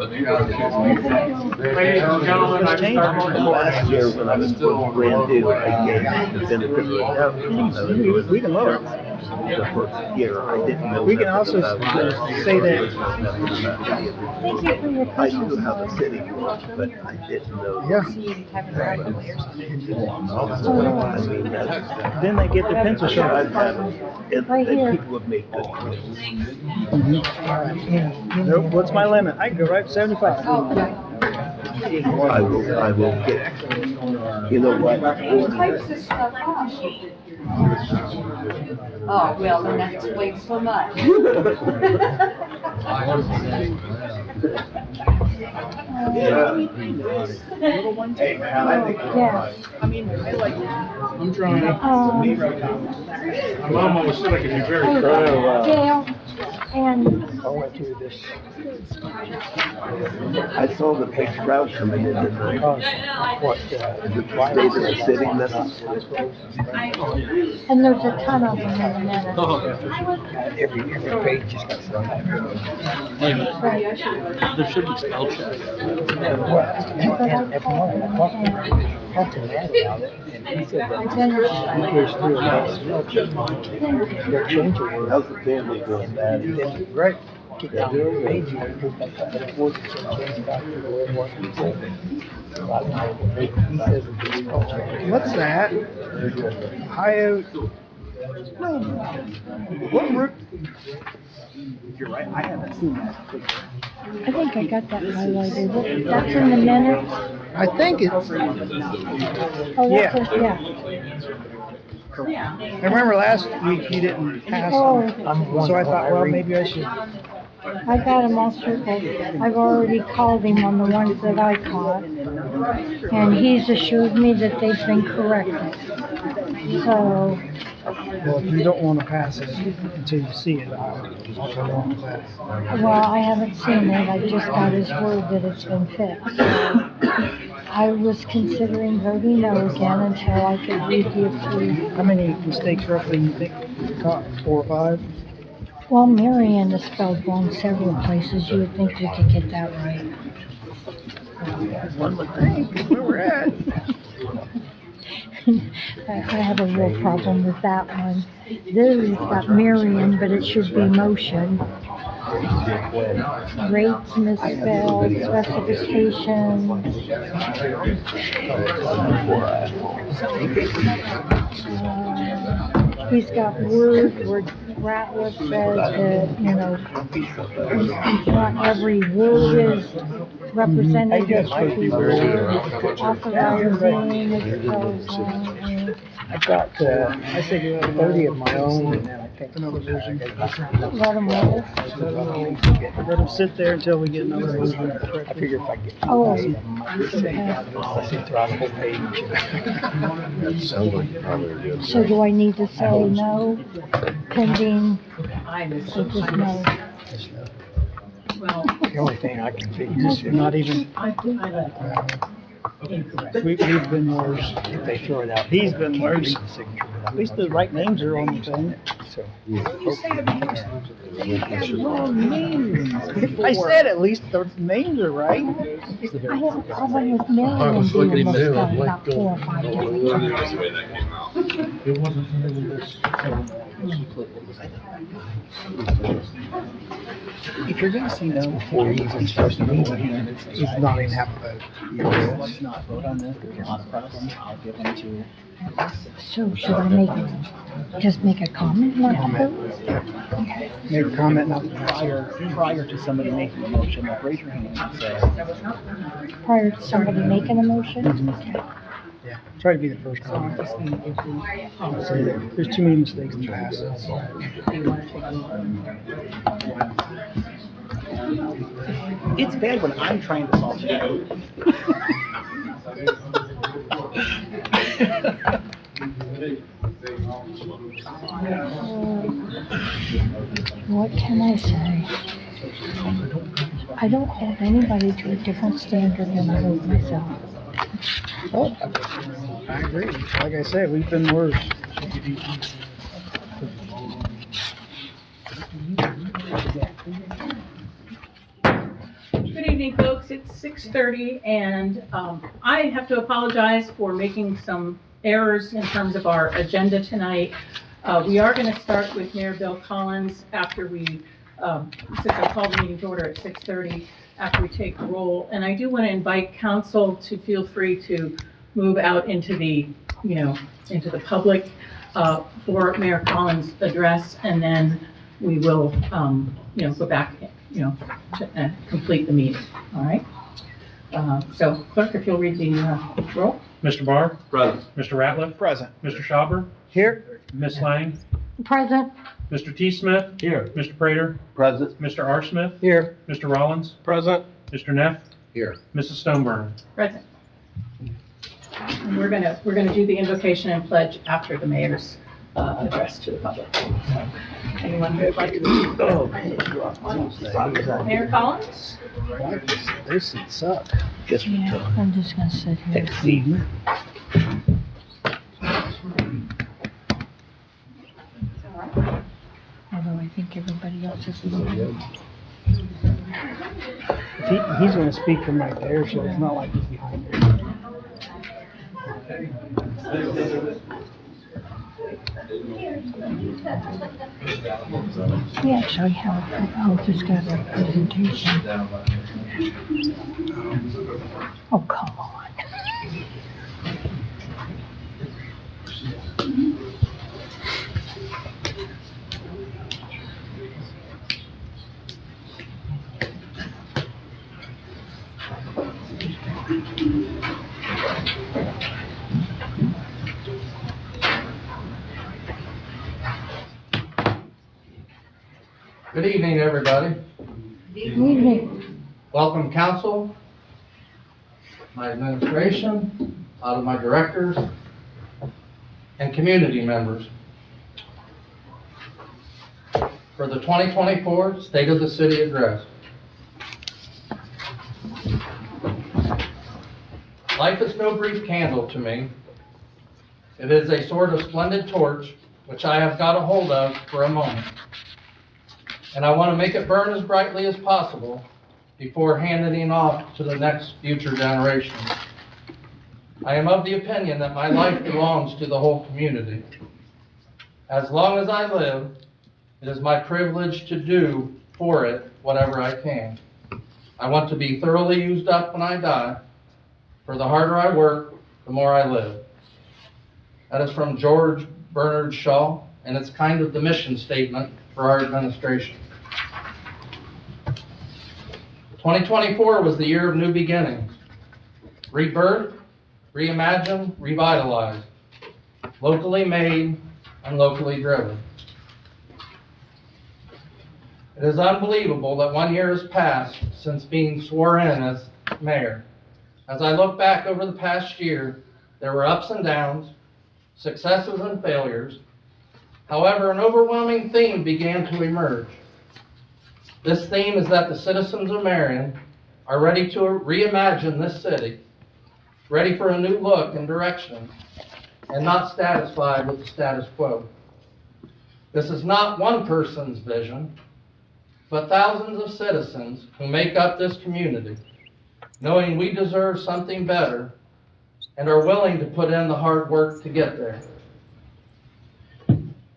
Ladies and gentlemen, I start Last year when I was brand new, I gave the benefit of the doubt. We can lower it. The first year, I didn't know. We can also say that. I knew how the city worked, but I didn't know. Yeah. I mean, Then they get the pencil sharp. I've had, and people have made good choices. Nope, what's my limit? I can go right to 75. I will get, you know what? Oh, well, then that explains so much. Hey, man, I think. Yeah. I mean, I like, I'm trying to meet right now. My mom always said I could be very proud. Gail, and I went through this. I saw the big crowd coming in tonight. What? The state of the city, that's. and there's a ton of them in the minute. Every page just got something. There should be spell check. Talked to Matt about it, and he said that he goes through a lot of spell check. They're changing it. How's the family doing? And then, right, get down to the page, you go back to the board, and change back to the way it was. He says it's spell check. What's that? Ohio. No. What route? You're right, I haven't seen that. I think I got that highlighted. That's in the minutes. I think it's. Oh, that's it, yeah. I remember last week you didn't pass Oh. them, so I thought, well, maybe I should. I got them all circled. I've already called him on the ones that I caught. And he's assured me that they've been corrected. So, Well, if you don't want to pass it until you see it, I'll go along with that. well, I haven't seen it. I just got his word that it's been fixed. So I was considering voting no again until I could read the approved. How many mistakes roughly you think you caught? 4 or 5? Well, Marion is spelled wrong several places. You would think we could get that right. One would think, where we're at. I have a real problem with that one. This has got Marion, but it should be motion. Rates misspelled, specifications. He's got word where Ratliff says that, you know, not every word is represented. It should be authorizing, it spells wrong. I got, I said 30 of my own, and then I picked another version. Let him roll. Let them sit there until we get another version. I figure if I get. Oh. I sit throughout the whole page. So do I need to say no, pending, or just no? The only thing I can figure is not even. We've been worse if they throw it out. He's been worse. At least the right names are on the thing. So. I said at least the names are right. I have a problem with Marion being misspelled about 4 or 5 different times. It wasn't really this. If you're going to see no before you even start the meeting, it's not even have a vote. Let's not vote on this, there's not a problem, I'll give them to. So should I just make a comment, not a vote? Make a comment, not Prior to somebody making a motion, like raise your hand and say, Prior to somebody making a motion? Okay. yeah, try to be the first comment. There's too many mistakes in the past. it's bad when I'm trying to solve it. What can I say? I don't hold anybody to a different standard than I hold myself. Oh, I agree. Like I said, we've been worse. Good evening, evening, folks. It's 6:30, and I have to apologize for making some errors in terms of our agenda tonight. We are going to start with Mayor Bill Collins after we, since I called the meeting to order at 6:30, after we take roll. And I do want to invite council to feel free to move out into the, into the public for Mayor Collins' address, and then we will, go back, to complete the meeting, all right? So clerk, if you'll read the roll. Mr. Barr? Present. Mr. Ratliff? Present. Mr. Schauber? Here. Ms. Lang? Present. Mr. T. Smith? Here. Mr. Prater? Present. Mr. R. Smith? Here. Mr. Rollins? Present. Mr. Neff? Here. Mrs. Stoneburner? Present. And we're gonna do the invocation and pledge after the mayor's address to the public. Anyone who would like to? Mayor Collins? This seat suck. Yeah, I'm just gonna sit here. Although I think everybody else is leaving. He's gonna speak from right there, so it's not like he's behind there. We actually have, I'll just got a presentation. Oh, come on. Good evening, everybody. Good evening. Welcome, council, my administration, a lot of my directors, and community members for the 2024 State of the City Address. Life is no brief candle to me. It is a sort of splendid torch which I have got a hold of for a moment. And I want to make it burn as brightly as possible before handing it off to the next future generation. I am of the opinion that my life belongs to the whole community. As long as I live, it is my privilege to do for it whatever I can. I want to be thoroughly used up when I die, for the harder I work, the more I live. That is from George Bernard Shaw, and it's kind of the mission statement for our administration. 2024 was the year of new beginnings. Rebirth, reimagine, revitalize. Locally made and locally driven. It is unbelievable that 1 year has passed since being sworn in as mayor. As I look back over the past year, there were ups and downs, successes and failures. However, an overwhelming theme began to emerge. This theme is that the citizens of Marion are ready to reimagine this city, ready for a new look and direction, and not satisfied with the status quo. This is not one person's vision, but thousands of citizens who make up this community, knowing we deserve something better and are willing to put in the hard work to get there.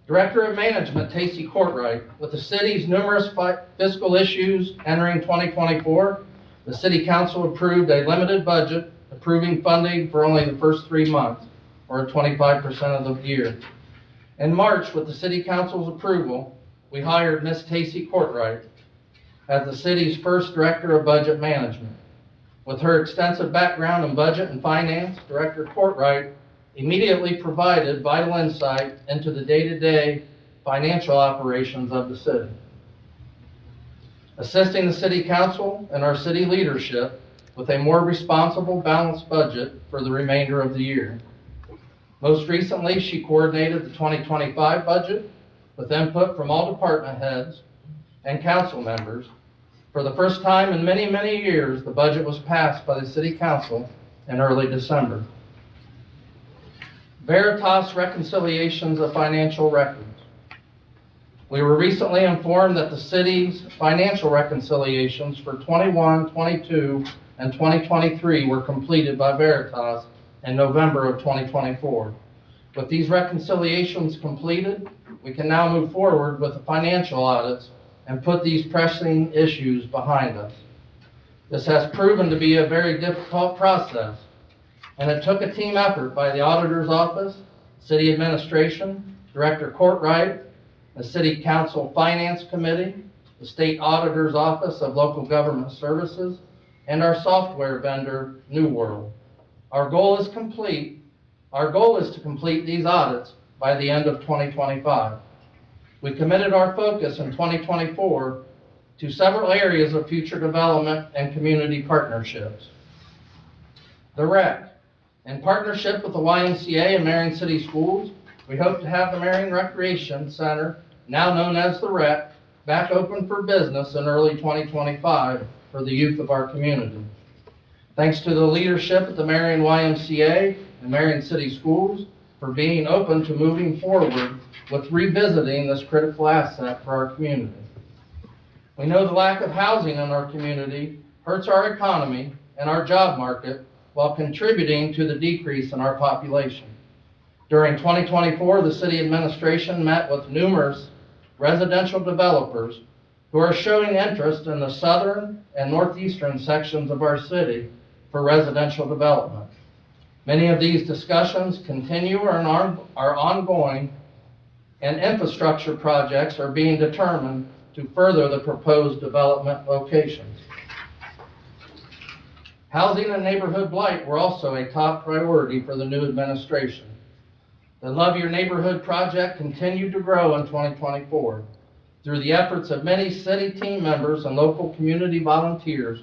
Director of Management Tacey Courtright, with the city's numerous fiscal issues entering 2024, the City Council approved a limited budget, approving funding for only the first 3 months, or 25% of the year. In March, with the City Council's approval, we hired Ms. Tacey Courtright as the city's first Director of Budget Management. With her extensive background in budget and finance, Director Courtright immediately provided vital insight into the day-to-day financial operations of the city. Assisting the City Council and our city leadership with a more responsible, balanced budget for the remainder of the year. Most recently, she coordinated the 2025 budget with input from all department heads and council members. For the first time in many, many years, the budget was passed by the City Council in early December. Veritas reconciliations of financial records. We were recently informed that the city's financial reconciliations for 21, 22, and 2023 were completed by Veritas in November of 2024. With these reconciliations completed, we can now move forward with the financial audits and put these pressing issues behind us. This has proven to be a very difficult process, and it took a team effort by the Auditor's Office, City Administration, Director Courtwright, the City Council Finance Committee, the State Auditor's Office of Local Government Services, and our software vendor, New World. Our goal is to complete these audits by the end of 2025. We committed our focus in 2024 to several areas of future development and community partnerships. The rec. In partnership with the YMCA and Marion City Schools, we hope to have the Marion Recreation Center, now known as the rec, back open for business in early 2025 for the youth of our community. Thanks to the leadership at the Marion YMCA and Marion City Schools for being open to moving forward with revisiting this critical asset for our community. We know the lack of housing in our community hurts our economy and our job market while contributing to the decrease in our population. During 2024, the city administration met with numerous residential developers who are showing interest in the southern and northeastern sections of our city for residential development. Many of these discussions continue and are ongoing, and infrastructure projects are being determined to further the proposed development locations. Housing and neighborhood blight were also a top priority for the new administration. The Love Your Neighborhood project continued to grow in 2024. Through the efforts of many city team members and local community volunteers,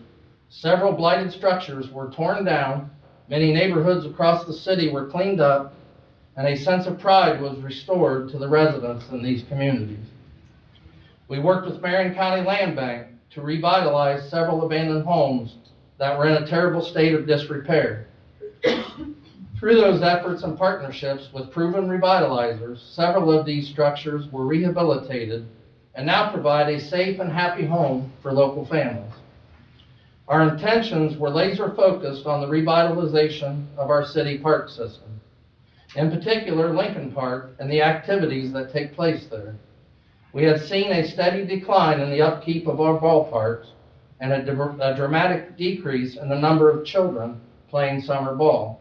several blighted structures were torn down, many neighborhoods across the city were cleaned up, and a sense of pride was restored to the residents in these communities. We worked with Marion County Land Bank to revitalize several abandoned homes that were in a terrible state of disrepair. Through those efforts and partnerships with proven revitalizers, several of these structures were rehabilitated and now provide a safe and happy home for local families. Our intentions were laser focused on the revitalization of our city park system, in particular Lincoln Park and the activities that take place there. We had seen a steady decline in the upkeep of our ballparks and a dramatic decrease in the number of children playing summer ball.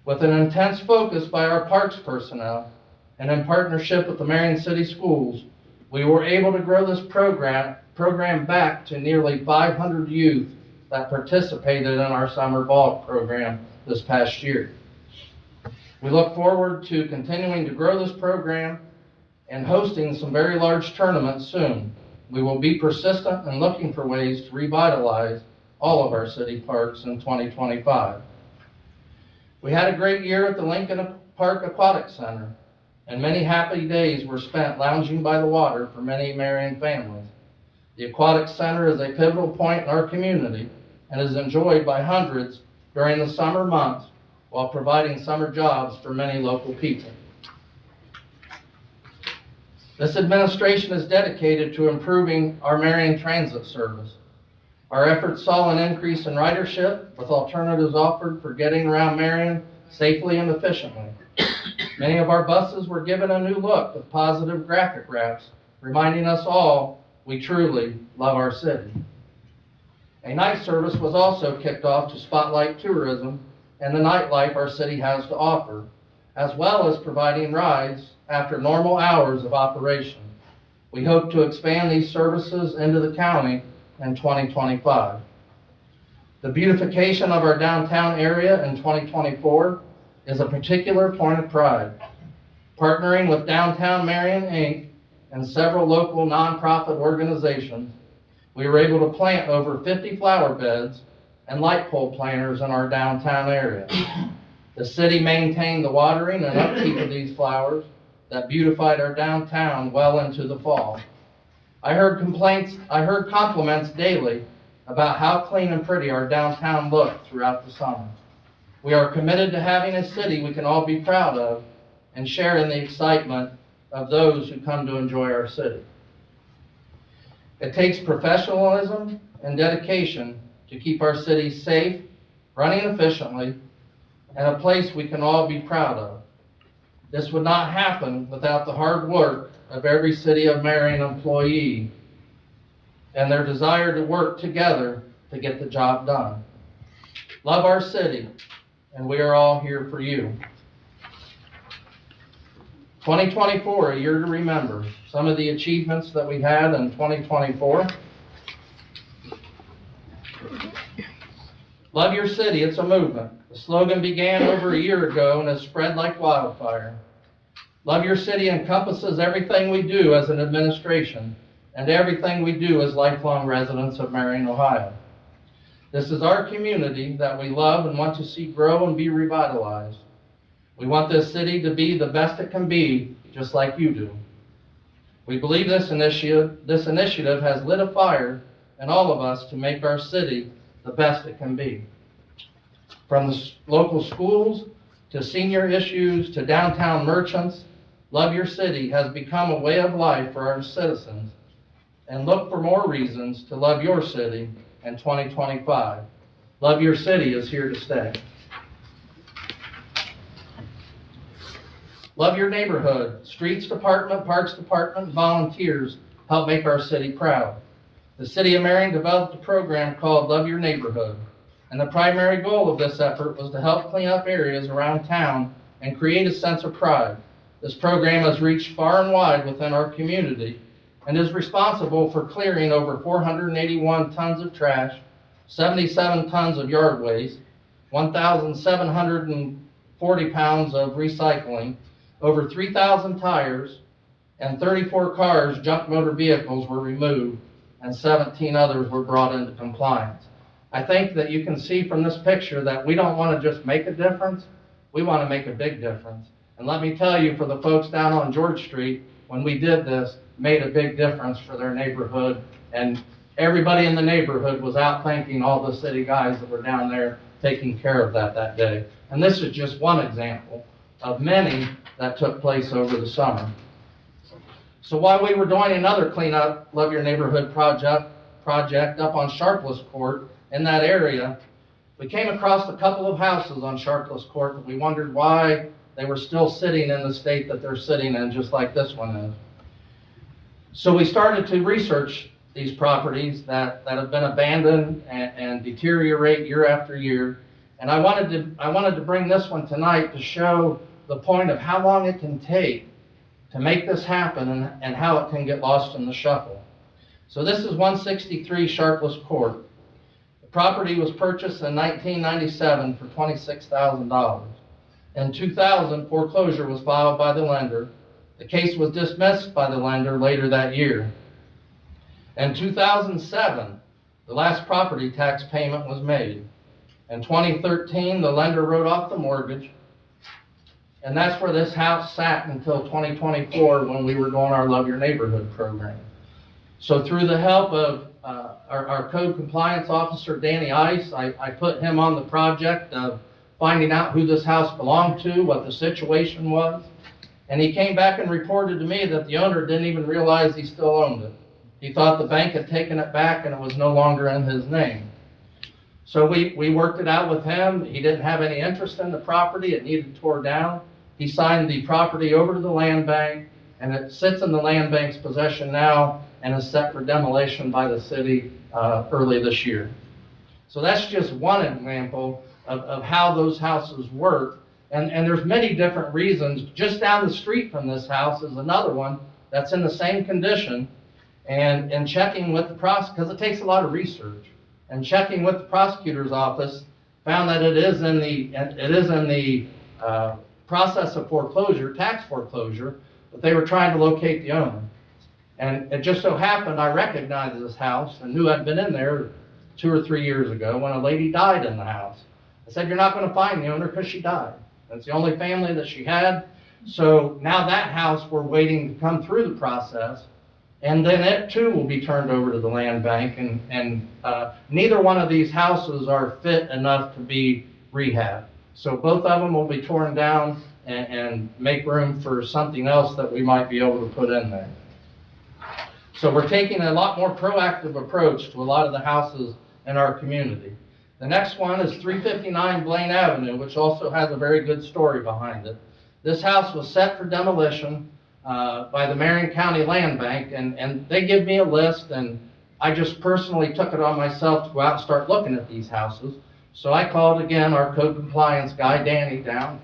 With an intense focus by our parks personnel and in partnership with the Marion City Schools, we were able to grow this program back to nearly 500 youth that participated in our summer ball program this past year. We look forward to continuing to grow this program and hosting some very large tournaments soon. We will be persistent in looking for ways to revitalize all of our city parks in 2025. We had a great year at the Lincoln Park Aquatic Center, and many happy days were spent lounging by the water for many Marion families. The Aquatic Center is a pivotal point in our community and is enjoyed by hundreds during the summer months while providing summer jobs for many local people. This administration is dedicated to improving our Marion transit service. Our efforts saw an increase in ridership with alternatives offered for getting around Marion safely and efficiently. Many of our buses were given a new look with positive graphic wraps, reminding us all we truly love our city. A night service was also kicked off to spotlight tourism and the nightlife our city has to offer, as well as providing rides after normal hours of operation. We hope to expand these services into the county in 2025. The beautification of our downtown area in 2024 is a particular point of pride. Partnering with Downtown Marion, Inc. and several local nonprofit organizations, we were able to plant over 50 flower beds and light pole planters in our downtown area. The city maintained the watering and upkeep of these flowers that beautified our downtown well into the fall. I heard compliments daily about how clean and pretty our downtown looked throughout the summer. We are committed to having a city we can all be proud of and share in the excitement of those who come to enjoy our city. It takes professionalism and dedication to keep our city safe, running efficiently, and a place we can all be proud of. This would not happen without the hard work of every City of Marion employee and their desire to work together to get the job done. Love our city, and we are all here for you. 2024, a year to remember. Some of the achievements that we had in 2024. Love your city, it's a movement. The slogan began over a year ago and has spread like wildfire. Love your city encompasses everything we do as an administration and everything we do as lifelong residents of Marion, Ohio. This is our community that we love and want to see grow and be revitalized. We want this city to be the best it can be, just like you do. We believe this initiative has lit a fire in all of us to make our city the best it can be. From the local schools to senior issues to downtown merchants, Love Your City has become a way of life for our citizens, and look for more reasons to love your city in 2025. Love Your City is here to stay. Love your neighborhood. Streets Department, Parks Department, volunteers help make our city proud. The City of Marion developed a program called Love Your Neighborhood, and the primary goal of this effort was to help clean up areas around town and create a sense of pride. This program has reached far and wide within our community and is responsible for clearing over 481 tons of trash, 77 tons of yard waste, 1,740 pounds of recycling, over 3,000 tires, and 34 cars, junk motor vehicles, were removed, and 17 others were brought into compliance. I think that you can see from this picture that we don't want to just make a difference, we want to make a big difference. And let me tell you, for the folks down on George Street, when we did this, made a big difference for their neighborhood, and everybody in the neighborhood was out thanking all the city guys that were down there taking care of that day. And this is just one example of many that took place over the summer. So while we were doing another cleanup, Love Your Neighborhood project up on Sharpless Court in that area, we came across a couple of houses on Sharpless Court that we wondered why they were still sitting in the state that they're sitting in, just like this one is. So we started to research these properties that have been abandoned and deteriorate year after year. And I wanted to bring this one tonight to show the point of how long it can take to make this happen and how it can get lost in the shuffle. So this is 163 Sharpless Court. The property was purchased in 1997 for $26,000. In 2000, foreclosure was filed by the lender. The case was dismissed by the lender later that year. In 2007, the last property tax payment was made. In 2013, the lender wrote off the mortgage, and that's where this house sat until 2024 when we were doing our Love Your Neighborhood program. So through the help of our code compliance officer, Danny Ice, I put him on the project of finding out who this house belonged to, what the situation was. And he came back and reported to me that the owner didn't even realize he still owned it. He thought the bank had taken it back and it was no longer in his name. So we worked it out with him. He didn't have any interest in the property. It needed tore down. He signed the property over to the land bank, and it sits in the land bank's possession now and is set for demolition by the city early this year. So that's just one example of how those houses work. And there's many different reasons. Just down the street from this house is another one that's in the same condition. And checking with the because it takes a lot of research, and checking with the prosecutor's office, found that it is in the process of foreclosure, tax foreclosure, but they were trying to locate the owner. And it just so happened I recognized this house and knew I'd been in there 2 or 3 years ago when a lady died in the house. I said, "You're not going to find the owner because she died." That's the only family that she had. So now that house, we're waiting to come through the process, and then it too will be turned over to the land bank, and neither one of these houses are fit enough to be rehabbed. So both of them will be torn down and make room for something else that we might be able to put in there. So we're taking a lot more proactive approach to a lot of the houses in our community. The next one is 359 Blaine Avenue, which also has a very good story behind it. This house was set for demolition by the Marion County Land Bank, and they give me a list, and I just personally took it on myself to go out and start looking at these houses. So I called again our code compliance guy, Danny, down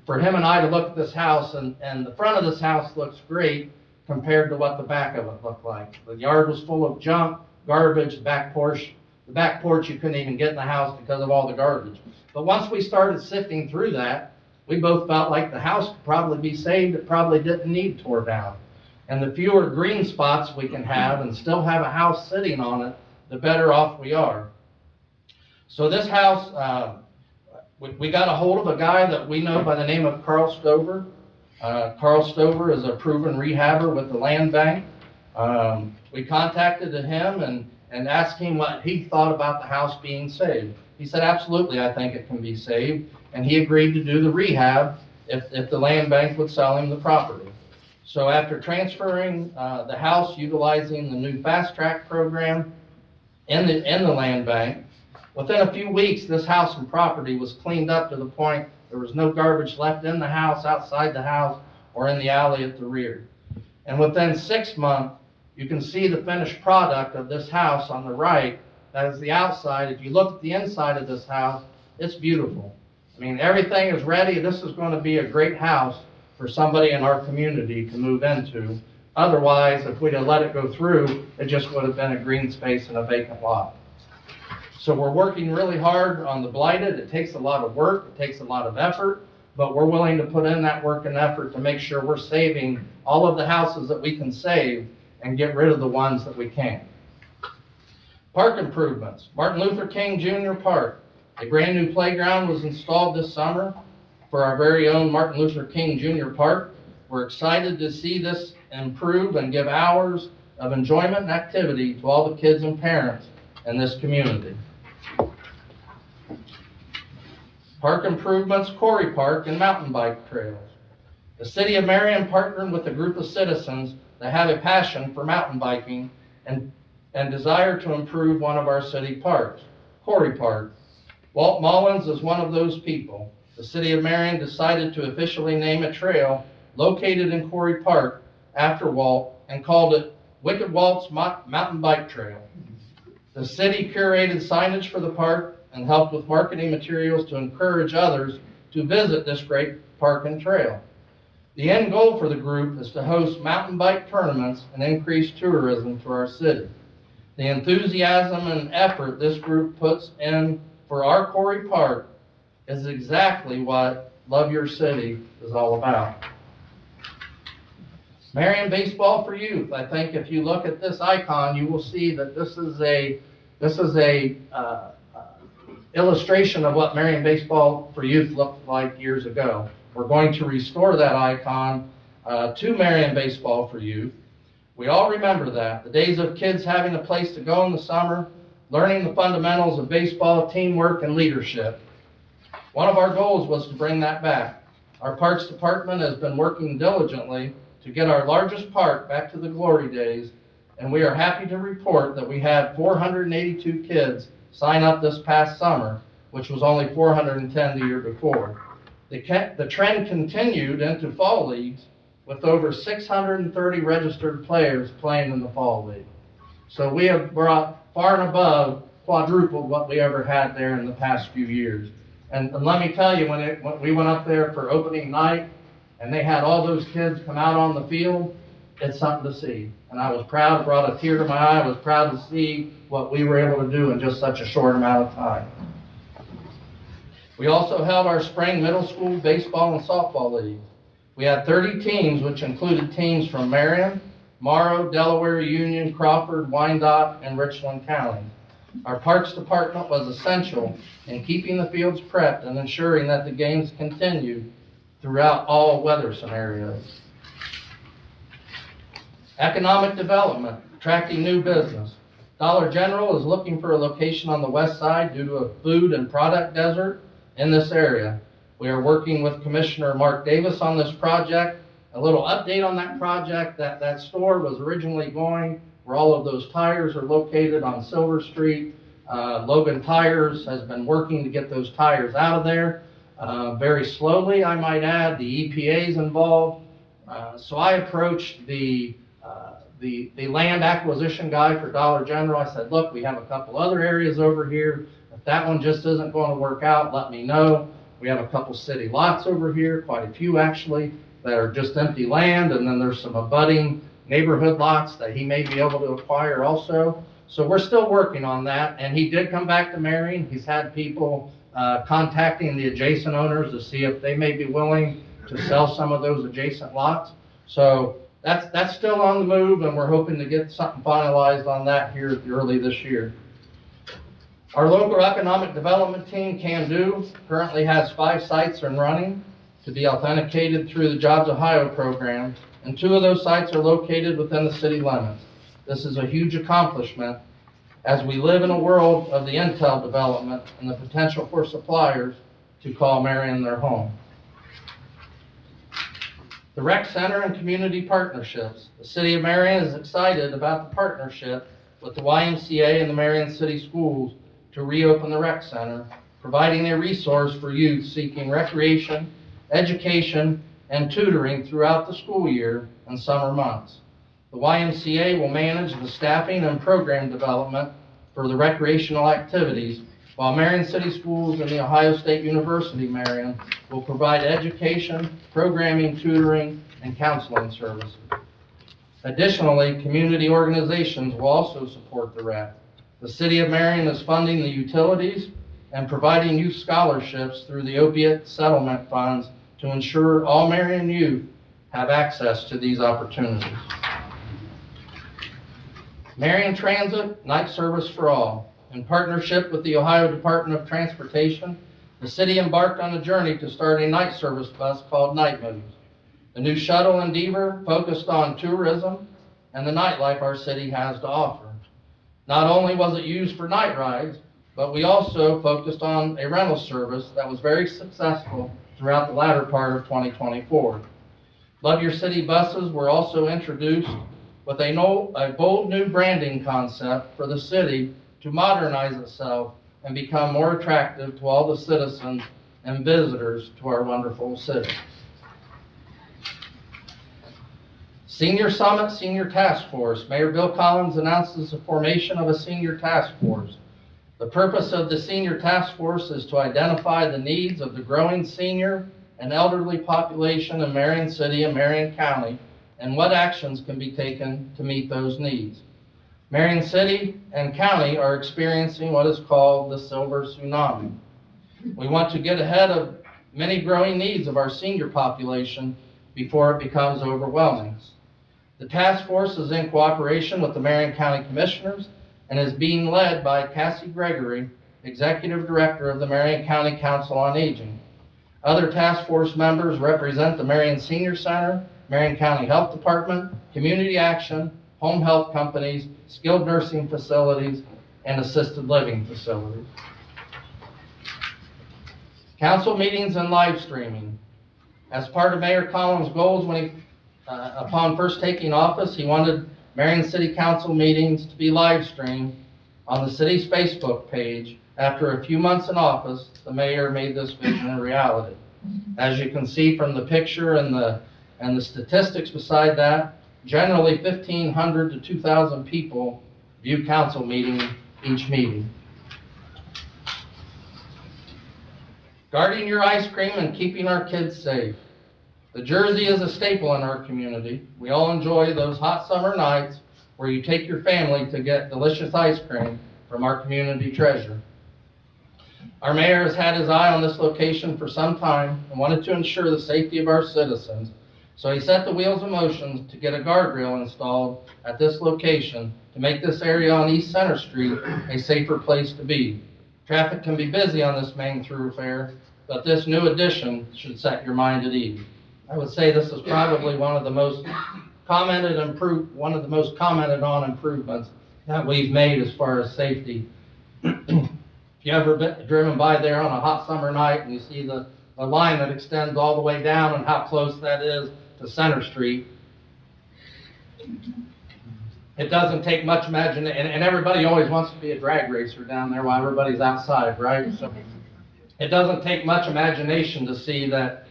for him and I to look at this house, and the front of this house looks great compared to what the back of it looked like. The yard was full of junk, garbage, the back porch you couldn't even get in the house because of all the garbage. But once we started sifting through that, we both felt like the house could probably be saved. It probably didn't need tore down. And the fewer green spots we can have and still have a house sitting on it, the better off we are. So this house, we got a hold of a guy that we know by the name of Carl Stover. Carl Stover is a proven rehabber with the land bank. We contacted him and asked him what he thought about the house being saved. He said, absolutely, I think it can be saved. And he agreed to do the rehab if the land bank would sell him the property. So after transferring the house, utilizing the new fast track program in the land bank, within a few weeks, this house and property was cleaned up to the point there was no garbage left in the house, outside the house, or in the alley at the rear. And within 6 months, you can see the finished product of this house on the right. That is the outside. If you look at the inside of this house, it's beautiful. I mean, everything is ready. This is going to be a great house for somebody in our community to move into. Otherwise, if we'd have let it go through, it just would have been a green space and a vacant lot. So we're working really hard on the blighted. It takes a lot of work, it takes a lot of effort, but we're willing to put in that work and effort to make sure we're saving all of the houses that we can save and get rid of the ones that we can't. Park improvements. Martin Luther King Jr. Park. A brand new playground was installed this summer for our very own Martin Luther King Jr. Park. We're excited to see this improve and give hours of enjoyment and activity to all the kids and parents in this community. Park improvements, Corey Park and mountain bike trails. The city of Marion partnered with a group of citizens that have a passion for mountain biking and desire to improve one of our city parks, Corey Park. Walt Mullins is one of those people. The city of Marion decided to officially name a trail located in Corey Park after Walt and called it Wicked Walt's Mountain Bike Trail. The city curated signage for the park and helped with marketing materials to encourage others to visit this great park and trail. The end goal for the group is to host mountain bike tournaments and increase tourism to our city. The enthusiasm and effort this group puts in for our Corey Park is exactly what Love Your City is all about. Marion Baseball for Youth. I think if you look at this icon, you will see that this is a illustration of what Marion Baseball for Youth looked like years ago. We're going to restore that icon to Marion Baseball for Youth. We all remember that, the days of kids having a place to go in the summer, learning the fundamentals of baseball, teamwork, and leadership. One of our goals was to bring that back. Our Parks Department has been working diligently to get our largest park back to the glory days, and we are happy to report that we had 482 kids sign up this past summer, which was only 410 the year before. The trend continued into fall leagues with over 630 registered players playing in the fall league. So we have brought far and above quadrupled what we ever had there in the past few years. And let me tell you, when we went up there for opening night and they had all those kids come out on the field, it's something to see. And I was proud, it brought a tear to my eye. I was proud to see what we were able to do in just such a short amount of time. We also held our spring middle school baseball and softball league. We had 30 teams, which included teams from Marion, Morrow, Delaware, Union, Crawford, Wyandotte, and Richland counties. Our Parks Department was essential in keeping the fields prepped and ensuring that the games continued throughout all weather scenarios. Economic development, attracting new business. Dollar General is looking for a location on the west side due to a food and product desert in this area. We are working with Commissioner Mark Davis on this project. A little update on that project, that store was originally going where all of those tires are located on Silver Street. Logan Tires has been working to get those tires out of there. Very slowly, I might add. The EPA is involved. So I approached the land acquisition guy for Dollar General. I said, look, we have a couple other areas over here. If that one just isn't going to work out, let me know. We have a couple city lots over here, quite a few actually, that are just empty land, and then there's some abutting neighborhood lots that he may be able to acquire also. So we're still working on that, and he did come back to Marion. He's had people contacting the adjacent owners to see if they may be willing to sell some of those adjacent lots. So that's still on the move, and we're hoping to get something finalized on that here early this year. Our local economic development team, Can Do, currently has 5 sites and running to be authenticated through the Jobs Ohio program, and 2 of those sites are located within the city limits. This is a huge accomplishment as we live in a world of the intel development and the potential for suppliers to call Marion their home. The rec center and community partnerships. The city of Marion is excited about the partnership with the YMCA and the Marion City Schools to reopen the rec center, providing a resource for youth seeking recreation, education, and tutoring throughout the school year and summer months. The YMCA will manage the staffing and program development for the recreational activities, while Marion City Schools and the Ohio State University Marion will provide education, programming, tutoring, and counseling services. Additionally, community organizations will also support the rec. The City of Marion is funding the utilities and providing youth scholarships through the opiate settlement funds to ensure all Marion youth have access to these opportunities. Marion Transit Night Service for All. In partnership with the Ohio Department of Transportation, the city embarked on a journey to start a night service bus called Night Moves. The new shuttle Endeavor focused on tourism and the nightlife our city has to offer. Not only was it used for night rides, but we also focused on a rental service that was very successful throughout the latter part of 2024. Love Your City buses were also introduced with a bold new branding concept for the city to modernize itself and become more attractive to all the citizens and visitors to our wonderful city. Senior Summit Senior Task Force. Mayor Bill Collins announces the formation of a senior task force. The purpose of the Senior Task Force is to identify the needs of the growing senior and elderly population in Marion City and Marion County, and what actions can be taken to meet those needs. Marion City and County are experiencing what is called the silver tsunami. We want to get ahead of many growing needs of our senior population before it becomes overwhelming. The task force is in cooperation with the Marion County Commissioners and is being led by Cassie Gregory, Executive Director of the Marion County Council on Aging. Other task force members represent the Marion Senior Center, Marion County Health Department, Community Action, home health companies, skilled nursing facilities, and assisted living facilities. Council meetings and live streaming. As part of Mayor Collins' goals upon first taking office, he wanted Marion City Council meetings to be live streamed on the city's Facebook page. After a few months in office, the mayor made this vision a reality. As you can see from the picture and the statistics beside that, generally 1,500 to 2,000 people view council meeting each meeting. Guarding your ice cream and keeping our kids safe. The Jersey is a staple in our community. We all enjoy those hot summer nights where you take your family to get delicious ice cream from our community treasure. Our mayor has had his eye on this location for some time and wanted to ensure the safety of our citizens. So he set the wheels in motion to get a guardrail installed at this location to make this area on East Center Street a safer place to be. Traffic can be busy on this main thoroughfare, but this new addition should set your mind at ease. I would say this is probably one of the most commented on improvements that we've made as far as safety. If you ever been driven by there on a hot summer night and you see the the line that extends all the way down and how close that is to Center Street. It doesn't take much imagination, and everybody always wants to be a drag racer down there while everybody's outside, right? So it doesn't take much imagination to see that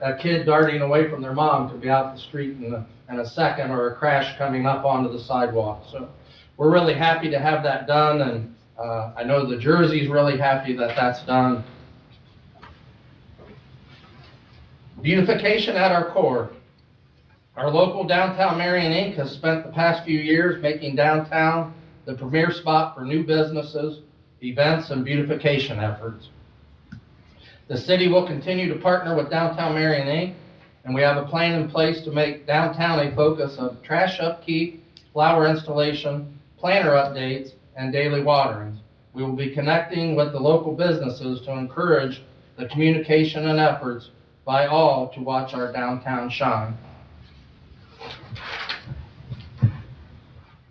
a kid darting away from their mom could be out the street in a second, or a crash coming up onto the sidewalk. So we're really happy to have that done, and I know the Jersey's really happy that that's done. Beautification at our core. Our local Downtown Marion Inc. has spent the past few years making downtown the premier spot for new businesses, events, and beautification efforts. The city will continue to partner with Downtown Marion Inc., and we have a plan in place to make downtown a focus of trash upkeep, flower installation, planter updates, and daily waterings. We will be connecting with the local businesses to encourage the communication and efforts by all to watch our downtown shine.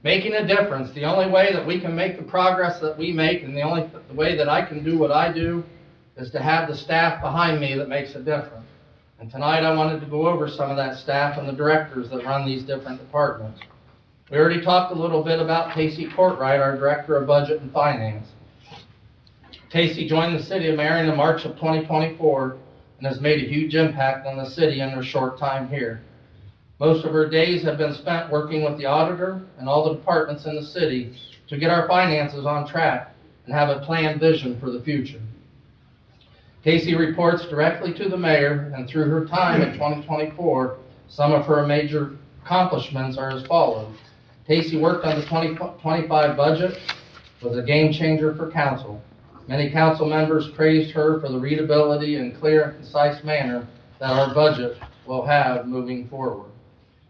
Making a difference. The only way that we can make the progress that we make, and the way that I can do what I do, is to have the staff behind me that makes a difference. And tonight I wanted to go over some of that staff and the directors that run these different departments. We already talked a little bit about Casey Courtright, our Director of Budget and Finance. Casey joined the City of Marion in March of 2024 and has made a huge impact on the city in her short time here. Most of her days have been spent working with the auditor and all the departments in the city to get our finances on track and have a planned vision for the future. Casey reports directly to the mayor, and through her time in 2024, some of her major accomplishments are as follows. Casey worked on the 2025 budget, was a game changer for council. Many council members praised her for the readability and clear and concise manner that our budget will have moving forward.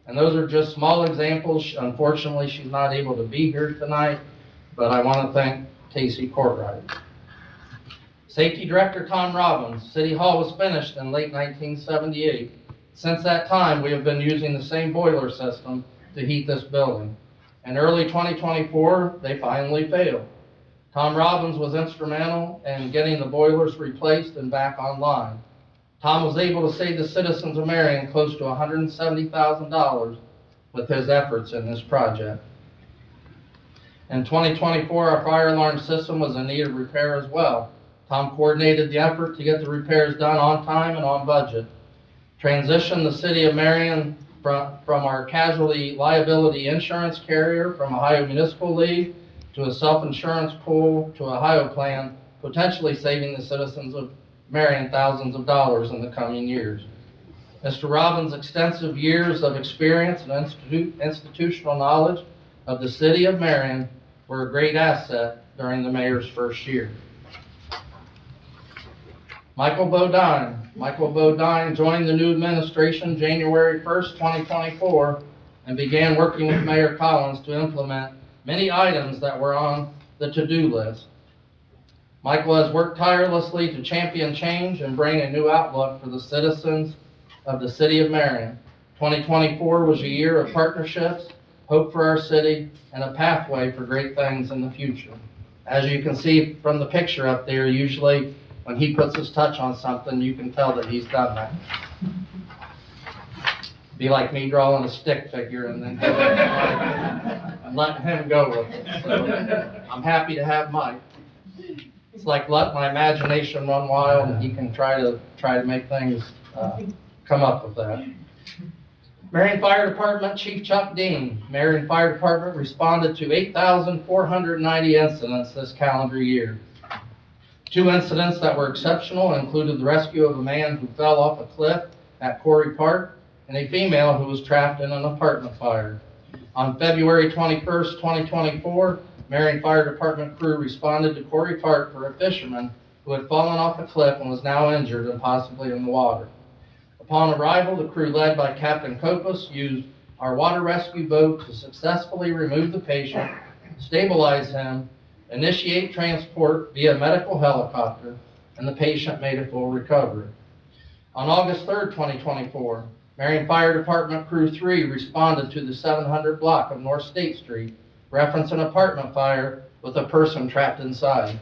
And those are just small examples. Unfortunately, she's not able to be here tonight, but I want to thank Casey Courtright. Safety Director Tom Robbins. City Hall was finished in late 1978. Since that time, we have been using the same boiler system to heat this building. In early 2024, they finally failed. Tom Robbins was instrumental in getting the boilers replaced and back online. Tom was able to save the citizens of Marion close to $170,000 with his efforts in this project. In 2024, our fire alarm system was in need of repair as well. Tom coordinated the effort to get the repairs done on time and on budget. Transitioned the City of Marion from our casualty liability insurance carrier from Ohio Municipal League to a self-insurance pool to Ohio plan, potentially saving the citizens of Marion thousands of dollars in the coming years. Mr. Robbins' extensive years of experience and institutional knowledge of the City of Marion were a great asset during the mayor's first year. Michael Bodine. Michael Bodine joined the new administration January 1st, 2024, and began working with Mayor Collins to implement many items that were on the to-do list. Michael has worked tirelessly to champion change and bring a new outlook for the citizens of the City of Marion. 2024 was a year of partnerships, hope for our city, and a pathway for great things in the future. As you can see from the picture up there, usually when he puts his touch on something, you can tell that he's done that. Be like me drawing a stick figure and then and letting him go with it. So I'm happy to have Mike. It's like let my imagination run wild, and he can try to make things come up with that. Marion Fire Department Chief Chuck Dean. Marion Fire Department responded to 8,490 incidents this calendar year. 2 incidents that were exceptional included the rescue of a man who fell off a cliff at Quarry Park and a female who was trapped in an apartment fire. On February 21st, 2024, Marion Fire Department crew responded to Quarry Park for a fisherman who had fallen off a cliff and was now injured and possibly in the water. Upon arrival, the crew led by Captain Kopus used our water rescue boat to successfully remove the patient, stabilize him, initiate transport via medical helicopter, and the patient made a full recovery. On August 3rd, 2024, Marion Fire Department Crew 3 responded to the 700 block of North State Street, reference an apartment fire with a person trapped inside.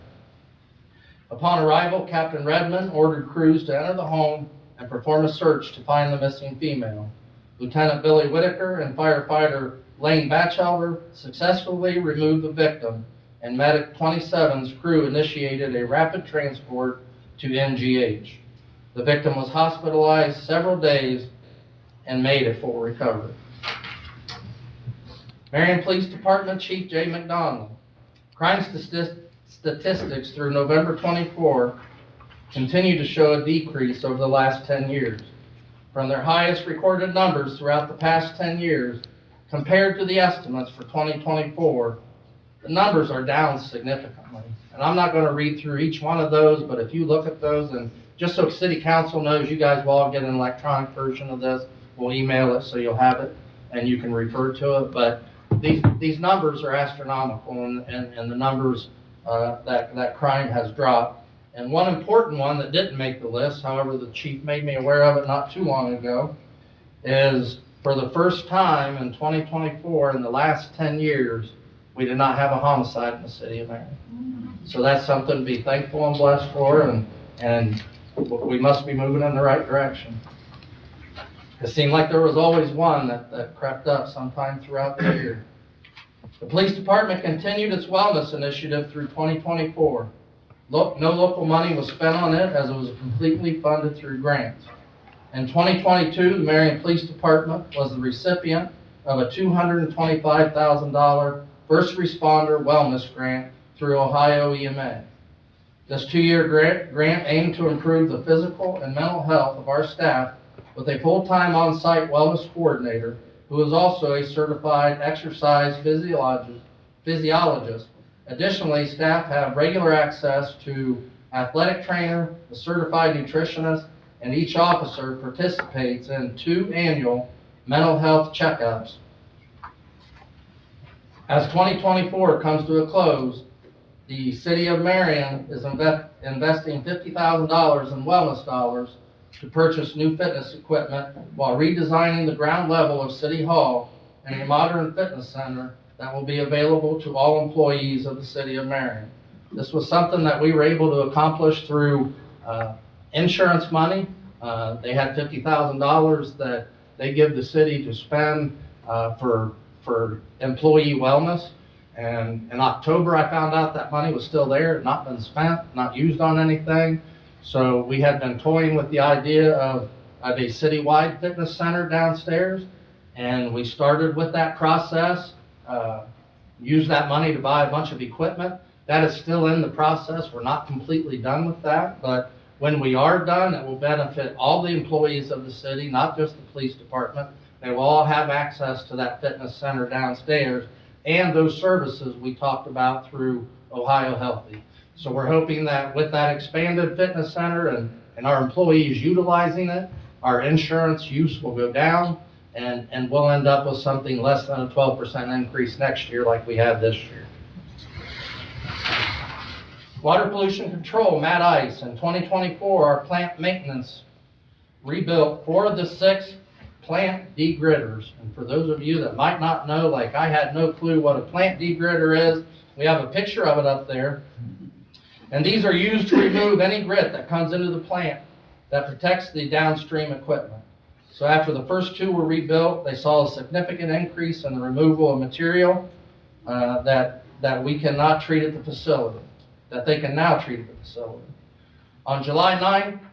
Upon arrival, Captain Redmond ordered crews to enter the home and perform a search to find the missing female. Lieutenant Billy Whitaker and firefighter Lane Batchelder successfully removed the victim, and Medic 27's crew initiated a rapid transport to NGH. The victim was hospitalized several days and made a full recovery. Marion Police Department Chief Jay McDonald. Crime statistics through November 24 continue to show a decrease over the last 10 years. From their highest recorded numbers throughout the past 10 years, compared to the estimates for 2024, the numbers are down significantly. And I'm not going to read through each one of those, but if you look at those, and just so City Council knows, you guys will all get an electronic version of this. We'll email it so you'll have it and you can refer to it. But these numbers are astronomical, and the numbers that crime has dropped. And one important one that didn't make the list, however, the chief made me aware of it not too long ago, is for the first time in 2024, in the last 10 years, we did not have a homicide in the city of Marion. So that's something to be thankful and blessed for, and we must be moving in the right direction. It seemed like there was always one that crept up sometime throughout the year. The police department continued its wellness initiative through 2024. No local money was spent on it, as it was completely funded through grants. In 2022, the Marion Police Department was the recipient of a $225,000 First Responder Wellness Grant through Ohio EMA. This 2-year grant aimed to improve the physical and mental health of our staff with a full-time on-site wellness coordinator who is also a certified exercise physiologist. Additionally, staff have regular access to athletic trainer, a certified nutritionist, and each officer participates in 2 annual mental health checkups. As 2024 comes to a close, the City of Marion is investing $50,000 in wellness dollars to purchase new fitness equipment while redesigning the ground level of City Hall and a modern fitness center that will be available to all employees of the City of Marion. This was something that we were able to accomplish through insurance money. They had $50,000 that they give the city to spend for employee wellness. And in October, I found out that money was still there, not been spent, not used on anything. So we had been toying with the idea of a citywide fitness center downstairs, and we started with that process, used that money to buy a bunch of equipment. That is still in the process. We're not completely done with that, but when we are done, it will benefit all the employees of the city, not just the police department. They will all have access to that fitness center downstairs and those services we talked about through Ohio Healthy. So we're hoping that with that expanded fitness center and our employees utilizing it, our insurance use will go down, and we'll end up with something less than a 12% increase next year like we had this year. Water pollution control, Matt Ice. In 2024, our plant maintenance rebuilt 4 of the 6 plant degridders. And for those of you that might not know, like I had no clue what a plant degridder is, we have a picture of it up there. And these are used to remove any grit that comes into the plant that protects the downstream equipment. So after the first 2 were rebuilt, they saw a significant increase in the removal of material that we cannot treat at the facility, that they can now treat at the facility. On July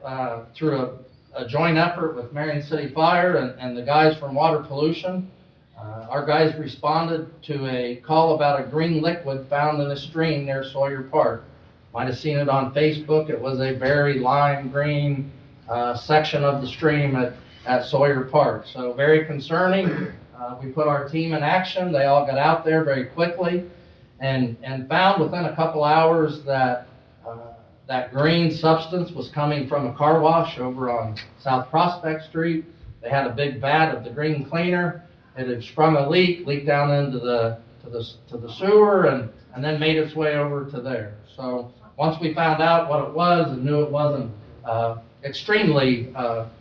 9th, through a joint effort with Marion City Fire and the guys from Water Pollution, our guys responded to a call about a green liquid found in a stream near Sawyer Park. Might have seen it on Facebook. It was a very lime green section of the stream at Sawyer Park. So very concerning. We put our team in action. They all got out there very quickly and found within a couple hours that that green substance was coming from a car wash over on South Prospect Street. They had a big vat of the green cleaner. It had sprung a leak down into the sewer and then made its way over to there. So once we found out what it was and knew it wasn't extremely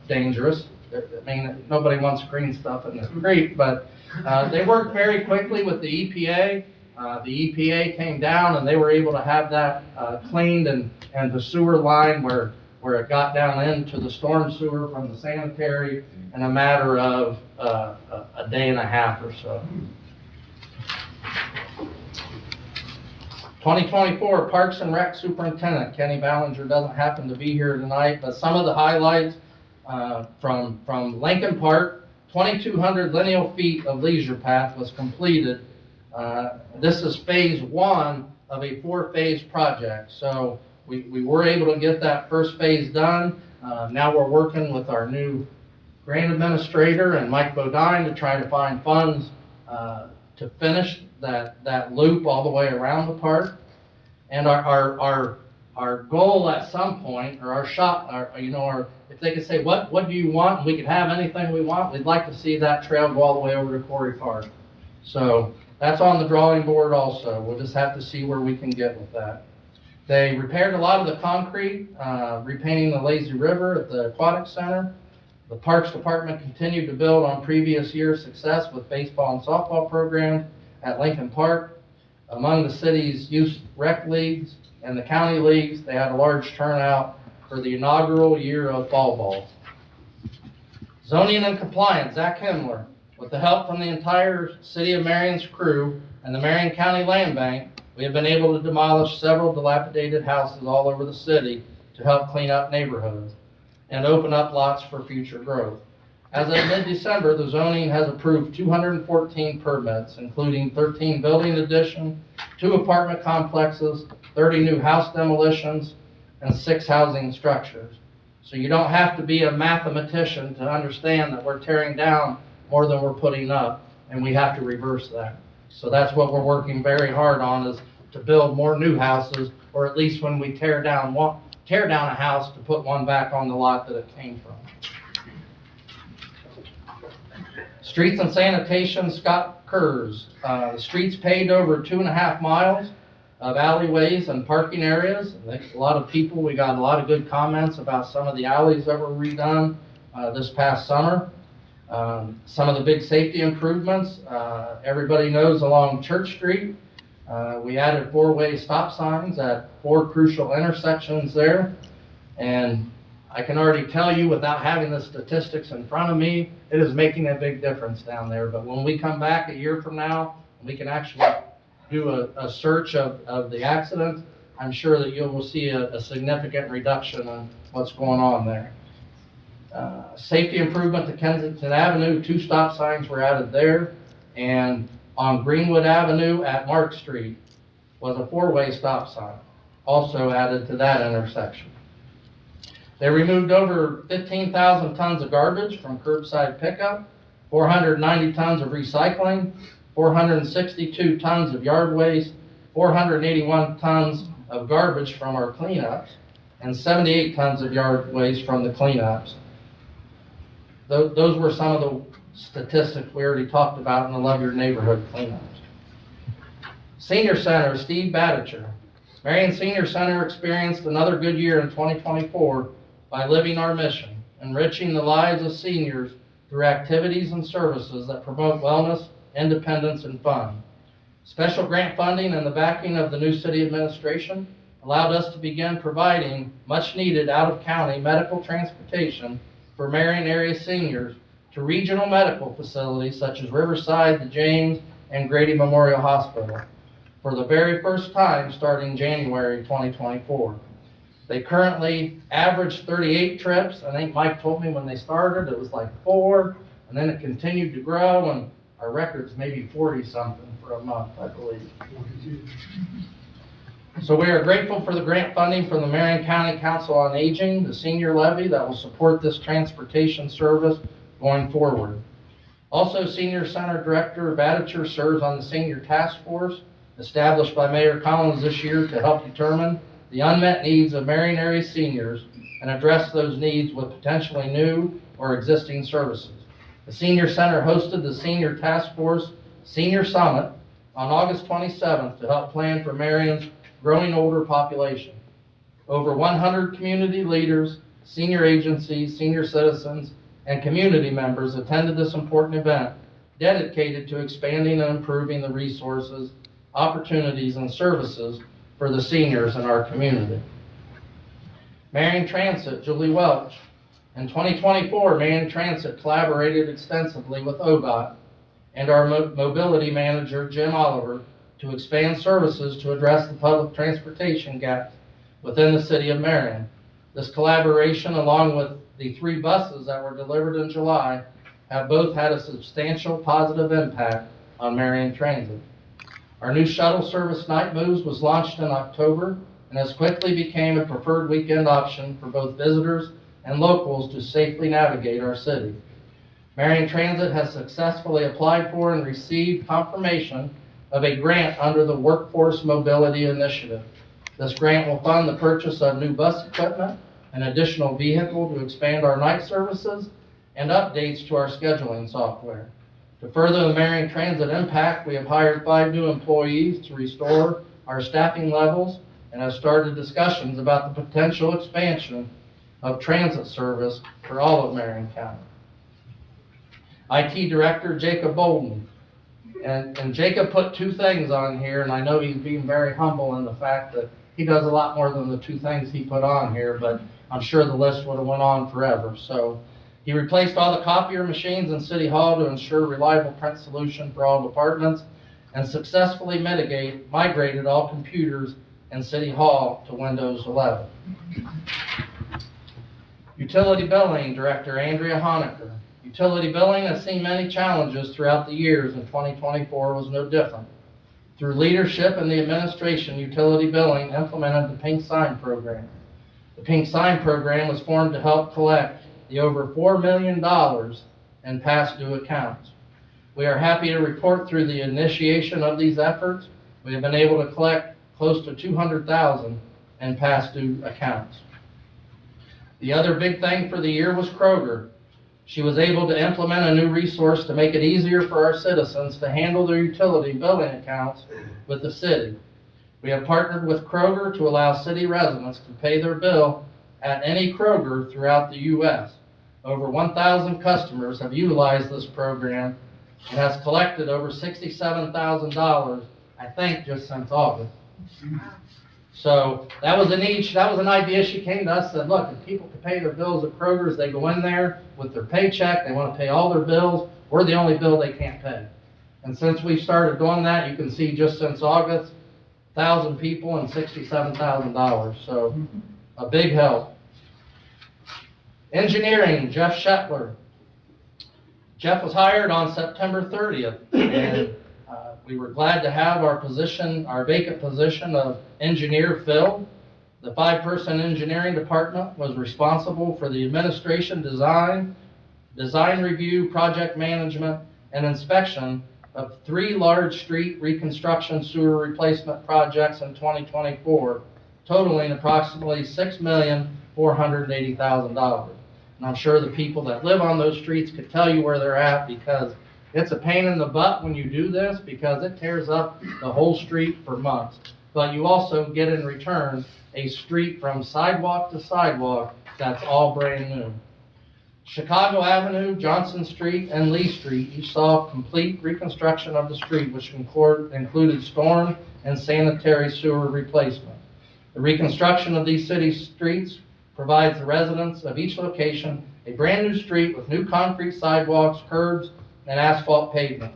dangerous, I mean, nobody wants green stuff in the creek, but they worked very quickly with the EPA. The EPA came down and they were able to have that cleaned, and the sewer line where it got down into the storm sewer from the sanitary in a matter of a day and a half or so. 2024 Parks and Rec Superintendent Kenny Ballinger doesn't happen to be here tonight, but some of the highlights from Lincoln Park, 2,200 lineal feet of leisure path was completed. This is phase 1 of a 4-phase project. So we were able to get that first phase done. Now we're working with our new grant administrator and Mike Bodine to try to find funds to finish that loop all the way around the park. And our goal at some point, or if they could say, what do you want? And we could have anything we want. We'd like to see that trail go all the way over to Quarry Park. So that's on the drawing board also. We'll just have to see where we can get with that. They repaired a lot of the concrete, repainting the lazy river at the aquatic center. The Parks Department continued to build on previous year's success with baseball and softball programs at Lincoln Park. Among the city's youth rec leagues and the county leagues, they had a large turnout for the inaugural year of fall ball. Zoning and compliance, Zach Himmler, with the help from the entire City of Marion's crew and the Marion County Land Bank, we have been able to demolish several dilapidated houses all over the city to help clean up neighborhoods and open up lots for future growth. As of mid-December, the zoning has approved 214 permits, including 13 building additions, 2 apartment complexes, 30 new house demolitions, and 6 housing structures. So you don't have to be a mathematician to understand that we're tearing down more than we're putting up, and we have to reverse that. So that's what we're working very hard on, is to build more new houses, or at least when we tear down a house, to put one back on the lot that it came from. Streets and sanitation, Scott Kurz. The streets paved over 2.5 miles of alleyways and parking areas. Thanks to a lot of people. We got a lot of good comments about some of the alleys that were redone this past summer. Some of the big safety improvements, everybody knows along Church Street, we added 4-way stop signs at 4 crucial intersections there. And I can already tell you, without having the statistics in front of me, it is making a big difference down there. But when we come back a year from now, we can actually do a search of the accidents, I'm sure that you will see a significant reduction in what's going on there. Safety improvement to Kensington Avenue, 2 stop signs were added there. And on Greenwood Avenue at Mark Street was a 4-way stop sign, also added to that intersection. They removed over 15,000 tons of garbage from curbside pickup, 490 tons of recycling, 462 tons of yard waste, 481 tons of garbage from our cleanups, and 78 tons of yard waste from the cleanups. Those were some of the statistics we already talked about in the Love Your Neighborhood cleanups. Senior Center, Steve Badicher. Marion Senior Center experienced another good year in 2024 by living our mission, enriching the lives of seniors through activities and services that promote wellness, independence, and fun. Special grant funding and the backing of the new city administration allowed us to begin providing much-needed out-of-county medical transportation for Marion area seniors to regional medical facilities such as Riverside, the James, and Grady Memorial Hospital for the very first time starting January 2024. They currently average 38 trips. I think Mike told me when they started it was like 4, and then it continued to grow, and our record's maybe 40-something for a month, I believe. So we are grateful for the grant funding from the Marion County Council on Aging, the senior levy that will support this transportation service going forward. Also, Senior Center Director Badicher serves on the Senior Task Force established by Mayor Collins this year to help determine the unmet needs of Marion area seniors and address those needs with potentially new or existing services. The Senior Center hosted the Senior Task Force Senior Summit on August 27th to help plan for Marion's growing older population. Over 100 community leaders, senior agencies, senior citizens, and community members attended this important event dedicated to expanding and improving the resources opportunities, and services for the seniors in our community. Marion Transit, Julie Welch. In 2024, Marion Transit collaborated extensively with ODOT and our mobility manager, Jim Oliver, to expand services to address the public transportation gap within the city of Marion. This collaboration, along with the 3 buses that were delivered in July, have both had a substantial positive impact on Marion Transit. Our new shuttle service Night Moves was launched in October and as quickly became a preferred weekend option for both visitors and locals to safely navigate our city. Marion Transit has successfully applied for and received confirmation of a grant under the Workforce Mobility Initiative. This grant will fund the purchase of new bus equipment, an additional vehicle to expand our night services, and updates to our scheduling software. To further the Marion Transit impact, we have hired 5 new employees to restore our staffing levels and have started discussions about the potential expansion of transit service for all of Marion County. IT Director Jacob Bolden. And Jacob put 2 things on here, and I know he's being very humble in the fact that he does a lot more than the 2 things he put on here, but I'm sure the list would have went on forever. So he replaced all the copier machines in City Hall to ensure reliable print solution for all departments and successfully migrated all computers in City Hall to Windows 11. Utility Billing Director Andrea Honecker. Utility billing has seen many challenges throughout the years, and 2024 was no different. Through leadership in the administration, utility billing implemented the Pink Sign program. The Pink Sign program was formed to help collect the over $4 million in past due accounts. We are happy to report through the initiation of these efforts, we have been able to collect close to $200,000 in past due accounts. The other big thing for the year was Kroger. She was able to implement a new resource to make it easier for our citizens to handle their utility billing accounts with the city. We have partnered with Kroger to allow city residents to pay their bill at any Kroger throughout the U.S. Over 1,000 customers have utilized this program and has collected over $67,000, I think, just since August. So that was an idea. She came to us and said, look, if people can pay their bills at Kroger's, they go in there with their paycheck, they want to pay all their bills, we're the only bill they can't pay. And since we started doing that, you can see just since August, 1,000 people and $67,000. So a big help. Engineering, Jeff Shetler. Jeff was hired on September 30th, and we were glad to have our vacant position of engineer filled. The 5-person engineering department was responsible for the administration, design review, project management, and inspection of 3 large street reconstruction sewer replacement projects in 2024, totaling approximately $6,480,000. And I'm sure the people that live on those streets could tell you where they're at, because it's a pain in the butt when you do this, because it tears up the whole street for months. But you also get in return a street from sidewalk to sidewalk that's all brand new. Chicago Avenue, Johnson Street, and Lee Street each saw complete reconstruction of the street, which included storm and sanitary sewer replacement. The reconstruction of these city streets provides the residents of each location a brand new street with new concrete sidewalks, curbs, and asphalt pavement.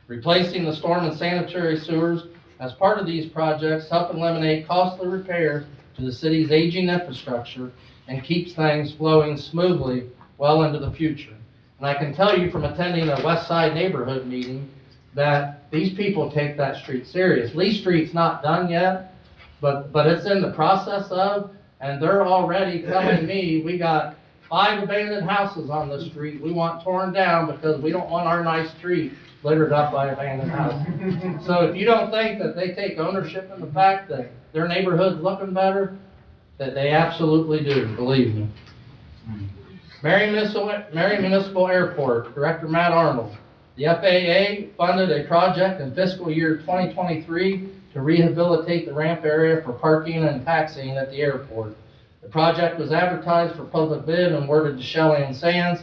Replacing the storm and sanitary sewers as part of these projects help eliminate costly repairs to the city's aging infrastructure and keeps things flowing smoothly well into the future. And I can tell you from attending a West Side neighborhood meeting that these people take that street serious. Lee Street's not done yet, but it's in the process of, and they're already telling me we got 5 abandoned houses on the street we want torn down because we don't want our nice street littered up by abandoned houses. So if you don't think that they take ownership in the fact that their neighborhood's looking better, that they absolutely do, believe me. Marion Municipal Airport, Director Matt Arnold. The FAA funded a project in fiscal year 2023 to rehabilitate the ramp area for parking and taxiing at the airport. The project was advertised for public bid and awarded to Shelley and Sands.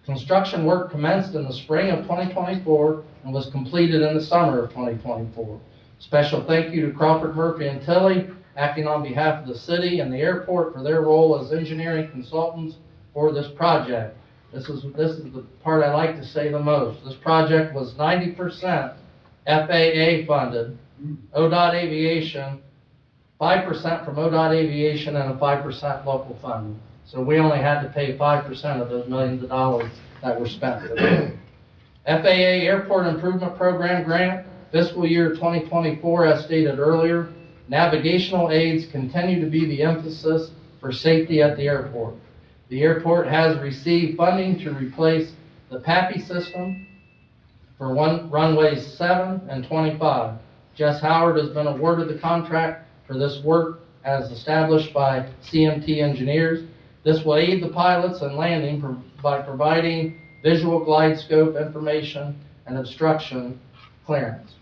Construction work commenced in the spring of 2024 and was completed in the summer of 2024. Special thank you to Crawford, Murphy, and Tilly, acting on behalf of the city and the airport for their role as engineering consultants for this project. This is the part I like to say the most. This project was 90% FAA funded, ODOT Aviation, 5% from ODOT Aviation, and a 5% local funding. So we only had to pay 5% of those millions of dollars that were spent. FAA Airport Improvement Program grant, fiscal year 2024, as stated earlier, navigational aids continue to be the emphasis for safety at the airport. The airport has received funding to replace the PAPI system for runways 7 and 25. Jess Howard has been awarded the contract for this work as established by CMT engineers. This will aid the pilots in landing by providing visual glide scope information and obstruction clearance.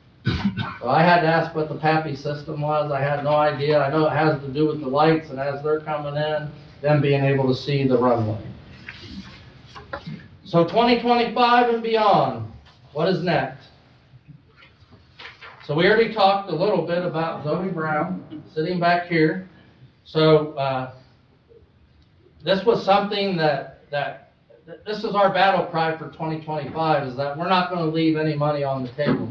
So I had to ask what the PAPI system was. I had no idea. I know it has to do with the lights, and as they're coming in, them being able to see the runway. So 2025 and beyond, what is next? So we already talked a little bit about Zoe Brown sitting back here. So this was something that this is our battle cry for 2025, is that we're not going to leave any money on the table.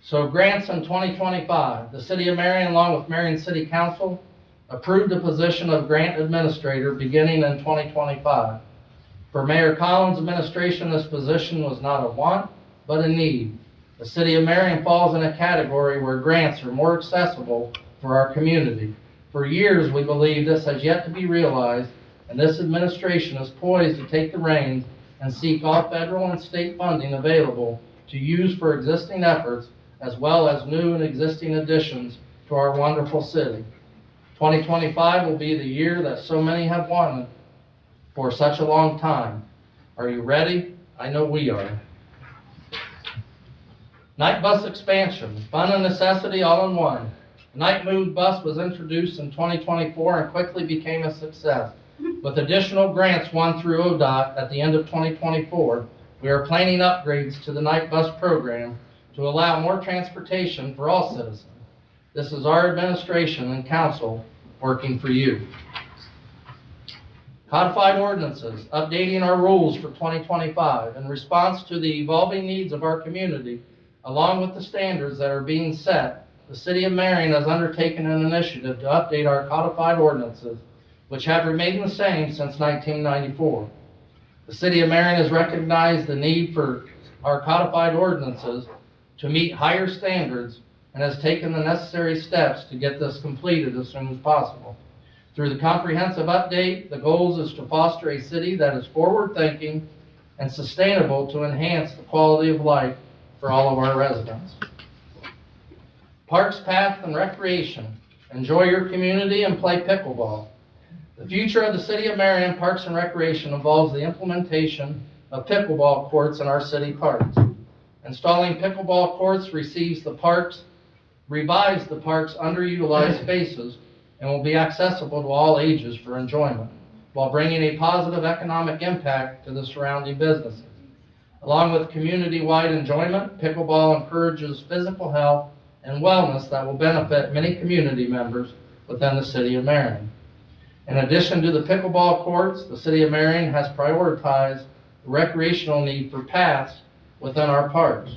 So grants in 2025, the City of Marion, along with Marion City Council, approved the position of grant administrator beginning in 2025. For Mayor Collins' administration, this position was not a want, but a need. The City of Marion falls in a category where grants are more accessible for our community. For years, we believe this has yet to be realized, and this administration is poised to take the reins and seek all federal and state funding available to use for existing efforts, as well as new and existing additions to our wonderful city. 2025 will be the year that so many have wanted for such a long time. Are you ready? I know we are. Night bus expansion, fun and necessity all in one. The night move bus was introduced in 2024 and quickly became a success. With additional grants won through ODOT at the end of 2024, we are planning upgrades to the night bus program to allow more transportation for all citizens. This is our administration and council working for you. Codified ordinances, updating our rules for 2025 in response to the evolving needs of our community, along with the standards that are being set. The City of Marion has undertaken an initiative to update our codified ordinances, which have remained the same since 1994. The City of Marion has recognized the need for our codified ordinances to meet higher standards and has taken the necessary steps to get this completed as soon as possible. Through the comprehensive update, the goal is to foster a city that is forward-thinking and sustainable to enhance the quality of life for all of our residents. Parks, Path, and Recreation. Enjoy your community and play pickleball. The future of the City of Marion Parks and Recreation involves the implementation of pickleball courts in our city parks. Installing pickleball courts revives the park's underutilized spaces and will be accessible to all ages for enjoyment, while bringing a positive economic impact to the surrounding businesses. Along with community-wide enjoyment, pickleball encourages physical health and wellness that will benefit many community members within the City of Marion. In addition to the pickleball courts, the City of Marion has prioritized the recreational need for paths within our parks.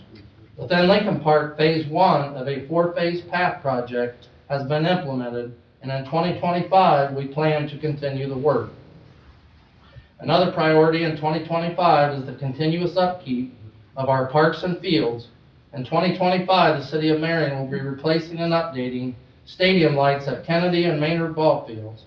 Within Lincoln Park, Phase 1 of a 4-phase path project has been implemented, and in 2025, we plan to continue the work. Another priority in 2025 is the continuous upkeep of our parks and fields. In 2025, the City of Marion will be replacing and updating stadium lights at Kennedy and Maynard ball fields.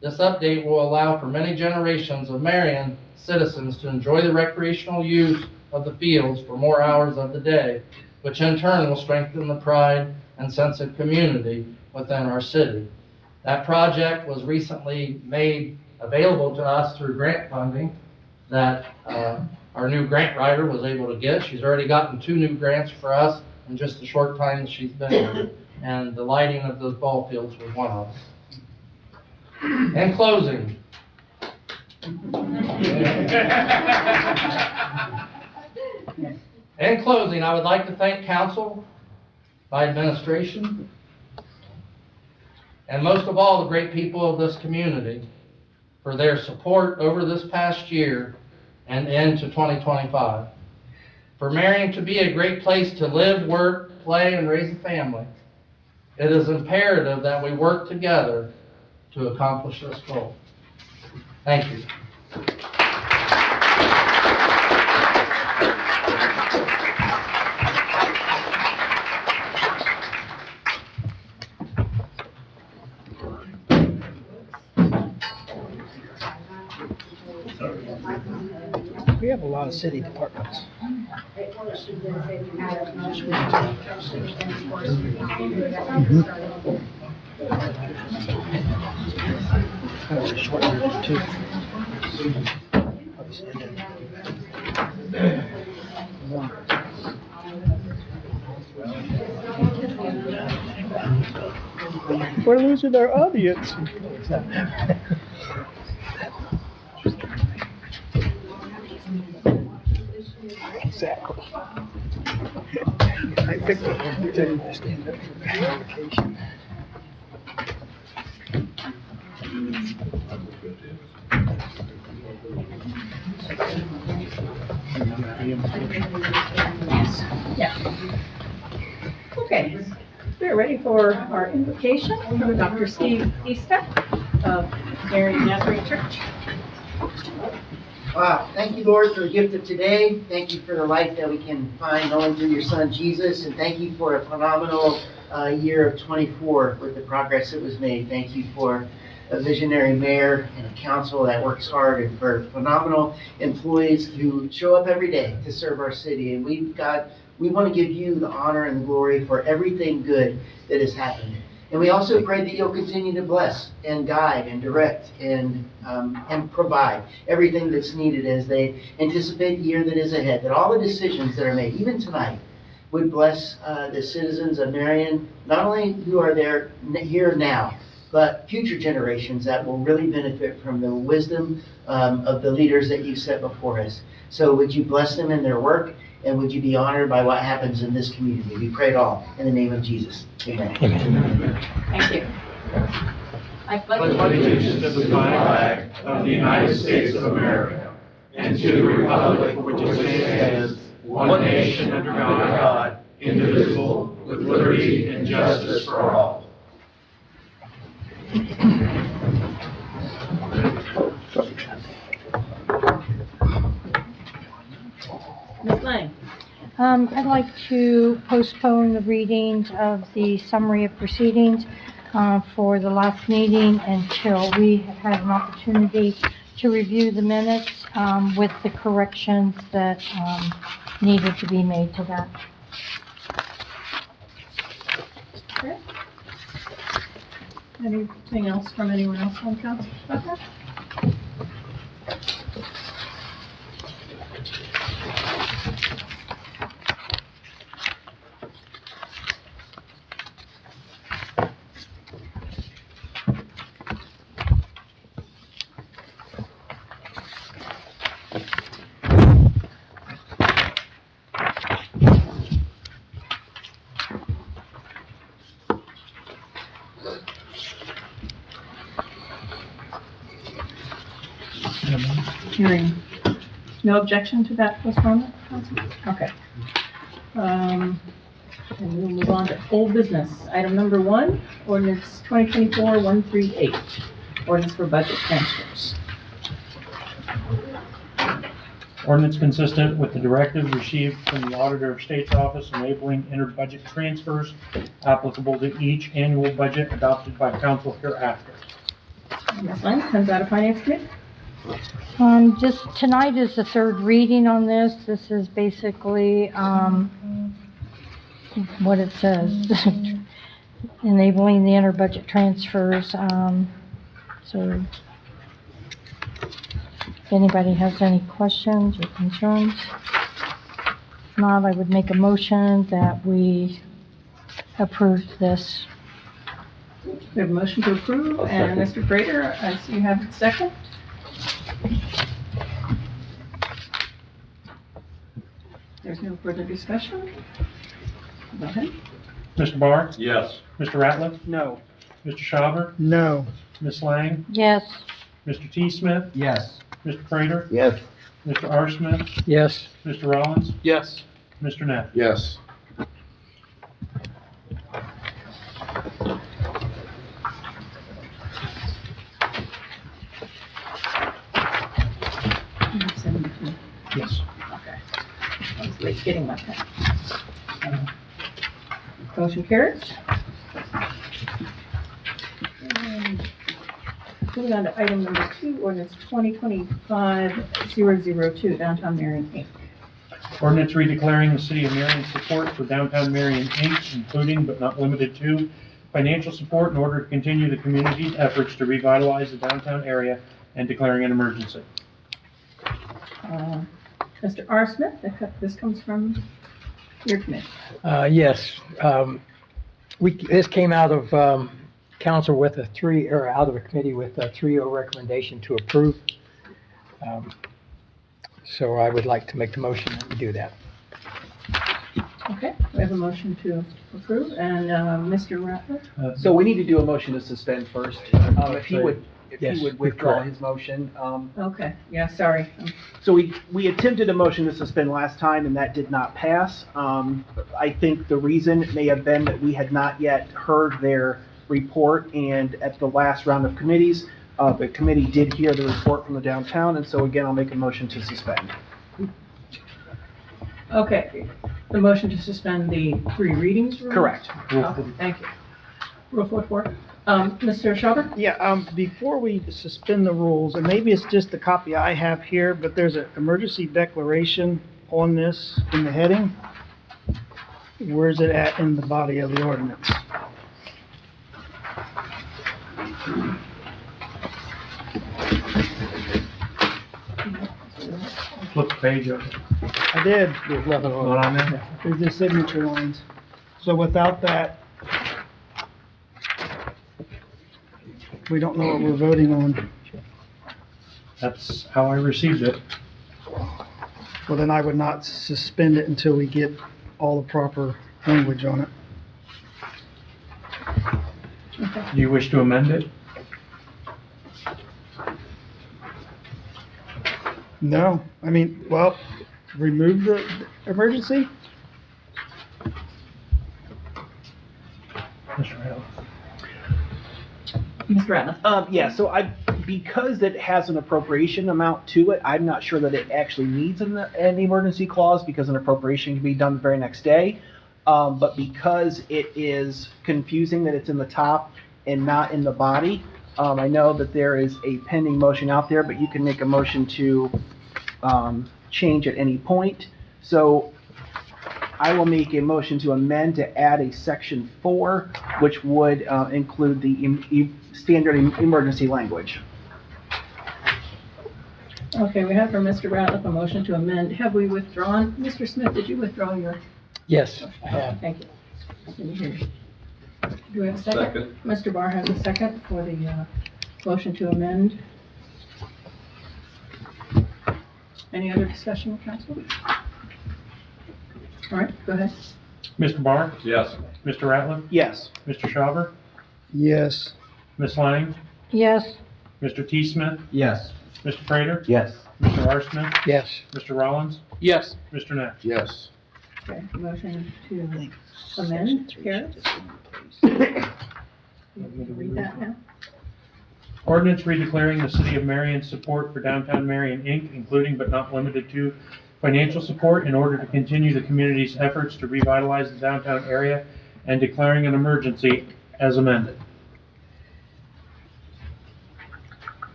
This update will allow for many generations of Marion citizens to enjoy the recreational use of the fields for more hours of the day, which in turn will strengthen the pride and sense of community within our city. That project was recently made available to us through grant funding that our new grant writer was able to get. She's already gotten 2 new grants for us in just the short time that she's been here, and the lighting of those ball fields was one of them. In closing, I would like to thank council by administration, and most of all, the great people of this community for their support over this past year and into 2025. For Marion to be a great place to live, work, play, and raise a family, it is imperative that we work together to accomplish this goal. Thank you. We have a lot of city departments. Kind of a short one, too. We're losing our audience. Exactly. I picked up one to stand up for communication. Yeah. Okay, we're ready for our invocation from Dr. Steve Easter of Marion Nazarene Church. Wow, thank you, Lord, for the gift of today. Thank you for the life that we can find knowing through your Son, Jesus. And thank you for a phenomenal year of 24 with the progress that was made. Thank you for a visionary mayor and a council that works hard, and for phenomenal employees who show up every day to serve our city. And we want to give you the honor and the glory for everything good that has happened. And we also pray that you'll continue to bless and guide and direct and provide everything that's needed as they anticipate the year that is ahead, that all the decisions that are made, even tonight, would bless the citizens of Marion, not only who are there here now, but future generations that will really benefit from the wisdom of the leaders that you've set before us. So would you bless them in their work, and would you be honored by what happens in this community? We pray it all in the name of Jesus. Amen. Thank you. I pledge allegiance to the flag of the United States of America and to the republic for which it stands, one nation under God, indivisible, with liberty and justice for all. Ms. Lang. I'd like to postpone the readings of the summary of proceedings for the last meeting until we have had an opportunity to review the minutes with the corrections that needed to be made to that. Okay. Anything else from anyone else on council? Okay. Hearing no objection to that postponement, Council? Okay. And we'll move on to old business. Item number 1, ordinance 2024-138, ordinance for budget transfers. Ordinance consistent with the directive received from the Auditor of State's Office enabling inter-budget transfers applicable to each annual budget adopted by council hereafter. Ms. Lang, comes out of Finance Committee. Just tonight is the third reading on this. This is basically what it says, enabling the inter-budget transfers. So if anybody has any questions or concerns, if not, I would make a motion that we approve this. We have a motion to approve, and Mr. Prater, I see you have a second. There's no further discussion. Go ahead. Mr. Barr? Yes. Mr. Ratliff? No. Mr. Schauber? No. Ms. Lang? Yes. Mr. T. Smith? Yes. Mr. Prater? Yes. Mr. R. Smith? Yes. Mr. Rollins? Yes. Mr. Neff? Yes. Yes. Okay. I was late getting my pen. Motion carries. And moving on to item number 2, ordinance 2025-002, Downtown Marion, Inc. Ordinance redeclaring the city of Marion's support for Downtown Marion, Inc., including but not limited to financial support in order to continue the community's efforts to revitalize the downtown area and declaring an emergency. Mr. R. Smith, this comes from your committee. Yes, this came out of council with a out of a committee with a 3-0 recommendation to approve. So I would like to make the motion that we do that. Okay, we have a motion to approve, and Mr. Ratliff? So we need to do a motion to suspend first. If he would Yes, withdraw correct. his motion. Okay, yeah, sorry. So we attempted a motion to suspend last time, and that did not pass. I think the reason may have been that we had not yet heard their report, and at the last round of committees, the committee did hear the report from the downtown, and so again, I'll make a motion to suspend. Okay, the motion to suspend the 3 readings rule? Correct. Okay, thank you. Rule 44. Mr. Schauber? Yeah, before we suspend the rules, and maybe it's just the copy I have here, but there's an emergency declaration on this in the heading. Where's it at in the body of the ordinance? Flip the page over. I did. There's nothing Not on on there? There's the signature lines. So without that, we don't know what we're voting on. That's how I received it. Well, then I would not suspend it until we get all the proper language on it. Do you wish to amend it? No, I mean, well, remove the emergency? Mr. Ratliff? Mr. Ratliff? Yeah, so because it has an appropriation amount to it, I'm not sure that it actually needs an emergency clause, because an appropriation can be done the very next day. But because it is confusing that it's in the top and not in the body, I know that there is a pending motion out there, but you can make a motion to change at any point. So I will make a motion to amend to add a section 4, which would include the standard emergency language. Okay, we have from Mr. Ratliff a motion to amend. Have we withdrawn? Mr. Smith, did you withdraw your? Yes, I have. Thank you. Didn't hear you. Do we have a second? Second. Mr. Barr has a second for the motion to amend. Any other discussion, council? All right, go ahead. Mr. Barr? Yes. Mr. Ratliff? Yes. Mr. Schauber? Yes. Ms. Lang? Yes. Mr. T. Smith? Yes. Mr. Prater? Yes. Mr. R. Smith? Yes. Mr. Rollins? Yes. Mr. Neff? Yes. Okay, motion to amend, carries. Read that now. Ordinance redeclaring the city of Marion's support for Downtown Marion, Inc., including but not limited to financial support in order to continue the community's efforts to revitalize the downtown area and declaring an emergency as amended.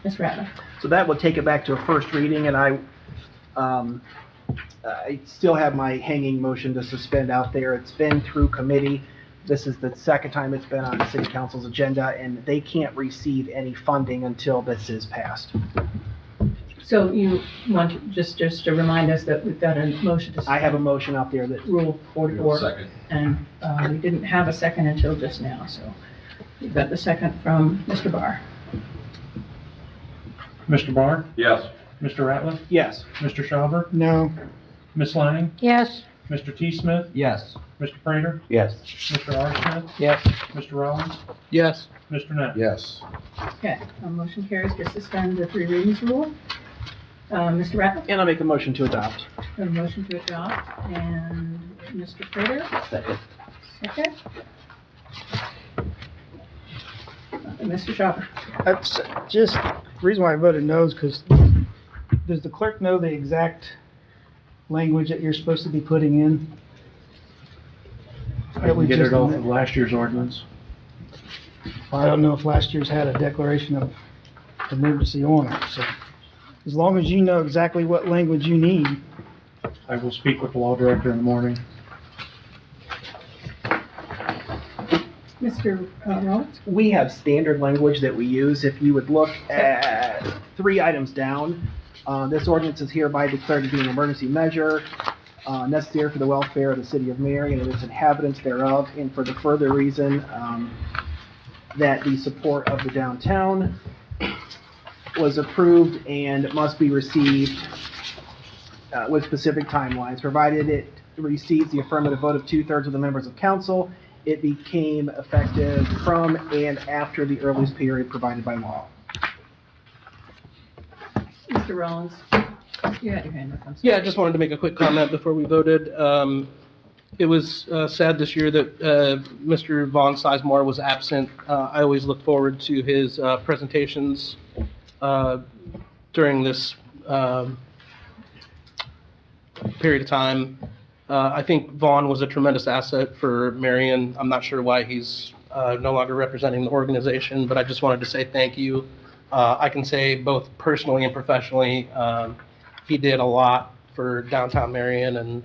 Ms. Ratliff? So that would take it back to a first reading, and I still have my hanging motion to suspend out there. It's been through committee. This is the second time it's been on the city council's agenda, and they can't receive any funding until this is passed. So you want, just to remind us that we've got a motion to suspend. I have a motion out there that, Rule 44. Second. And we didn't have a second until just now, so we've got the second from Mr. Barr. Mr. Barr? Yes. Mr. Ratliff? yes. Mr. Schauber? No. Ms. Lang? Yes. Mr. T. Smith, Yes. Mr. Prater, Yes. Mr. R. Smith, Yes. Mr. Rollins, Yes. Mr. Neff. Yes. Okay, motion carries to suspend the three readings rule. Mr. Rattler, And I'll make a motion to adopt. a motion to adopt, and Mr. Prater, Second. second. And Mr. Chopper. That's just, the reason why I voted no is because, does the clerk know the exact language that you're supposed to be putting in? I can get it off of last year's ordinance. I don't know if last year's had a declaration of emergency on it, so as long as you know exactly what language you need. I will speak with the law director in the morning. Mr. Rollins? We have standard language that we use. If you would look at 3 items down, this ordinance is hereby declared to be an emergency measure necessary for the welfare of the city of Marion and its inhabitants thereof, and for the further reason that the support of the downtown was approved and must be received with specific timelines. Provided it receives the affirmative vote of 2/3 of the members of council, it became effective from and after the earliest period provided by law. Mr. Rollins, you had your hand up. I'm sorry. Yeah, I just wanted to make a quick comment before we voted. It was sad this year that Mr. Vaughn Sizemore was absent. I always look forward to his presentations during this period of time. I think Vaughn was a tremendous asset for Marion. I'm not sure why he's no longer representing the organization, but I just wanted to say thank you. I can say both personally and professionally, he did a lot for downtown Marion, and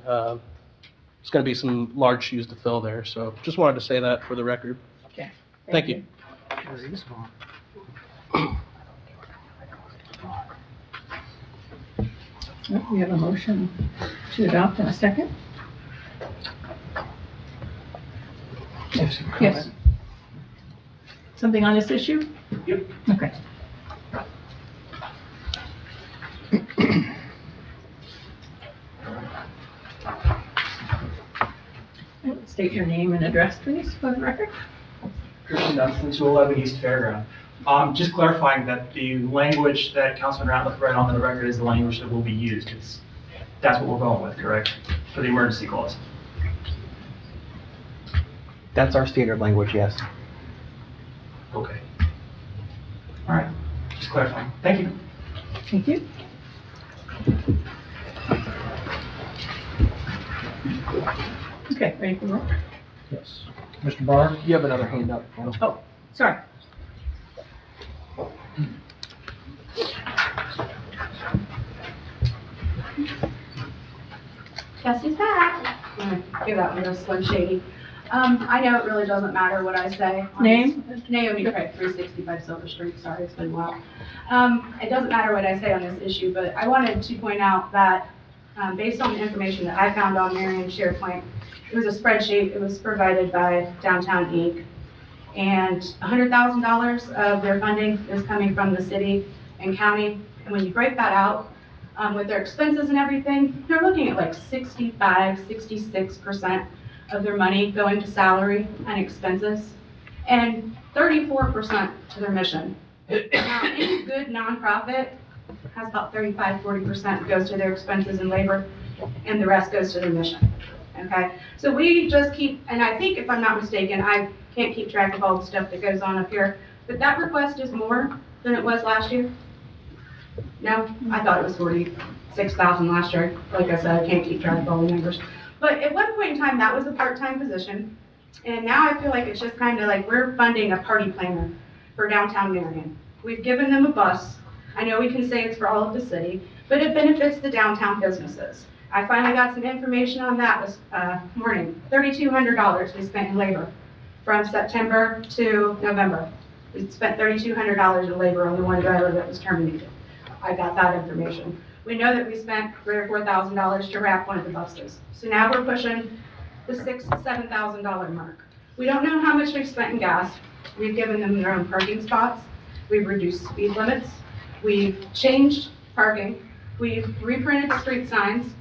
it's going to be some large shoes to fill there. So just wanted to say that for the record. Okay. Thank you. We have a motion to adopt in a second. Yes. Something on this issue? Yep. Okay. State your name and address, please, for the record. Christian Dunstan, 211 East Fairground. Just clarifying that the language that Councilman Ratliff read onto the record is the language that will be used. That's what we're going with, correct? For the emergency clause. That's our standard language, yes. Okay. All right, just clarifying. Thank you. Thank you. Okay, ready for roll? Yes. Mr. Barr? You have another hand up. Oh, sorry. Jesse's back. I'm gonna give that one to Slim Shady. I know it really doesn't matter what I say. Name? Naomi Craig, 365 Silver Street. Sorry, it's been a while. It doesn't matter what I say on this issue, but I wanted to point out that based on the information that I found on Marion SharePoint, it was a spreadsheet. It was provided by Downtown Inc. And $100,000 of their funding is coming from the city and county. And when you break that out with their expenses and everything, they're looking at like 65, 66% of their money going to salary and expenses, and 34% to their mission. Now, any good nonprofit has about 35, 40% goes to their expenses and labor, and the rest goes to their mission. Okay, so we just keep, and I think if I'm not mistaken, I can't keep track of all the stuff that goes on up here, but that request is more than it was last year. No, I thought it was 46,000 last year. Like I said, I can't keep track of all the numbers. But at one point in time, that was a part-time position, and now I feel like it's just kind of like we're funding a party planner for downtown Marion. We've given them a bus. I know we can say it's for all of the city, but it benefits the downtown businesses. I finally got some information on that this morning. $3,200 we spent in labor from September to November. We spent $3,200 in labor on the one driver that was terminated. I got that information. We know that we spent $3,000 or $4,000 to wrap one of the buses. So now we're pushing the $6,000 to $7,000 mark. We don't know how much we've spent in gas. We've given them their own parking spots. We've reduced speed limits. We've changed parking. We've reprinted street signs.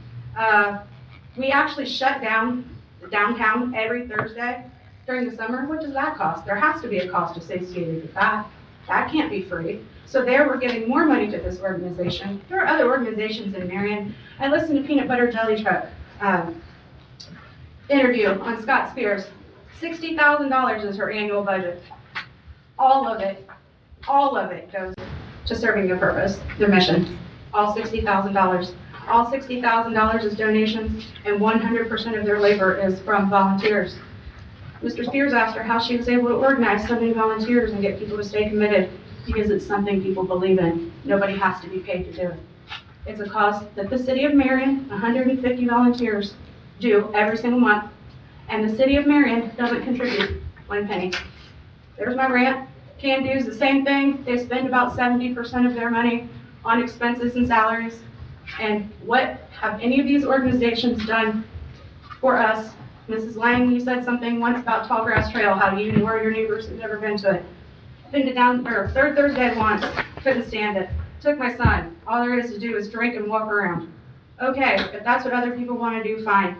We actually shut down the downtown every Thursday during the summer. What does that cost? There has to be a cost associated with that. That can't be free. So there we're giving more money to this organization. There are other organizations in Marion. I listened to Peanut Butter Jelly Truck interview on Scott Spears. $60,000 is her annual budget. All of it goes to serving their purpose, their mission. All $60,000. All $60,000 is donations, and 100% of their labor is from volunteers. Mr. Spears asked her how she was able to organize so many volunteers and get people to stay committed, because it's something people believe in. Nobody has to be paid to do it. It's a cause that the city of Marion, 150 volunteers, do every single month, and the city of Marion doesn't contribute 1 penny. There's my rant. Can Do's the same thing. They spend about 70% of their money on expenses and salaries. And what have any of these organizations done for us? Mrs. Lang, you said something once about Tallgrass Trail, how you or your neighbors have never been to it. Been to third Thursday once, couldn't stand it. Took my son. All there is to do is drink and walk around. Okay, if that's what other people want to do, fine.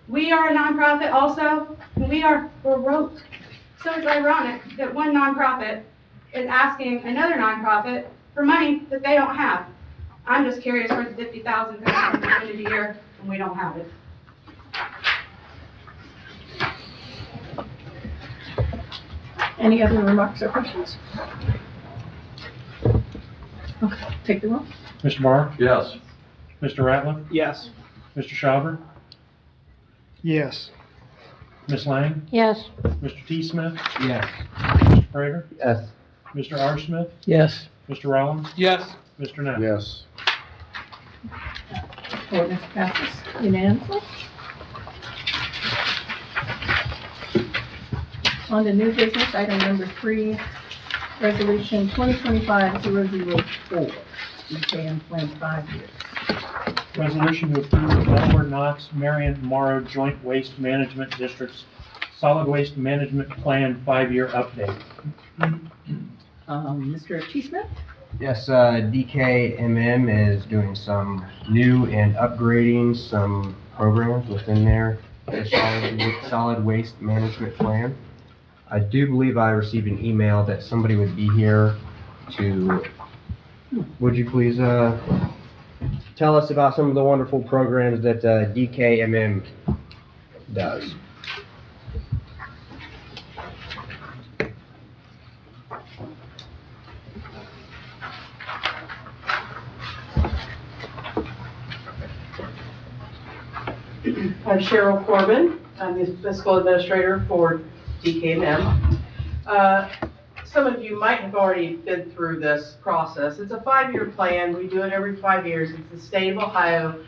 We are a nonprofit also, and we're broke. So it's ironic that one nonprofit is asking another nonprofit for money that they don't have. I'm just curious where the $50,000 comes from at the end of the year, and we don't have it. Any other remarks or questions? Okay, take the roll. Mr. Barr? Yes. Mr. Ratliff? Yes. Mr. Schauber? Yes. Ms. Lang? Yes. Mr. T. Smith? Yes. Mr. Prater? Yes. Mr. R. Smith? Yes. Mr. Rollins? Yes. Mr. Neff? Yes. Ordinance passes unanimously. On to new business, item number 3, resolution 2025-004, DKM plan 5 years. Resolution to approve the Delaware Knox Marion Morrow Joint Waste Management District's Solid Waste Management Plan 5-year update. Mr. T. Smith? Yes, DKMM is doing some new and upgrading some programs within their solid waste management plan. I do believe I received an email that somebody would be here to, would you please tell us about some of the wonderful programs that DKMM does? I'm Cheryl Corbin. I'm the fiscal administrator for DKMM. Some of you might have already been through this process. It's a 5-year plan. We do it every 5 years. It's the state of Ohio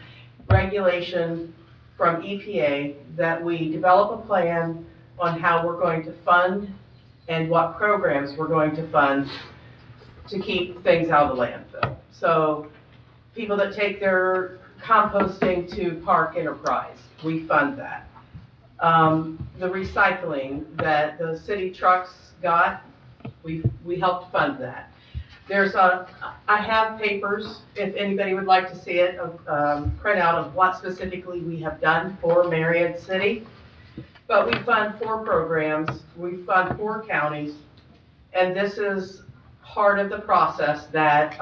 regulation from EPA that we develop a plan on how we're going to fund and what programs we're going to fund to keep things out of the landfill. So people that take their composting to Park Enterprise, we fund that. The recycling that the city trucks got, we helped fund that. I have papers, if anybody would like to see it, printout of what specifically we have done for Marion City. But we fund 4 programs, we fund 4 counties, and this is part of the process that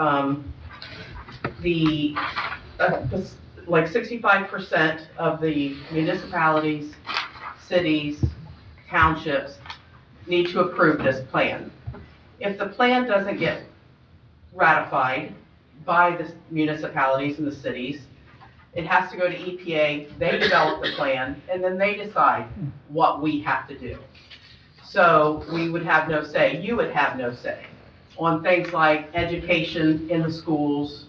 like 65% of the municipalities, cities, townships need to approve this plan. If the plan doesn't get ratified by the municipalities and the cities, it has to go to EPA, they develop the plan, and then they decide what we have to do. So we would have no say, you would have no say on things like education in the schools,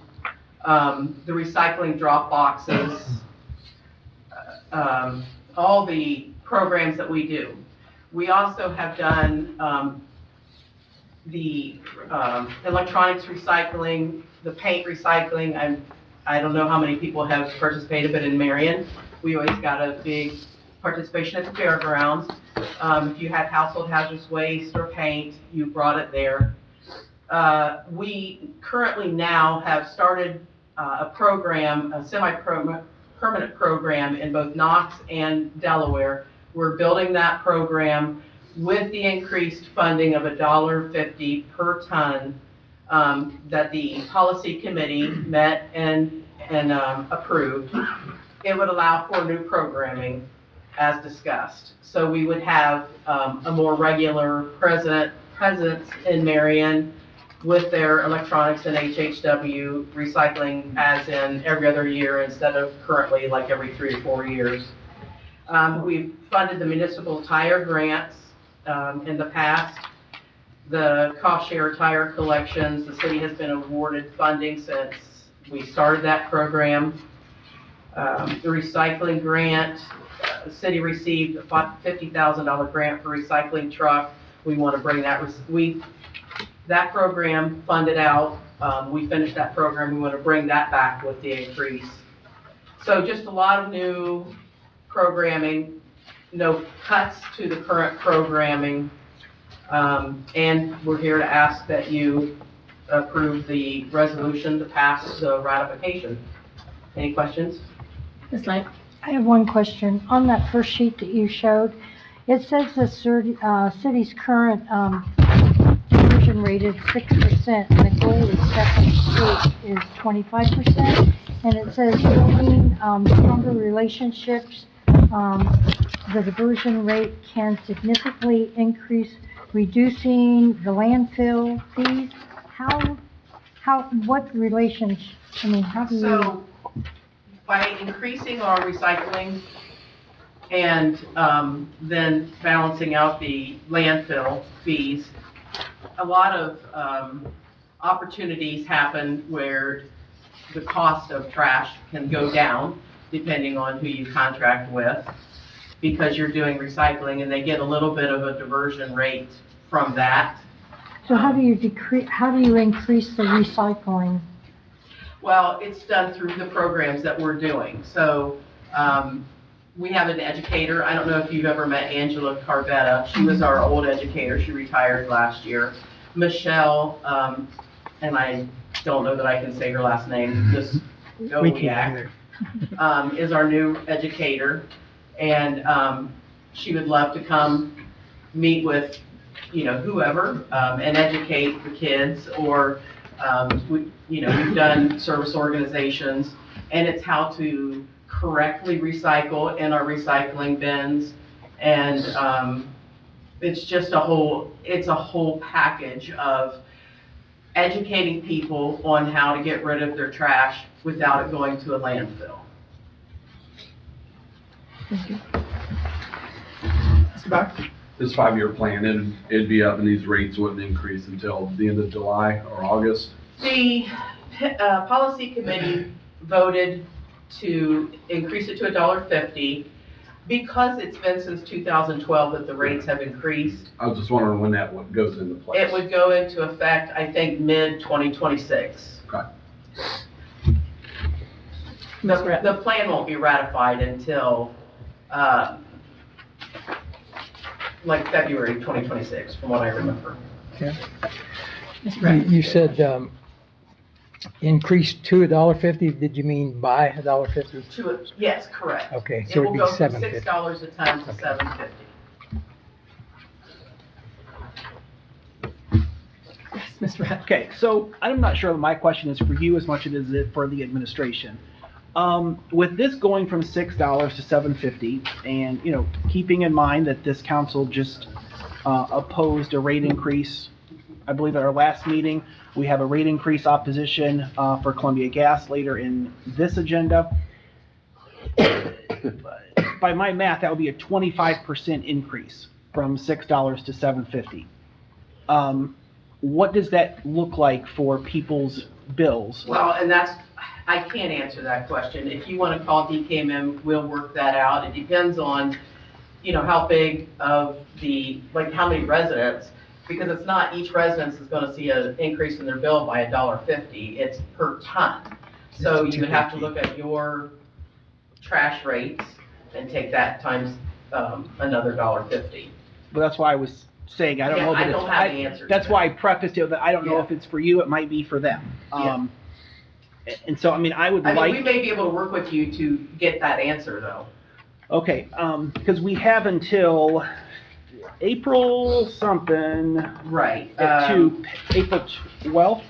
the recycling drop boxes, all the programs that we do. We also have done the electronics recycling, the paint recycling. I don't know how many people have participated, but in Marion, we always got a big participation at the fairgrounds. If you had household hazardous waste or paint, you brought it there. We currently now have started a program, a permanent program in both Knox and Delaware. We're building that program with the increased funding of $1.50 per ton that the policy committee met and approved. It would allow for new programming as discussed. So we would have a more regular presence in Marion with their electronics and HHW recycling as in every other year instead of currently like every 3 to 4 years. We've funded the municipal tire grants in the past. The cost share tire collections, the city has been awarded funding since we started that program. The recycling grant, the city received a $50,000 grant for recycling truck. We want to bring that program funded out. We finished that program. We want to bring that back with the increase. So just a lot of new programming, no cuts to the current programming. And we're here to ask that you approve the resolution to pass the ratification. Any questions? Ms. Knight? I have one question. On that first sheet that you showed, it says the city's current diversion rate is 6%, and the goal is set is 25%. And it says building stronger relationships, the diversion rate can significantly increase, reducing the landfill fees. What relationship, how do you? So by increasing our recycling and then balancing out the landfill fees, a lot of opportunities happen where the cost of trash can go down depending on who you contract with, because you're doing recycling and they get a little bit of a diversion rate from that. So how do you increase the recycling? Well, it's done through the programs that we're doing. So we have an educator. I don't know if you've ever met Angela Carvetta. She was our old educator. She retired last year. Michelle, and I don't know that I can say her last name, just go react, is our new educator. And she would love to come meet with, whoever, and educate the kids, or, we've done service organizations, and it's how to correctly recycle in our recycling bins. And it's just a whole package of educating people on how to get rid of their trash without it going to a landfill. Mr. Beck? This 5-year plan, it'd be up and these rates wouldn't increase until the end of July or August? The policy committee voted to increase it to $1.50 because it's been since 2012 that the rates have increased. I was just wondering when that goes into place. It would go into effect, I think, mid-2026. Okay. The plan won't be ratified until like February 2026, from what I remember. Okay. You said increase to $1.50. Did you mean by $1.50? Yes, correct. Okay, so it'd be $7.50. It will go from $6 a ton to $7.50. Yes, Mr. Beck. Okay, so I'm not sure that my question is for you as much as it is for the administration. With this going from $6 to $7.50, and, keeping in mind that this council just opposed a rate increase, I believe at our last meeting, we have a rate increase opposition for Columbia Gas later in this agenda. By my math, that would be a 25% increase from $6 to $7.50. What does that look like for people's bills? Well, and I can't answer that question. If you want to call DKMM, we'll work that out. It depends on, how big of how many residents, because it's not each residence is going to see an increase in their bill by $1.50. It's per ton. So you would have to look at your trash rates and take that times another $1.50. But that's why I was saying, I don't know. I don't have the answer. That's why I prefaced it that I don't know if it's for you, it might be for them. And so, I mean, I would I mean, we like, may be able to work with you to get that answer, though. okay, because we have until April something. Right. To April 12th?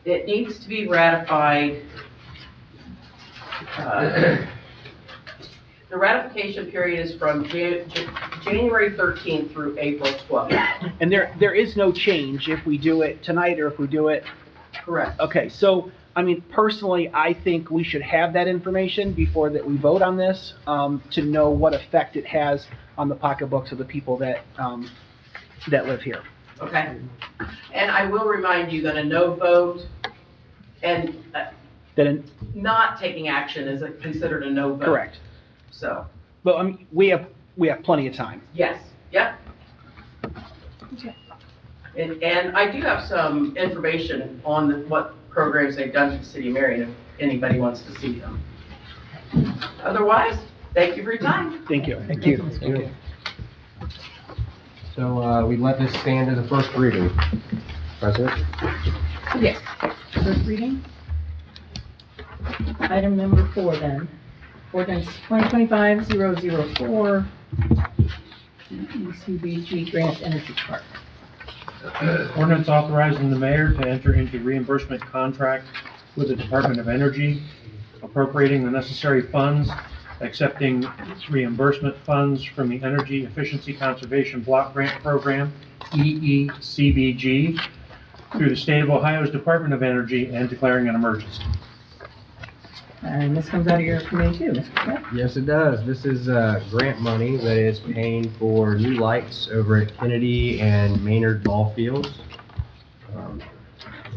It needs to be ratified. The ratification period is from January 13th through April 12th. And there is no change if we do it tonight or if we do it. Correct. Okay, so, I mean, personally, I think we should have that information before that we vote on this, to know what effect it has on the pocketbooks of the people that live here. Okay. And I will remind you that a no vote and not taking action is considered a no vote. Correct. So. But, I mean, we have plenty of time. Yes, yep. And I do have some information on what programs they've done for the city of Marion, if anybody wants to see them. Otherwise, thank you for your time. Thank you. Thank you. Thank you. So, we let this stand as a first reading. President? Yes, first reading. Item number 4 then. Ordinance 2025-004, CBG Grant Energy Park. Ordinance authorizing the mayor to enter into reimbursement contract with the Department of Energy, appropriating the necessary funds, accepting reimbursement funds from the Energy Efficiency Conservation Block Grant Program, EECBG, through the State of Ohio's Department of Energy and declaring an emergency. And this comes out of your committee too, Mr. Smith? Yes, it does. This is grant money that is paying for new lights over at Kennedy and Maynard ball fields.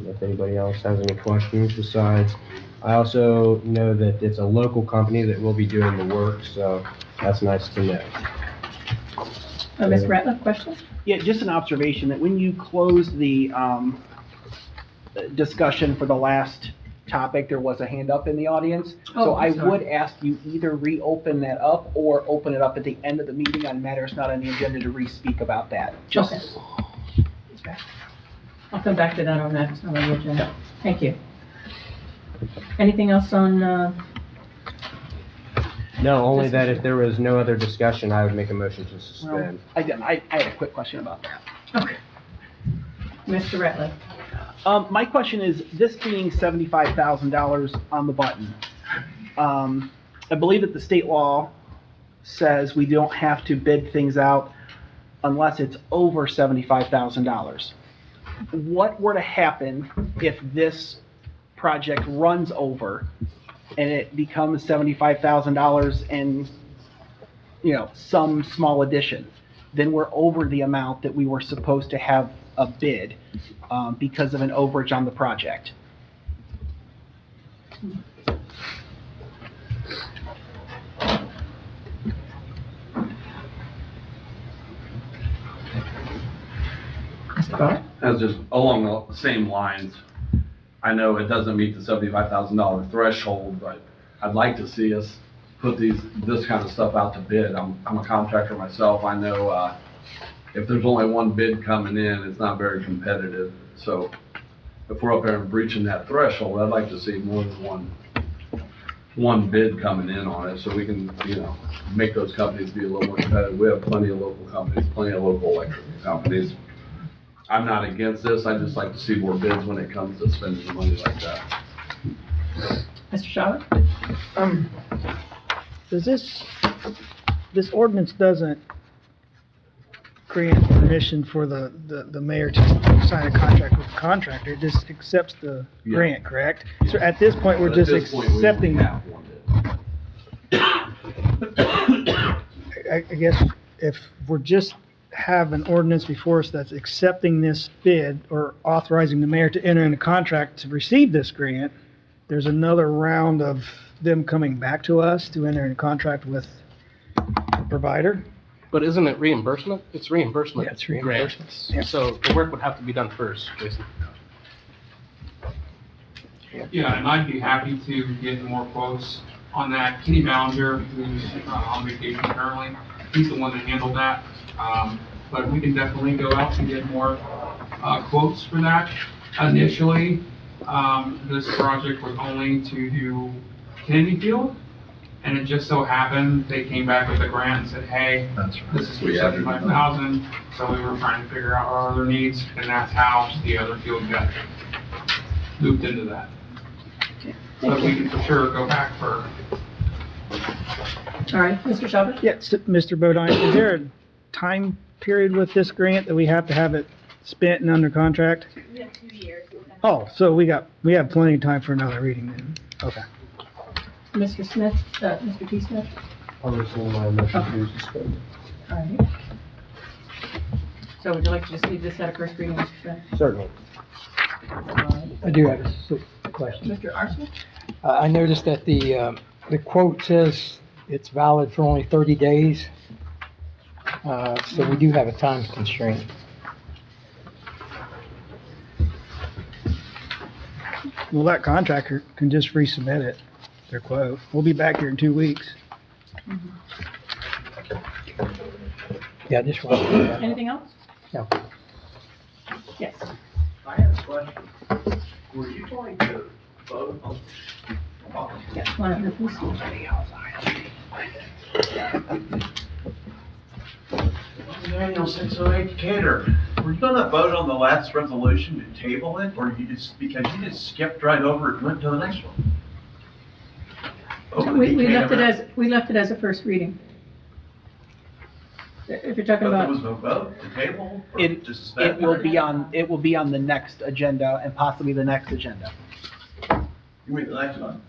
If anybody else has any questions besides, I also know that it's a local company that will be doing the work, so that's nice to know. Ms. Ratliff, questions? Yeah, just an observation that when you close the discussion for the last topic, there was a hand up in the audience. So I would ask you either reopen that up or open it up at the end of the meeting on matters not on the agenda to re-speak about that. Just Okay. I'll come back to that on the agenda. Thank you. Anything else on, No, only that if there was no other discussion, I would make a motion to suspend. I had a quick question about that. okay. Mr. Ratliff? My question is, this being $75,000 on the button, I believe that the state law says we don't have to bid things out unless it's over $75,000. What were to happen if this project runs over and it becomes $75,000 and, some small addition? Then we're over the amount that we were supposed to have a bid because of an overage on the project. As just along the same lines, I know it doesn't meet the $75,000 threshold, but I'd like to see us put this kind of stuff out to bid. I'm a contractor myself. I know if there's only one bid coming in, it's not very competitive. So if we're up there and breaching that threshold, I'd like to see more than one bid coming in on it, so we can, make those companies be a little more competitive. We have plenty of local companies, plenty of local electric companies. I'm not against this. I just like to see more bids when it comes to spending the money like that. Mr. Shaw? Does this ordinance doesn't grant permission for the mayor to sign a contract with the contractor, it just accepts the grant, correct? So at this point, we're just accepting that. I guess if we're just have an ordinance before us that's accepting this bid or authorizing the mayor to enter into contract to receive this grant, there's another round of them coming back to us to enter into contract with the provider. But isn't it reimbursement? It's reimbursement. Yeah, it's reimbursement. Yeah. So the work would have to be done first, Jason. Yeah, and I'd be happy to get more quotes on that. Kenny Ballinger, who's on vacation currently, he's the one that handled that. But we can definitely go out and get more quotes for that. Initially, this project was only to do Kennedy Field. And it just so happened, they came back with a grant and said, hey, this is for 75,000. So we were trying to figure out our other needs, and that's how the other field got looped into that. But we can for sure go back for. All right, Mr. Chavez? Yes, Mr. Bodine, is there a time period with this grant that we have to have it spent and under contract? We have 2 years. Oh, so we have plenty of time for another reading then. Okay. Mr. Smith, Mr. T. Smith? I'll rescind my motion to suspend. All right. So would you like to just leave this at a first reading, Mr. Smith? Certainly. I do have a question. Mr. Arsene? I noticed that the quote says it's valid for only 30 days. So we do have a time constraint. Well, that contractor can just resubmit it, their quote. We'll be back here in 2 weeks. Yeah, just one. Anything else? No. Yes. I have a question. Were you going to vote on? Yes, one of the police. Daniel 608 Decatur, were you gonna vote on the last resolution to table it, or because you just skipped right over it and went to the next one? We left it as a first reading. If you're talking But there about. was no vote to table or It, to suspend? it will be on the next agenda and possibly the next agenda. You mean the next one?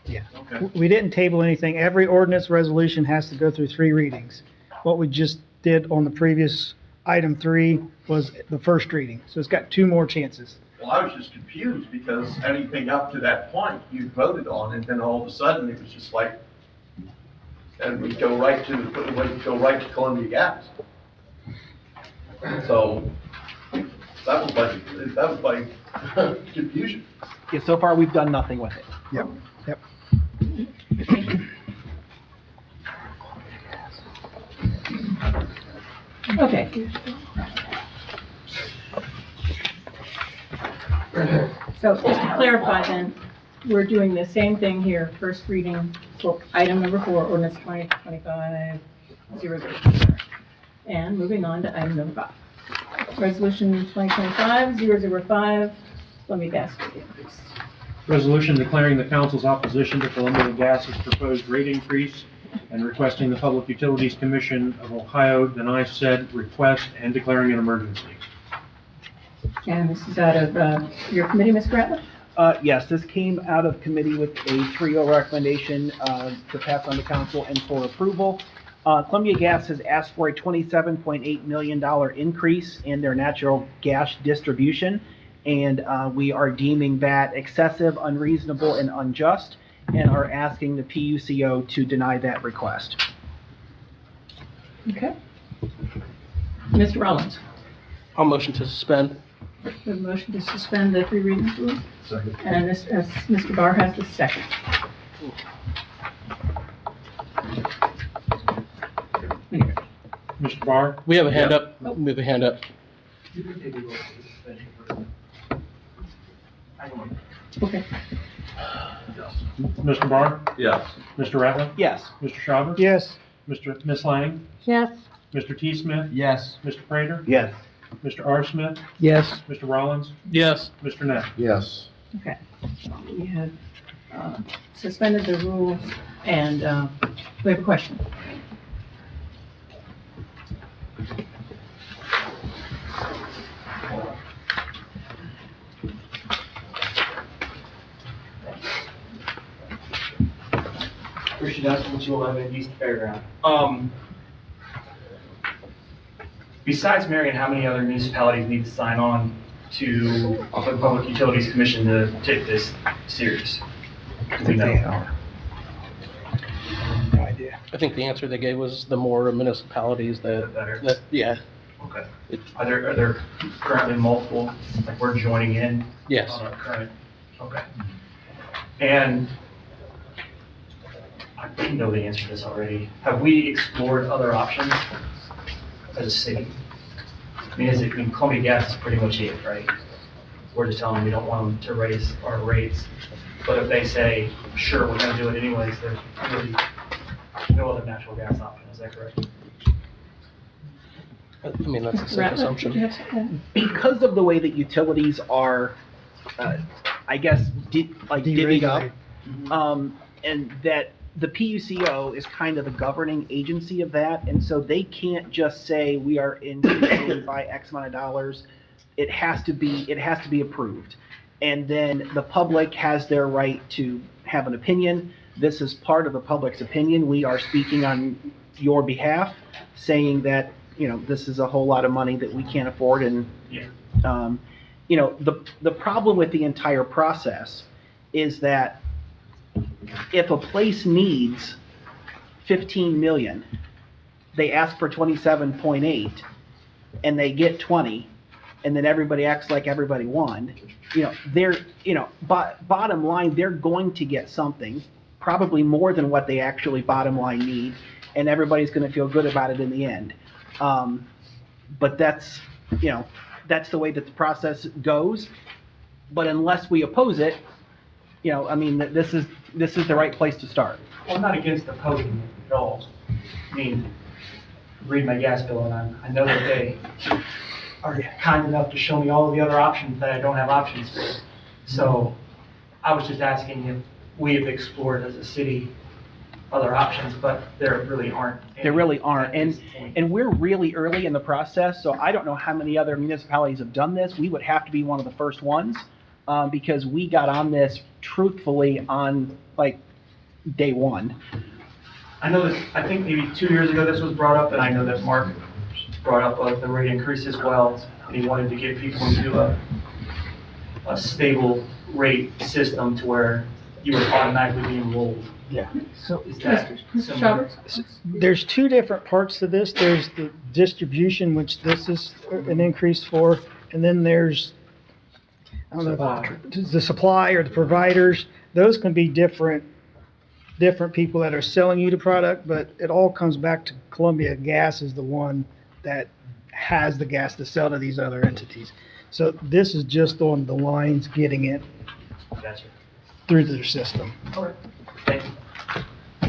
Yeah. Okay. We didn't table anything. Every ordinance resolution has to go through 3 readings. What we just did on the previous item 3 was the first reading. So it's got 2 more chances. Well, I was just confused because anything up to that point you voted on, and then all of a sudden it was just like, and we go right to Columbia Gas. So that was like confusion. Yeah, so far we've done nothing with it. Yep, yep. Okay. So just to clarify then, we're doing the same thing here, first reading for item number 4, ordinance 2025-004. And moving on to item number 5. Resolution 2025-005, Columbia Gas rate increase. Resolution declaring the council's opposition to Columbia Gas's proposed rate increase and requesting the Public Utilities Commission of Ohio deny said request and declaring an emergency. And this is out of your committee, Ms. Ratliff? Yes, this came out of committee with a 3-0 recommendation to pass on to council and for approval. Columbia Gas has asked for a $27.8 million increase in their natural gas distribution, and we are deeming that excessive, unreasonable, and unjust, and are asking the PUCO to deny that request. Okay. Mr. Rollins? I'll motion to suspend. We have a motion to suspend the 3 readings rule. Second. And Mr. Barr has the second. Mr. Barr? We have a hand up. We have a hand up. Okay. Mr. Barr? Yes. Mr. Ratliff? Yes. Mr. Chavez? Yes. Ms. Lang? Yes. Mr. T. Smith? Yes. Mr. Prater? Yes. Mr. R. Smith? Yes. Mr. Rollins? Yes. Mr. Neff? Yes. Okay. We have suspended the rules, and we have a question. Christian Espen, 211 East Fairground. Besides Marion, how many other municipalities need to sign on to the Public Utilities Commission to take this serious? Do we know? No idea. I think the answer they gave was the more municipalities The better. that yeah. Okay. Are there currently multiple, like we're joining in? Yes. On our current, okay. And I didn't know the answer to this already. Have we explored other options as a city? I mean, Columbia Gas is pretty much it, right? we're just telling them we don't want them to raise our rates. But if they say, sure, we're gonna do it anyways, there's really no other natural gas option, is that correct? I mean, that's a safe assumption. Because of the way that utilities are, I guess, divvied up, and that the PUCO is kind of the governing agency of that, and so they can't just say we are increasing by X amount of dollars. It has to be approved. And then the public has their right to have an opinion. This is part of the public's opinion. We are speaking on your behalf, saying that, you know, this is a whole lot of money that we can't afford. And, you know, the problem with the entire process is that if a place needs 15 million, they ask for 27.8 and they get 20, and then everybody acts like everybody won, you know, bottom line, they're going to get something, probably more than what they actually bottom line need, and everybody's going to feel good about it in the end. But that's, you know, that's the way that the process goes. But unless we oppose it, you know, I mean, this is the right place to start. Well, I'm not against opposing it at all. I mean, read my gas bill, and I know that they are kind enough to show me all of the other options that I don't have options for. So I was just asking if we have explored as a city other options, but there really aren't. There really aren't, and we're really early in the process, so I don't know how many other municipalities have done this. We would have to be one of the first ones, because we got on this truthfully on like day one. I know that, I think maybe 2 years ago this was brought up, and I know that Mark brought up the rate increase as well, and he wanted to get people into a stable rate system to where you would automatically be enrolled. Yeah. So is that similar? There's two different parts to this. There's the distribution, which this is an increase for, and then there's, I don't know, the supply or the providers. Those can be different people that are selling you the product, but it all comes back to Columbia Gas is the one that has the gas to sell to these other entities. So this is just on the lines getting it through their system. All right. Thank you.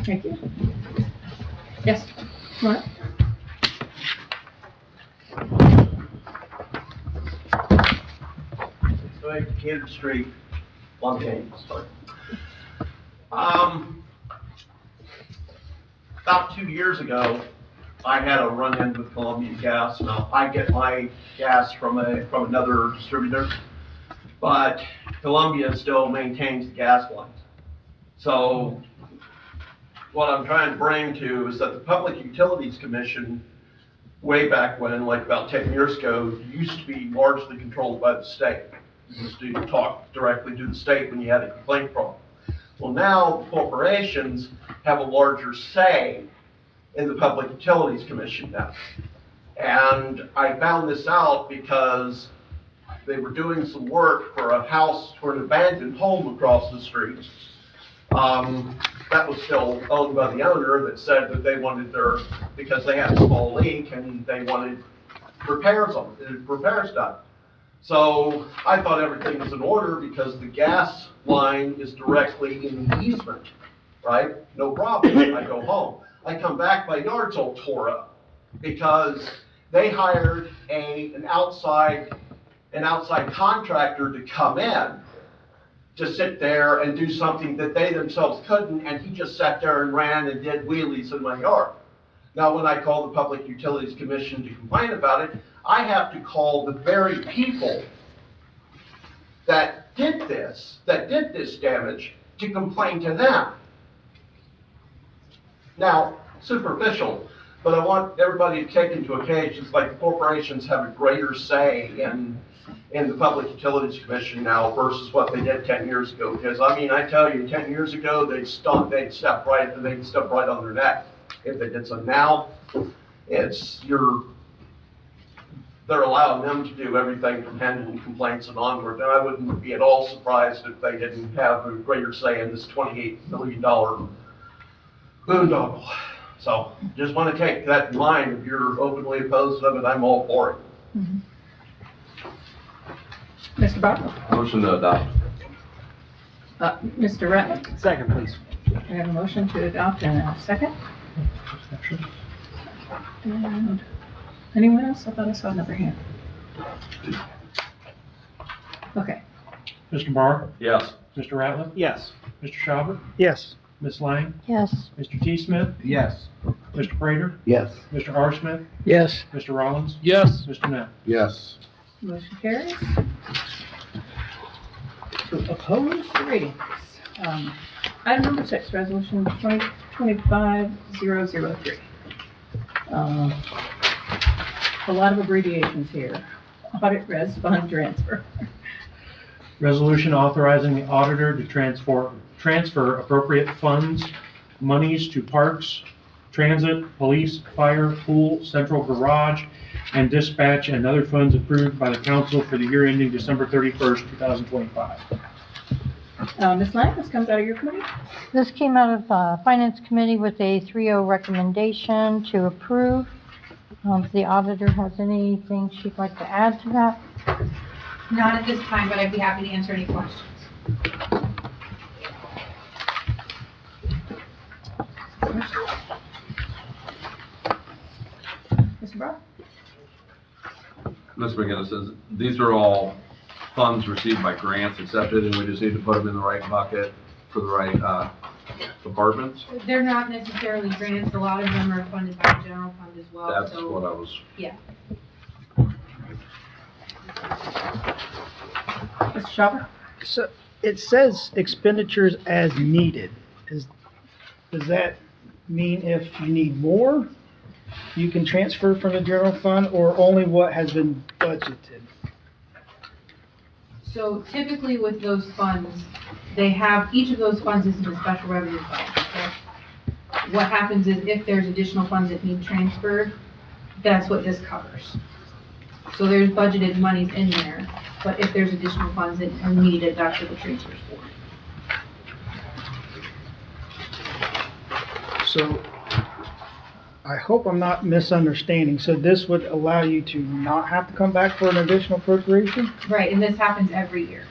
Thank you. Yes, Mark? So I Kansas Street, Long James, sorry. About 2 years ago, I had a run-in with Columbia Gas. Now, I get my gas from another distributor, but Columbia still maintains the gas lines. So what I'm trying to bring to is that the Public Utilities Commission, way back when, like about 10 years ago, used to be largely controlled by the state. You used to talk directly to the state when you had a complaint problem. Well, now the corporations have a larger say in the Public Utilities Commission now. And I found this out because they were doing some work for a house, for an abandoned home across the street. That was still owned by the owner that said that they wanted because they had a small leak and they wanted repairs done. So I thought everything was in order because the gas line is directly in the easement, right? No problem, I go home. I come back, my yard's all tore up because they hired an outside contractor to come in to sit there and do something that they themselves couldn't, and he just sat there and ran and did wheelies in my yard. Now, when I call the Public Utilities Commission to complain about it, I have to call the very people that did this damage, to complain to them. Now, superficial, but I want everybody to take into account, just like the corporations have a greater say in the Public Utilities Commission now versus what they did 10 years ago. Because I mean, I tell you, 10 years ago, they'd step right on their neck if they did so. Now, they're allowing them to do everything from handling complaints and onward. And I wouldn't be at all surprised if they didn't have a greater say in this $28 million boondoggle. So just want to take that in mind. If you're openly opposed to it, I'm all for it. Mm-hmm. Mr. Bartlett? Motion to adopt. Mr. Ratliff? Second, please. We have a motion to adopt and a second. And anyone else? I thought I saw another hand. Okay. Mr. Barr? Yes. Mr. Ratliff? Yes. Mr. Schauber? Yes. Ms. Lang? Yes. Mr. T. Smith? Yes. Mr. Prater? Yes. Mr. R. Smith? Yes. Mr. Rollins? Yes. Mr. Neff? Yes. Motion carries. To oppose the ratings. Item number 6, resolution 2025-003. A lot of abbreviations here. Audit res fund transfer. Resolution authorizing the auditor to transfer appropriate funds, monies to parks, transit, police, fire, pool, central garage, and dispatch, and other funds approved by the council for the year ending December 31st, 2025. Ms. Lang, this comes out of your committee? This came out of Finance Committee with a 3-0 recommendation to approve. If the auditor has anything she'd like to add to that? Not at this time, but I'd be happy to answer any questions. Mr. Brown? Ms. McGinnis says, these are all funds received by grants accepted, and we just need to put them in the right bucket for the right departments? They're not necessarily grants, a lot of them are funded by the general fund as well, That's so. what I was... Yeah. Mr. Schauber? So it says expenditures as needed. Does that mean if you need more, you can transfer from the general fund, or only what has been budgeted? So typically with those funds, they have, each of those funds is in a special revenue fund. Okay? What happens is if there's additional funds that need transferred, that's what this covers. So there's budgeted monies in there, but if there's additional funds that are needed, that's what the transfer's for. So I hope I'm not misunderstanding. So this would allow you to not have to come back for an additional appropriation? Right, and this happens every year.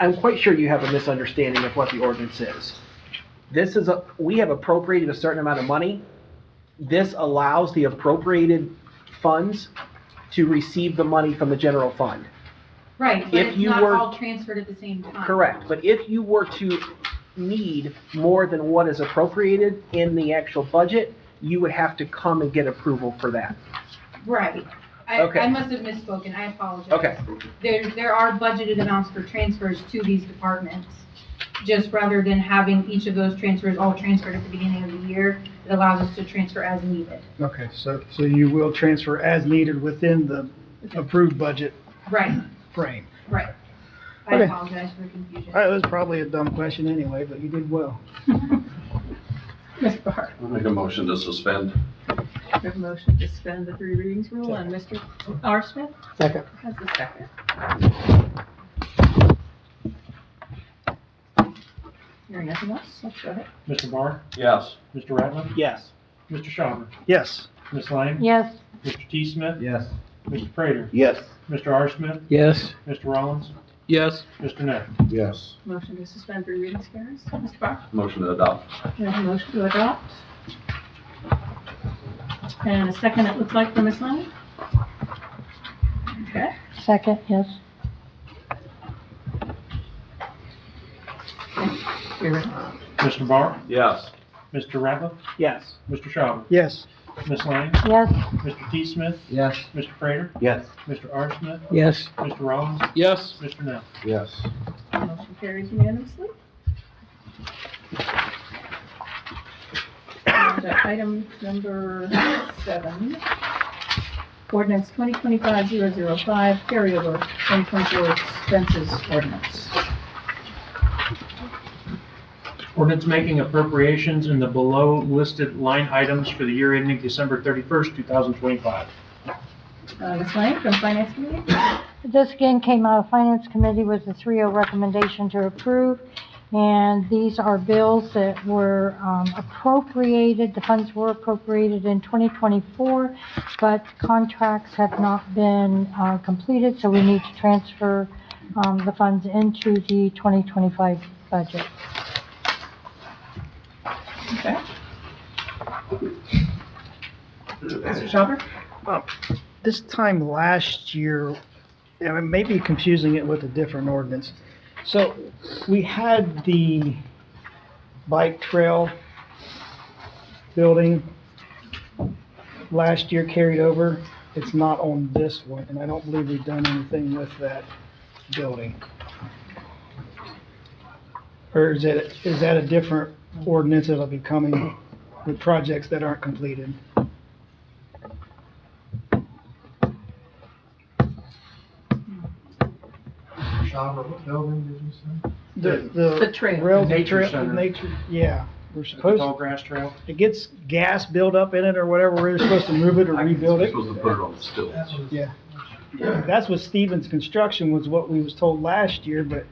I'm quite sure you have a misunderstanding of what the ordinance is. We have appropriated a certain amount of money. This allows the appropriated funds to receive the money from the general fund. Right, but If it's you not were- all transferred at the same time. Correct, but if you were to need more than what is appropriated in the actual budget, you would have to come and get approval for that. Right. Okay. I must have misspoken, I apologize. Okay. There are budgeted amounts for transfers to these departments. Just rather than having each of those transfers all transferred at the beginning of the year, it allows us to transfer as needed. Okay, so you will transfer as needed within the approved budget Right, frame. right. I Okay. apologize for the confusion. That was probably a dumb question anyway, but you did well. Mr. Barr? I'll make a motion to suspend. We have a motion to suspend the 3 readings rule, and Mr. R. Smith Second. has the second. Hearing nothing else, let's go ahead. Mr. Barr? Yes. Mr. Ratliff? Yes. Mr. Schauber? Yes. Ms. Lang? Yes. Mr. T. Smith? Yes. Mr. Prater? Yes. Mr. R. Smith? Yes. Mr. Rollins? Yes. Mr. Neff? Yes. Motion to suspend 3 readings carries. Mr. Barr? Motion to adopt. We have a motion to adopt. And a second, it looks like, for Ms. Lang? Okay. Second, yes. You're ready. Mr. Barr? Yes. Mr. Ratliff? Yes. Mr. Schauber? Yes. Ms. Lang? Yes. Mr. T. Smith? Yes. Mr. Prater? Yes. Mr. R. Smith? Yes. Mr. Rollins? Yes. Mr. Neff? Yes. Motion carries unanimously. And item number 7, ordinance 2025-005, carryover 2024 expenses ordinance. Ordinance making appropriations in the below listed line items for the year ending December 31st, 2025. Ms. Lang from Finance Committee? This again came out of Finance Committee with a 3-0 recommendation to approve. And these are bills that were appropriated, the funds were appropriated in 2024, but contracts have not been completed, so we need to transfer the funds into the 2025 budget. Okay. Mr. Schauber? This time last year, and I may be confusing it with a different ordinance. So we had the bike trail building last year carried over. It's not on this one, and I don't believe we've done anything with that building. Or is that a different ordinance that'll be coming with projects that aren't completed? What building did you say? The trail. Nature center. Nature, yeah. We're The supposed, tall grass trail. it gets gas built up in it or whatever, we're supposed to move it or rebuild it. Supposed to put it on stilts. Yeah. That's what Stevens Construction was what we was told last year, but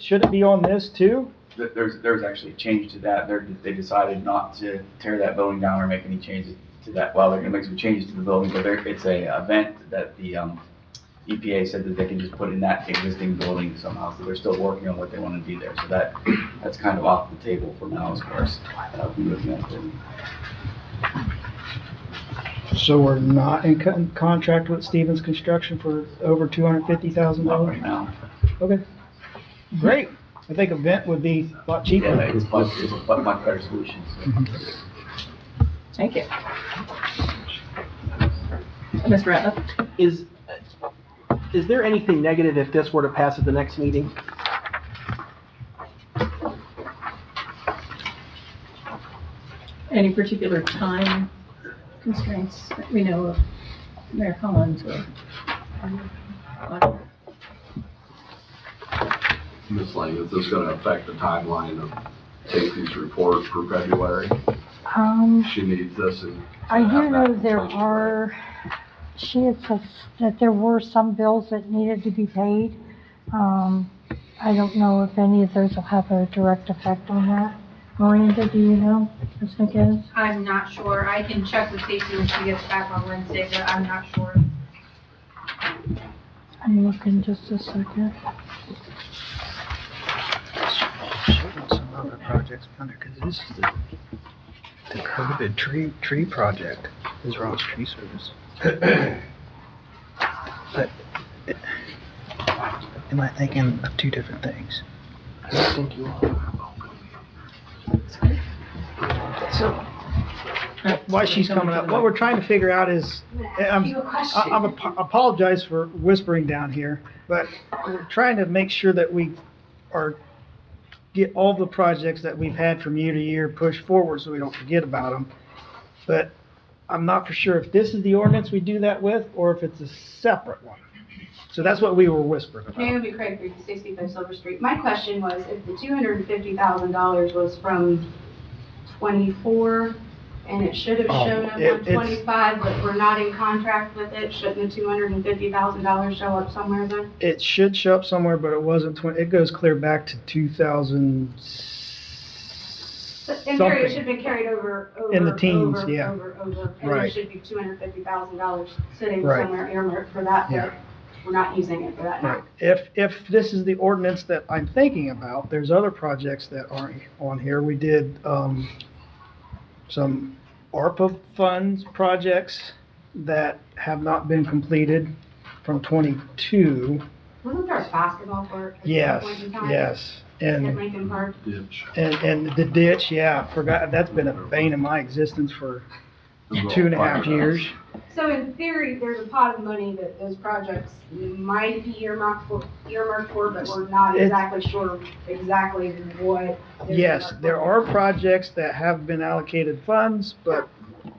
should it be on this too? There's actually a change to that. They decided not to tear that building down or make any changes to that. Well, they're gonna make some changes to the building, but it's a event that the EPA said that they can just put in that existing building somehow. So they're still working on what they want to do there. So that's kind of off the table for now as far as looking at it. So we're not in contract with Stevens Construction for over $250,000? Not right now. Okay, great. I think a vent would be a lot cheaper. Yeah, it's a much better solution. So. Thank you. Ms. Ratliff? Is there anything negative if this were to pass at the next meeting? Any particular time constraints that we know of, Mayor Collins or? Ms. Lang, is this gonna affect the timeline of Casey's report for February? She needs this and. I do know she had said that there were some bills that needed to be paid. I don't know if any of those will have a direct effect on that. Miranda, do you know? I'm not sure. I can check with Casey when she gets back on Wednesday, but I'm not sure. I'm looking just a second. Some other projects under, because this is the COVID tree project is Ross Tree Service. But am I thinking of two different things? I don't think you are. So, while she's coming up, what we're trying to figure out is, I apologize for whispering down here, but we're trying to make sure that we get all the projects that we've had from year to year pushed forward so we don't forget about them. But I'm not for sure if this is the ordinance we do that with or if it's a separate one. So that's what we were whispering about. May I be Craig, 365 Silver Street. My question was, if the $250,000 was from 24 and it should have shown up on 25, but we're not in contract with it, shouldn't the $250,000 show up somewhere then? It should show up somewhere, but it wasn't it goes clear back to 2000. In theory, it should have been carried over. In the teens, yeah. Over. And Right. there should be $250,000 sitting Right. somewhere earmarked for that, Yeah. but we're not using it for that now. Right. If this is the ordinance that I'm thinking about, there's other projects that aren't on here. We did, some ARPA funds projects that have not been completed from 22. Wasn't there a basketball court at Yes, some point in time? yes. At And Lincoln Park? And the ditch, yeah, forgot, that's been a bane of my existence for 2.5 years. So in theory, there's a pot of money that those projects might be earmarked for, but we're not exactly sure exactly what. they're Yes, earmarked there for. are projects that have been allocated funds, but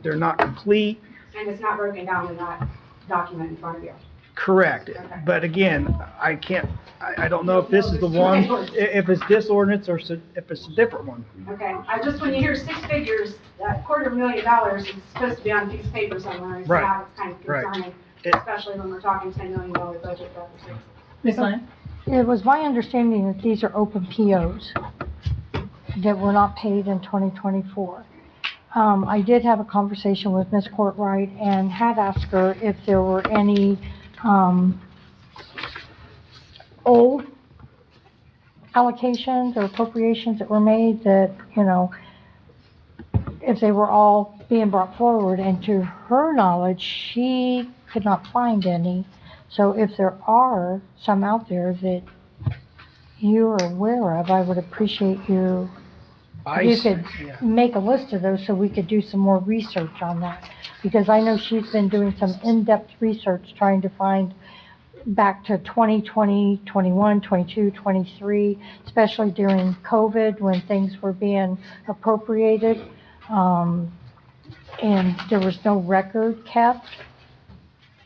they're not complete. And it's not broken down in that document in front of you. Correct. But again, I don't know if this is the one, if it's this ordinance or if it's a different one. Okay, when you hear six figures, that $250,000 is supposed to be on a piece of paper somewhere, and so Right. now it's kind of Right. concerning, especially when we're talking $10 million budget deficit. Ms. Lyon? It was my understanding that these are open POs that were not paid in 2024. I did have a conversation with Ms. Courtwright and had asked her if there were any, old allocations or appropriations that were made that, if they were all being brought forward, and to her knowledge, she could not find any. So if there are some out there that you are aware of, I would appreciate you, you could make a list of those so we could do some more research on that. Because I know she's been doing some in-depth research trying to find back to 2020, 21, 22, 23, especially during COVID when things were being appropriated. And there was no record kept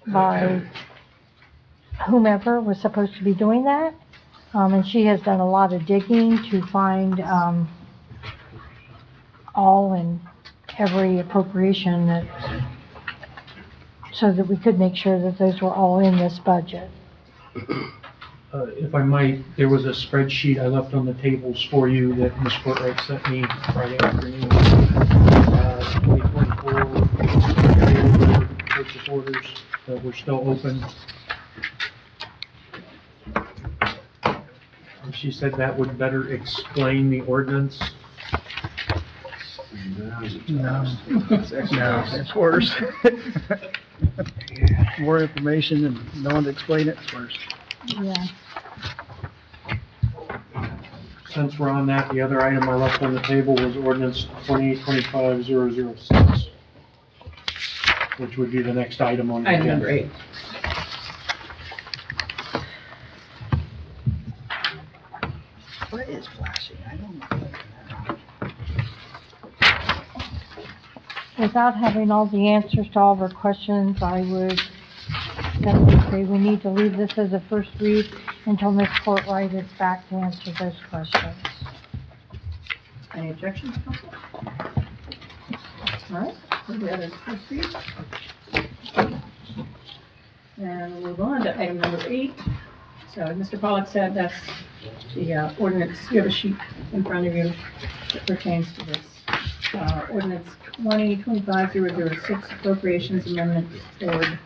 by whomever was supposed to be doing that. And she has done a lot of digging to find all and every appropriation that, so that we could make sure that those were all in this budget. If I might, there was a spreadsheet I left on the tables for you that Ms. Courtwright sent me Friday afternoon. 2024 purchase orders that were still open. And she said that would better explain the ordinance. No, it's worse. More information and no one to explain it, it's worse. Yeah. Since we're on that, the other item I left on the table was ordinance 2025-006, which would be the next item on the agenda. Item number 8. What is flashing? I don't know. Without having all the answers to all of our questions, I would definitely say we need to leave this as a first read until Ms. Courtwright is back to answer those questions. Any objections, Council? All right, we'll do that as first read. And we'll move on to item number 8. So as Mr. Pollack said, that's the ordinance. You have a sheet in front of you that pertains to this. Ordinance 2025-006, appropriations amendment Board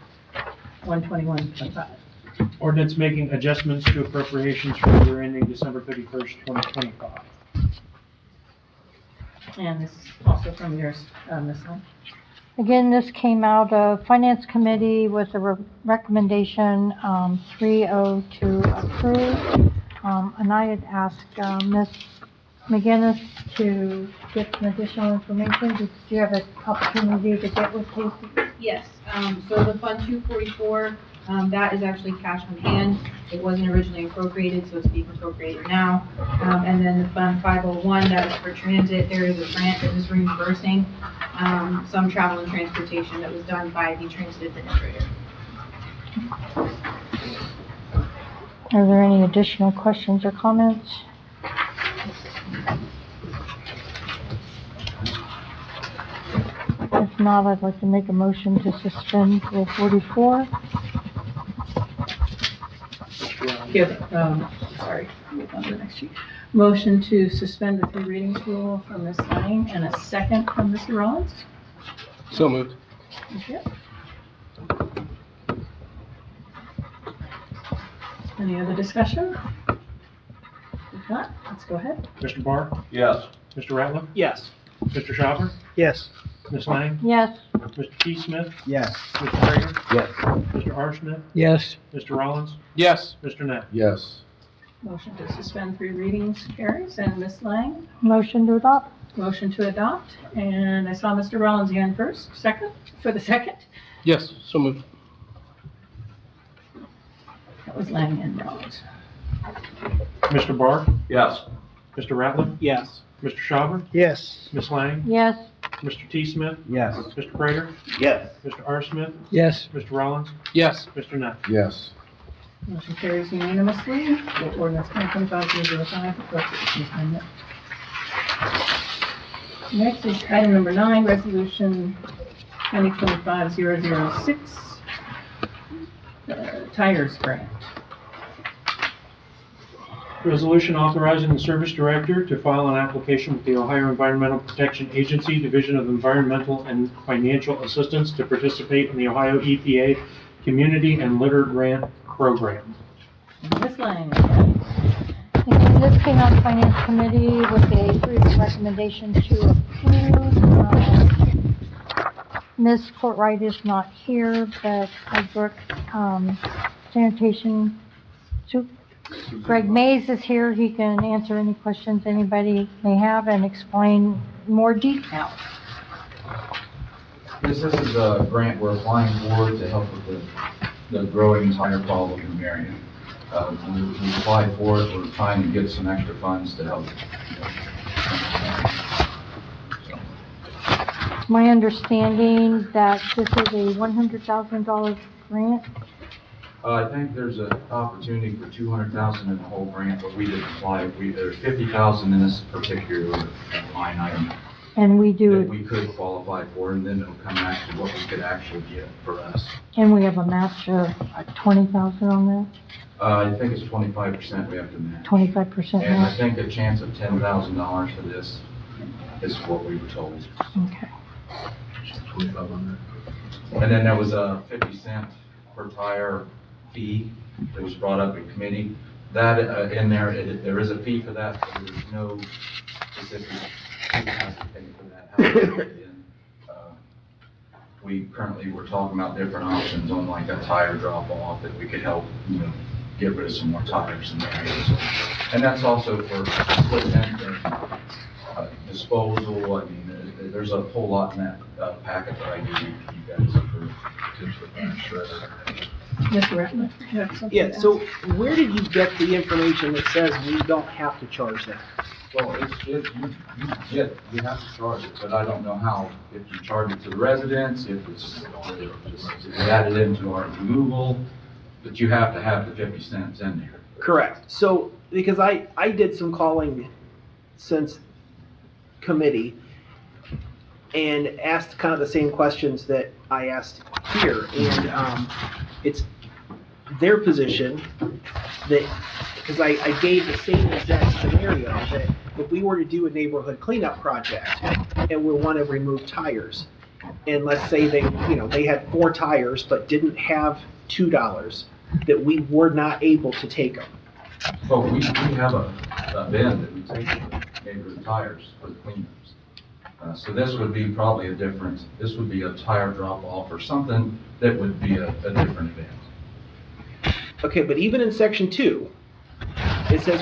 121.25. Ordinance making adjustments to appropriations for the year ending December 31st, 2025. And this is also from yours, Ms. Lynn. Again, this came out of Finance Committee with a recommendation 3-0 to approve. And I had asked Ms. McGinnis to get some additional information. Did you have an opportunity to get with Casey? Yes, so the Fund 244, that is actually cash on hand. It wasn't originally appropriated, so it's being appropriated now. And then the Fund 501, that is for transit. There is a grant that is reimbursing some travel and transportation that was done by the transit administrator. Are there any additional questions or comments? If not, I'd like to make a motion to suspend Rule 44. Sorry, move on to the next sheet. Motion to suspend the 3 readings rule from Ms. Lang and a second from Mr. Rollins. So moved. Thank you. Any other discussion? If not, let's go ahead. Mr. Barr? Yes. Mr. Ratliff? Yes. Mr. Schauber? Yes. Ms. Lang? Yes. Mr. T. Smith? Yes. Mr. Prater? Yes. Mr. R. Smith? Yes. Mr. Rollins? Yes. Mr. Neff? Yes. Motion to suspend 3 readings carries. And Ms. Lang? Motion to adopt. Motion to adopt. And I saw Mr. Rollins again first. Second? For the second? Yes, so moved. That was Lang and Rollins. Mr. Barr? Yes. Mr. Ratliff? Yes. Mr. Schauber? Yes. Ms. Lang? Yes. Mr. T. Smith? Yes. Mr. Prater? Yes. Mr. R. Smith? Yes. Mr. Rollins? Yes. Mr. Neff? Yes. Motion carries unanimously. The ordinance 2025-005 appropriations amendment. Next is item number 9, resolution 2025-006, tires grant. Resolution authorizing the service director to file an application with the Ohio Environmental Protection Agency, Division of Environmental and Financial Assistance to participate in the Ohio EPA Community and Litter Grant Program. Ms. Lang. And this came out of Finance Committee with a brief recommendation to approve. Ms. Courtwright is not here, but Brooke, Sanitation, Greg Mays is here. He can answer any questions anybody may have and explain more details. This is a grant we're applying for to help with the growing tire problem in Marion. We applied for it. We're trying to get some extra funds to help. My understanding that this is a $100,000 grant. I think there's an opportunity for $200,000 in the whole grant, but we didn't apply. There's $50,000 in this particular line item And we do, that we could qualify for, and then it'll come back to what we could actually get for us. and we have a match of 20,000 on that, I think it's 25% we have to match. 25% And I match. think a chance of $10,000 for this is what we were told. Okay. And then there was a 50 cent per tire fee that was brought up in committee. That, in there, there is a fee for that, but there's no specific who has to pay for that. How to put it in. We currently were talking about different options on like a tire drop off that we could help, get rid of some more tires in the area. And that's also for equipment and disposal. I mean, there's a whole lot in that packet that I gave you guys for shredder. Mr. Ratliff, you have something Yeah, to so where did you get the information that says we don't have to charge that? Well, you have to charge it, but I don't know how, if you charge it to the residents, if it's added into our removal, but you have to have the 50 cents in there. Correct. So, because I did some calling since committee and asked kind of the same questions that I asked here. And it's their position that, because I gave the same exact scenario, that if we were to do a neighborhood cleanup project and we want to remove tires, and let's say they had 4 tires but didn't have $2, that we were not able to take them. Well, we have a bin that we take the neighborhood tires for the cleanups. So this would be probably this would be a tire drop off or something that would be a different event. Okay, but even in section 2, it says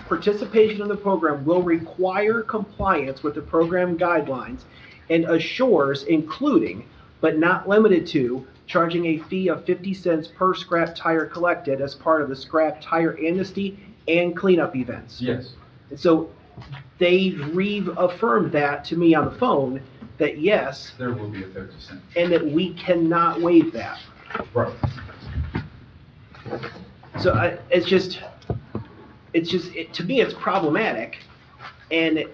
participation in the program will require compliance with the program guidelines and assures, including, but not limited to, charging a fee of 50 cents per scrap tire collected as part of the scrap tire amnesty and cleanup events. Yes. And so they reaffirmed that to me on the phone, that yes. There will be a 50 cent. And that we cannot waive that. Right. So to me, it's problematic, and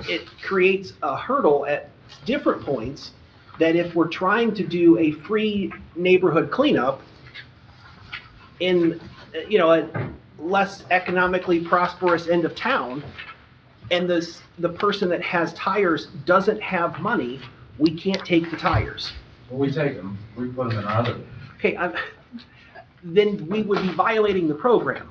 it creates a hurdle at different points that if we're trying to do a free neighborhood cleanup in, a less economically prosperous end of town, and the person that has tires doesn't have money, we can't take the tires. Well, we take them, we put them in our other. Okay, then we would be violating the program.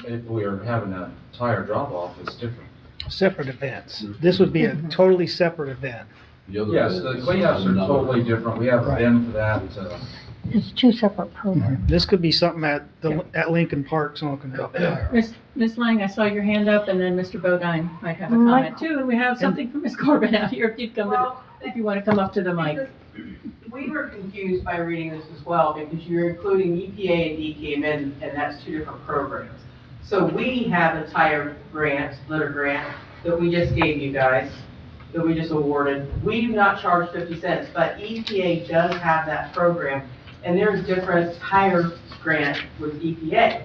If we are having a tire drop off, it's different. Separate events. This would be a totally separate event. Yes, the cleanups are totally different. We have a bin for that. It's 2 separate programs. This could be something at Lincoln Park, someone can help out. Ms. Lang, I saw your hand up, and then Mr. Bodine might have a comment too, and we have something from Ms. Corbin out here, if you want to come up to the mic. We were confused by reading this as well, because you're including EPA and DKM, and that's 2 different programs. So we have a tire grant, litter grant, that we just gave you guys, that we just awarded. We do not charge 50 cents, but EPA does have that program, and there's different tire grant with EPA,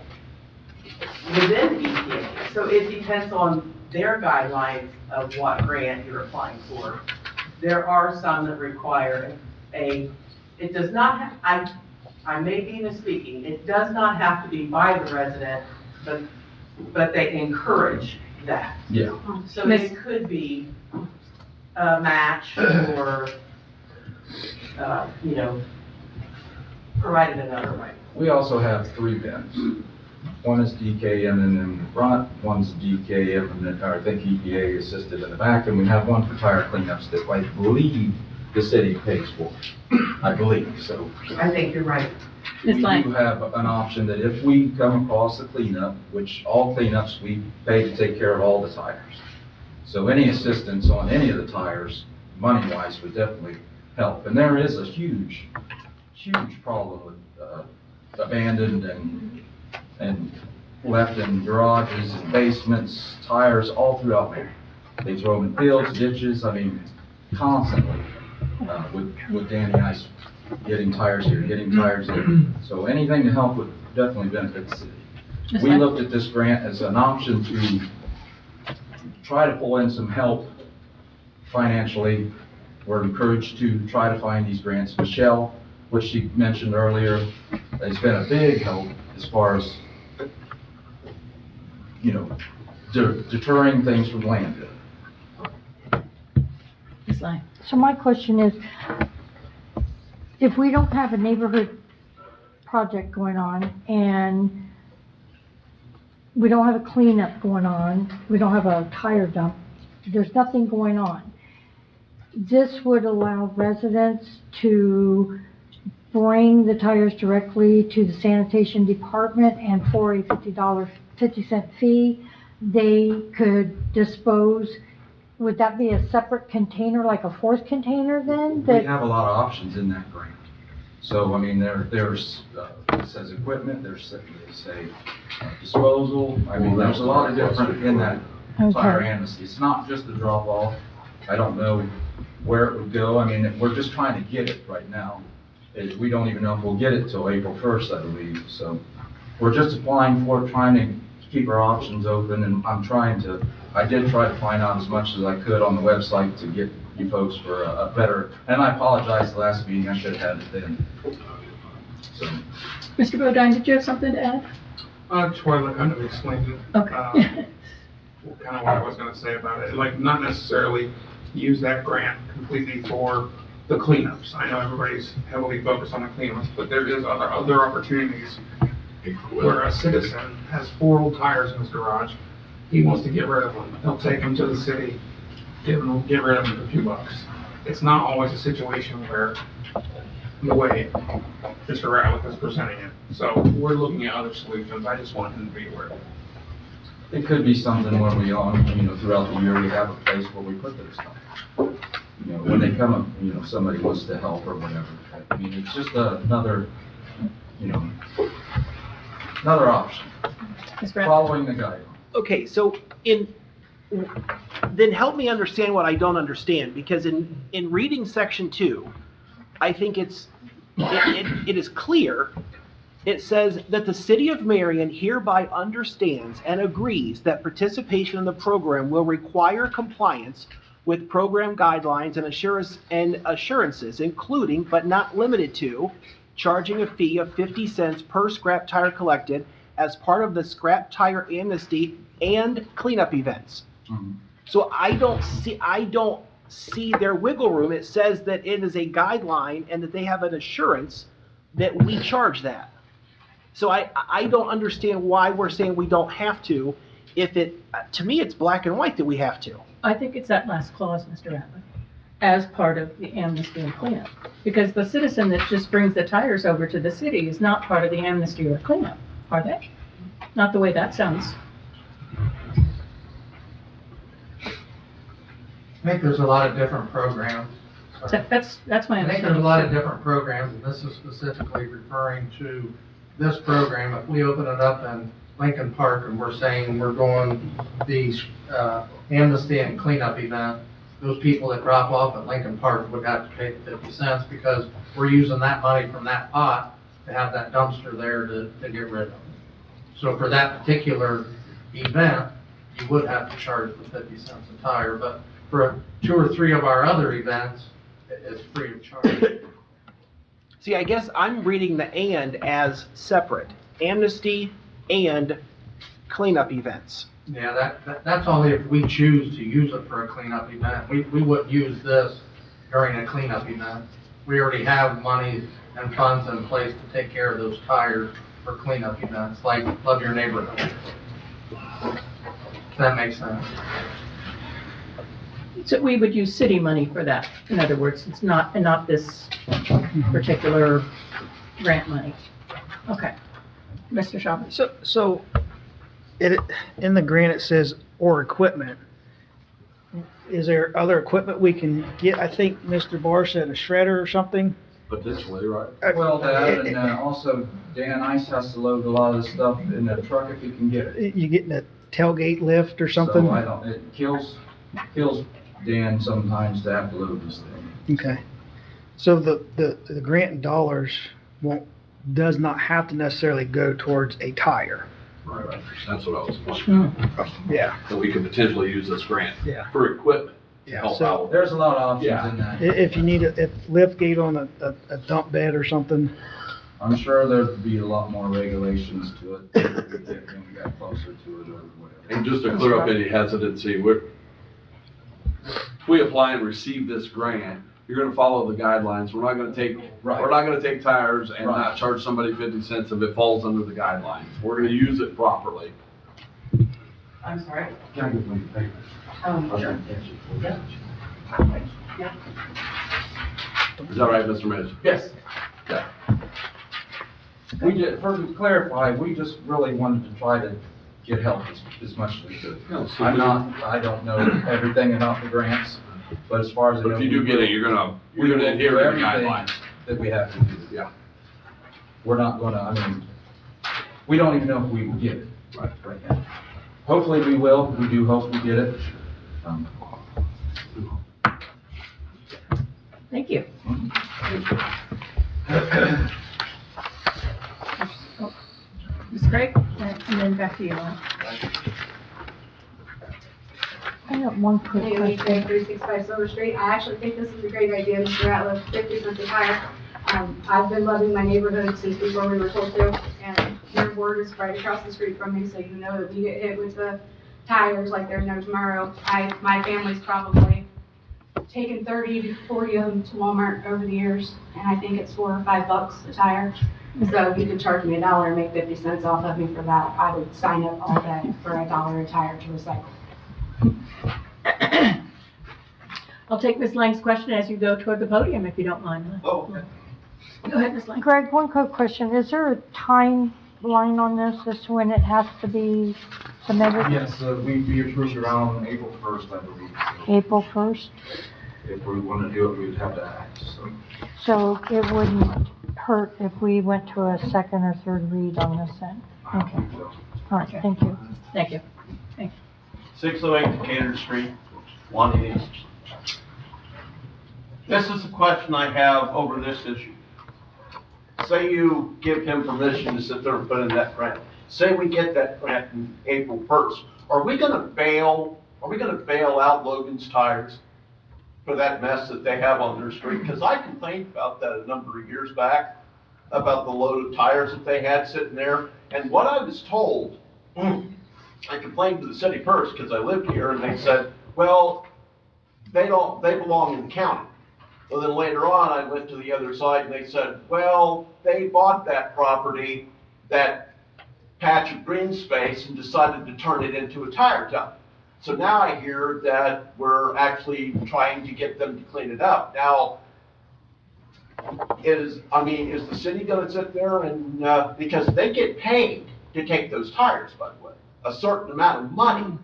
within EPA. So it depends on their guidelines of what grant you're applying for. There are some that require it does not, I may be misspeaking, it does not have to be by the resident, but but they encourage that. Yeah. So it could be a match or, provided another way. We also have 3 bins. One is DKM in the front, one's DKM, and I think EPA assisted in the back, and we have one for tire cleanups that I believe the city pays for. I believe, so. I think you're right. We do have an option that if we come across a cleanup, which all cleanups, we pay to take care of all the tires. So any assistance on any of the tires, money-wise, would definitely help. And there is a huge problem with abandoned and left in garages and basements, tires all throughout Marion. They throw them in fields, ditches, I mean, constantly, with Danny Ice getting tires here, getting tires there. So anything to help would definitely benefit the city. We looked at this grant as an option to try to pull in some help financially. We're encouraged to try to find these grants. Michelle, which she mentioned earlier, has been a big help as far as, deterring things from landfill. So my question is, if we don't have a neighborhood project going on and we don't have a cleanup going on, we don't have a tire dump, there's nothing going on, this would allow residents to bring the tires directly to the sanitation department, and for a $50 fee, they could dispose. Would that be a separate container, like a fourth container then? We have a lot of options in that grant. So, I mean, there's, it says equipment, they say disposal. I mean, there's a lot of different in that tire amnesty. It's not just the drop off. I don't know where it would go. I mean, we're just trying to get it right now. We don't even know if we'll get it till April 1st, I believe. So we're just applying for it, trying to keep our options open, and I did try to find out as much as I could on the website to get you folks for a better, and I apologize, the last meeting, I should have had it then. So. Mr. Bodine, did you have something to add? Twyla kind of explained it. Okay. Kind of what I was gonna say about it, like, not necessarily use that grant completely for the cleanups. I know everybody's heavily focused on the cleanups, but there is other opportunities where a citizen has 4 old tires in his garage. He wants to get rid of them. He'll take them to the city, get rid of them for a few bucks. It's not always a situation where the way Mr. Ratliff is presenting it. So we're looking at other solutions. I just want him to be aware of it. It could be something where we throughout the year, we have a place where we put this stuff. When they come up, somebody wants to help or whatever. I mean, it's just another option. Following the guidelines. Okay, so then help me understand what I don't understand, because in reading section 2, I think it is clear. It says that the city of Marion hereby understands and agrees that participation in the program will require compliance with program guidelines and assurances, including but not limited to charging a fee of 50 cents per scrap tire collected as part of the scrap tire amnesty and cleanup events. Mm-hmm. So I don't see their wiggle room. It says that it is a guideline and that they have an assurance that we charge that. So I don't understand why we're saying we don't have to, to me, it's black and white that we have to. I think it's that last clause, Mr. Ratliff, as part of the amnesty and cleanup. Because the citizen that just brings the tires over to the city is not part of the amnesty or cleanup, are they? Not the way that sounds. I think there's a lot of different programs. That's my understanding. I think there's a lot of different programs, and this is specifically referring to this program. If we open it up in Lincoln Park and we're saying we're doing the amnesty and cleanup event, those people that drop off at Lincoln Park would have to pay the 50 cents because we're using that money from that pot to have that dumpster there to get rid of them. So for that particular event, you would have to charge the 50 cents a tire, but for 2 or 3 of our other events, it's free of charge. See, I guess I'm reading the "and" as separate. Amnesty and cleanup events. Yeah, that's only if we choose to use it for a cleanup event. We wouldn't use this during a cleanup event. We already have money and funds in place to take care of those tires for cleanup events, like Love Your Neighborhood. If that makes sense. So we would use city money for that. In other words, it's not this particular grant money. Okay. Mr. Schaub. So in the grant, it says, or equipment. Is there other equipment we can get? I think Mr. Barr said a shredder or something. Potentially, right? Well, that, and also Dan Ice has to load a lot of the stuff in the truck if he can get it. You getting a tailgate lift or something? So I don't, it kills Dan sometimes to have to load this thing. Okay. So the grant in dollars does not have to necessarily go towards a tire. Right. That's what I was wondering. Yeah. So we could potentially use this grant Yeah. for equipment to Yeah, help so out. There's a lot of options in that. If you need a lift gate on a dump bed or something. I'm sure there'd be a lot more regulations to it if we got closer to it or whatever. And just to clear up any hesitancy, if we apply and receive this grant, you're gonna follow the guidelines. We're not gonna take tires and not charge somebody 50 cents if it falls under the guidelines. We're gonna use it properly. I'm sorry. Can I get one payment? Sure. Yeah. Is that right, Mr. Mayor? Yes. Okay. We just, to clarify, we just really wanted to try to get help as much as we could. I don't know everything about the grants, but as far as I know. But if you do get it, you're gonna adhere to the guidelines. That we have to do. Yeah. We're not gonna, we don't even know if we will get it right now. Hopefully we will. We do hope we get it. Thank you. Ms. Craig, and then back to you. I have one quick Haley, question. 365 Silver Street. I actually think this is a great idea, Mr. Ratliff, 50 cents a tire. I've been loving my neighborhood since before we were told to, and your ward is right across the street from me, so you know that we get hit with the tires like there's no tomorrow. My family's probably taken 30 to 40 of them to Walmart over the years, and I think it's $4 or $5 a tire. So if you could charge me $1 and make 50 cents off of me for that, I would sign up all day for $1 a tire to recycle. I'll take Ms. Lang's question as you go toward the podium, if you don't mind. Oh. Go ahead, Ms. Lang. Greg, one quick question. Is there a timeline on this as to when it has to be submitted? Yes, we approved around April 1st, I believe. So April 1st? if we want to do it, we'd have to act, so. So it wouldn't hurt if we went to a second or third read on this then? Okay. All right, thank you. Thank you. 608 Decatur Street, 180. This is the question I have over this issue. Say you give him permission to sit there and put in that grant. Say we get that grant in April 1st. Are we gonna bail out Logan's tires for that mess that they have on their street? Because I complained about that a number of years back, about the load of tires that they had sitting there. And what I was told, I complained to the city first because I lived here, and they said, well, they belong in the county. Well, then later on, I went to the other side, and they said, well, they bought that property, that patch of green space, and decided to turn it into a tire dump. So now I hear that we're actually trying to get them to clean it up. Now, is the city gonna sit there and, because they get paid to take those tires, by the way, a certain amount of money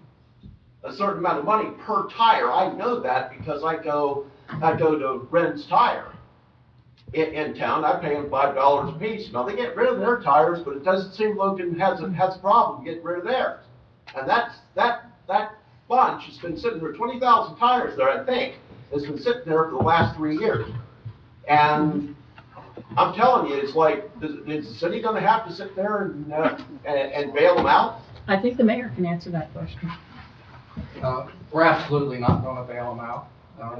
per tire. I know that because I go to Ren's Tire in town. I pay them $5 a piece. Now, they get rid of their tires, but it doesn't seem Logan has a problem getting rid of theirs. And that bunch has been sitting there, 20,000 tires there, I think, has been sitting there for the last 3 years. And I'm telling you, it's like, is the city gonna have to sit there and bail them out? I think the mayor can answer that question. We're absolutely not going to bail them out.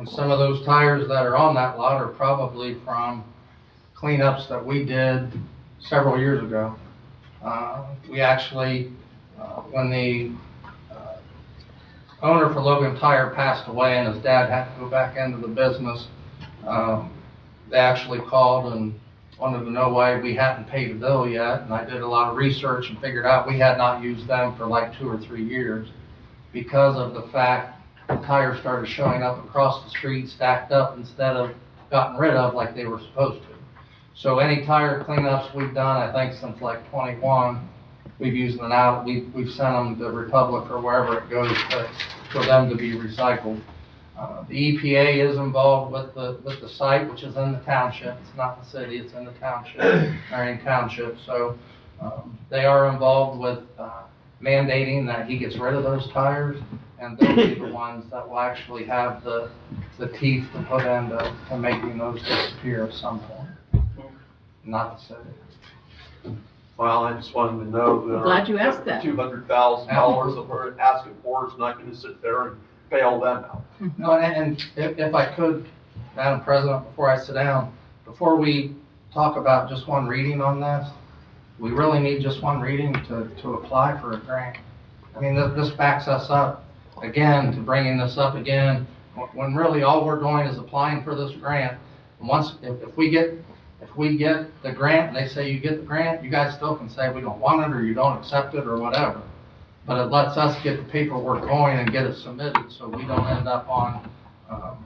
Some of those tires that are on that lot are probably from cleanups that we did several years ago. We actually When the owner for Logan Tire passed away and his dad had to go back into the business, they actually called and wanted to know why we hadn't paid a bill yet. And I did a lot of research and figured out we had not used them for like 2 or 3 years because of the fact the tires started showing up across the street stacked up instead of gotten rid of like they were supposed to. So any tire cleanups we've done, I think since like 21, we've used them out. We've sent them to Republic or wherever it goes for them to be recycled. The EPA is involved with the site, which is in the township. It's not the city, it's in the township, Marion Township. So they are involved with mandating that he gets rid of those tires, and they'll be the ones that will actually have the teeth to put into making those disappear at some point. Not the city. Well, I just wanted to know that. Glad you asked that. $200,000 that we're asking for is not gonna sit there and bail them out. No, and if I could, Madam President, before I sit down, before we talk about just one reading on this, we really need just one reading to apply for a grant. I mean, this backs us up again to bringing this up again, when really all we're doing is applying for this grant. And if we get the grant, and they say you get the grant, you guys still can say we don't want it, or you don't accept it, or whatever. But it lets us get the paperwork going and get it submitted, so we don't end up on,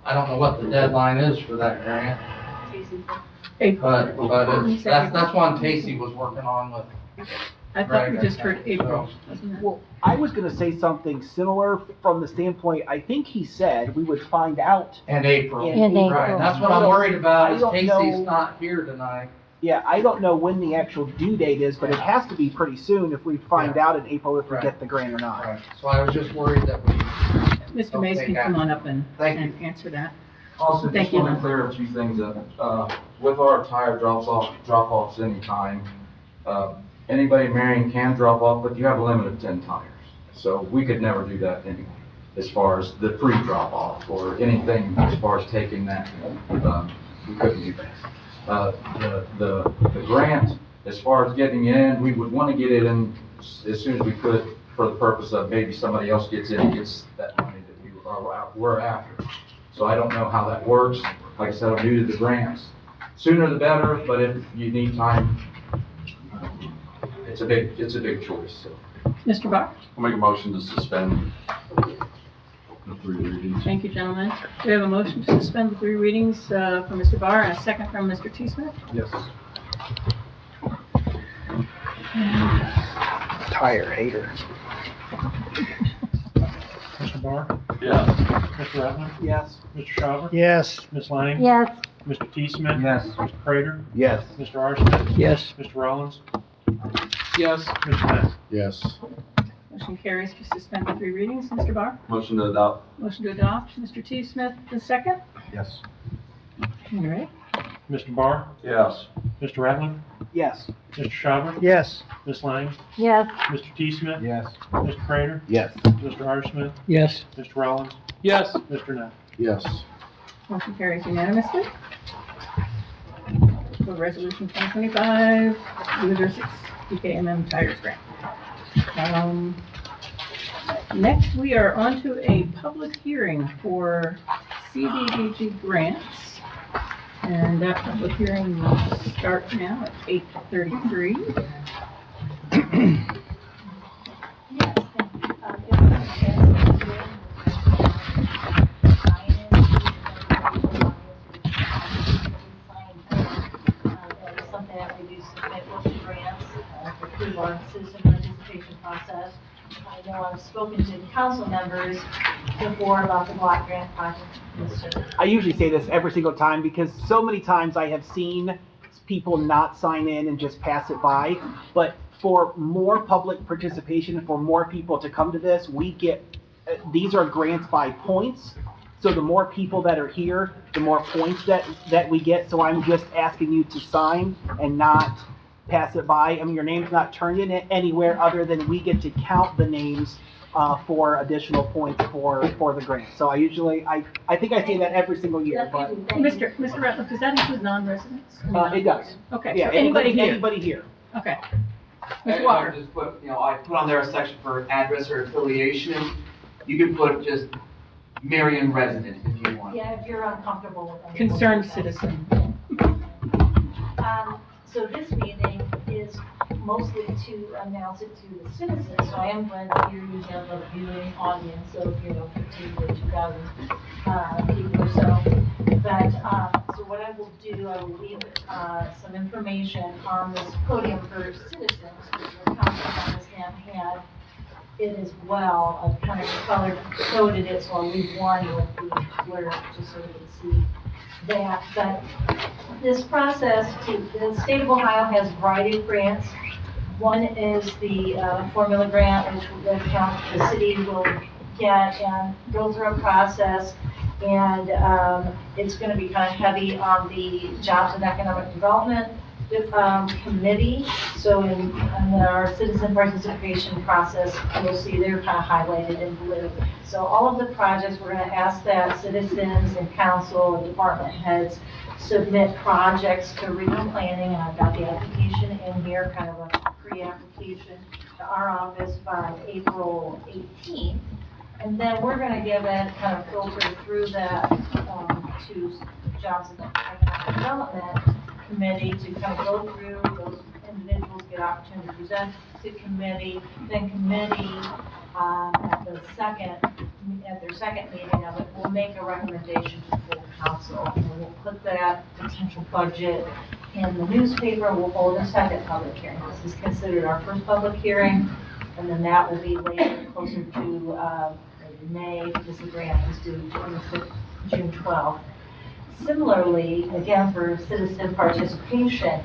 I don't know what the deadline is for that grant. But that's one Casey was working on with. I thought we just heard April. Well, I was gonna say something similar from the standpoint, I think he said we would find out. In April. In April. Right, that's what I'm worried about, is I don't Casey's know- not here tonight. Yeah, I don't know when the actual due date is, but it has to be pretty soon if we find out in April if we get the grant or not. Right, so I was just worried that we. Mr. Mays can come on up and answer that. Also, Thank just you. want to clear a few things up. With our tire drop-offs anytime, anybody in Marion can drop off, but you have a limit of 10 tires. So we could never do that anyway, as far as the pre-drop-off or anything as far as taking that, we couldn't do that. The grant, as far as getting in, we would want to get it in as soon as we could for the purpose of maybe somebody else gets in and gets that money that we're after. So I don't know how that works. Like I said, I'm new to the grants. Sooner the better, but if you need time, it's a big choice. So. Mr. Barr? I'll make a motion to suspend the 3 readings. Thank you, gentlemen. We have a motion to suspend the 3 readings from Mr. Barr and a second from Mr. T. Smith. Yes. Tire hater. Mr. Barr? Yes. Mr. Rattler? Yes. Mr. Schauber? Yes. Ms. Lang? Yes. Mr. T. Smith? Yes. Mr. Prater? Yes. Mr. R. Smith? Yes. Mr. Rollins? Yes. Mr. Matt? Yes. Motion carries to suspend the 3 readings. Mr. Barr? Motion to adopt. Motion to adopt. Mr. T. Smith, the second. Yes. All right. Mr. Barr? Yes. Mr. Rattler? Yes. Mr. Schauber? Yes. Ms. Lang? Yes. Mr. T. Smith? Yes. Mr. Prater? Yes. Mr. R. Smith? Yes. Mr. Rollins? Yes. Mr. Knapp? Yes. Motion carries unanimously. For Resolution 2025-06, DKMM Tires Grant. Next, we are on to a public hearing for CDBG grants. And that public hearing will start now at 8:33. Something that we do submit with the grants, through our citizen participation process. I know I've spoken to council members before about the block grant project. I usually say this every single time because so many times I have seen people not sign in and just pass it by. But for more public participation, for more people to come to this, we get, these are grants by points. So the more people that are here, the more points that we get. So I'm just asking you to sign and not pass it by. I mean, your name's not turned in anywhere other than we get to count the names for additional points for the grant. So I usually, I think I say that every single year, but. Mr. Ratliff, does that include non-residents? It does. Okay, Yeah, so anybody here? Anybody here. Okay. Mr. Walker. Just put, I put on there a section for address or affiliation. You can put just Marion resident if you want. Yeah, if you're uncomfortable with that. Concerned citizen. So this meeting is mostly to announce it to the citizens, so I am glad that you're using a viewing audience of, 15 to 2,000 people or so. But, so what I will do, I will leave some information on this podium for citizens, because the council understand had it as well. I've kind of color-coded it, so I'll leave one with the blur, just so you can see that. But this process, the state of Ohio has a variety of grants. One is the formula grant, which the city will get and go through a process. And it's going to be kind of heavy on the Jobs and Economic Development Committee. So in our citizen participation process, you'll see they're kind of highlighted in blue. So all of the projects, we're going to ask that citizens and council and department heads submit projects to regional planning, and I've got the application in here, kind of a pre-application to our office by April 18th. And then we're going to give it kind of filter through that to Jobs and Economic Development Committee to kind of go through, those individuals get opportunity to present to committee, then committee at their second meeting of it, will make a recommendation to full council. And we'll put that potential budget in the newspaper. We'll hold a second public hearing. This is considered our first public hearing, and then that will be later, closer to May, because the grant is due June 12th. Similarly, again, for citizen participation,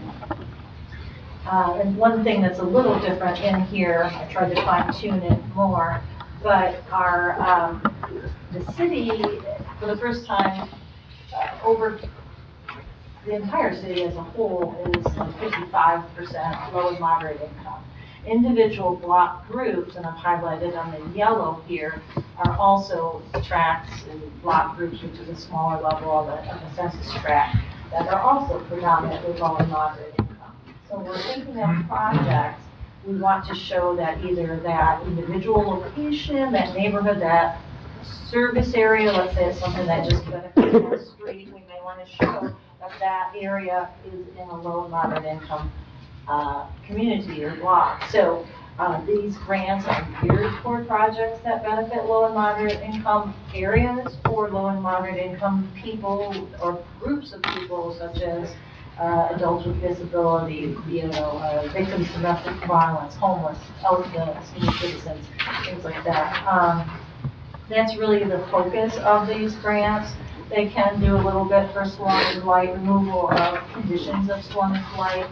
and one thing that's a little different in here, I tried to fine tune it more, but our, the city, for the first time, over the entire city as a whole is 55% low and moderate income. Individual block groups, and I've highlighted on the yellow here, are also tracts and block groups, which is a smaller level of the census tract, that are also predominantly low and moderate income. So we're thinking of projects, we want to show that either that individual location, that neighborhood, that service area, let's say it's something that just benefits one street, we may want to show that that area is in a low and moderate income community or block. So these grants are geared toward projects that benefit low and moderate income areas or low and moderate income people or groups of people, such as adults with disability, victims of domestic violence, homeless, elderly, senior citizens, things like that. That's really the focus of these grants. They can do a little bit for slum and blight, removal of conditions of slum and blight,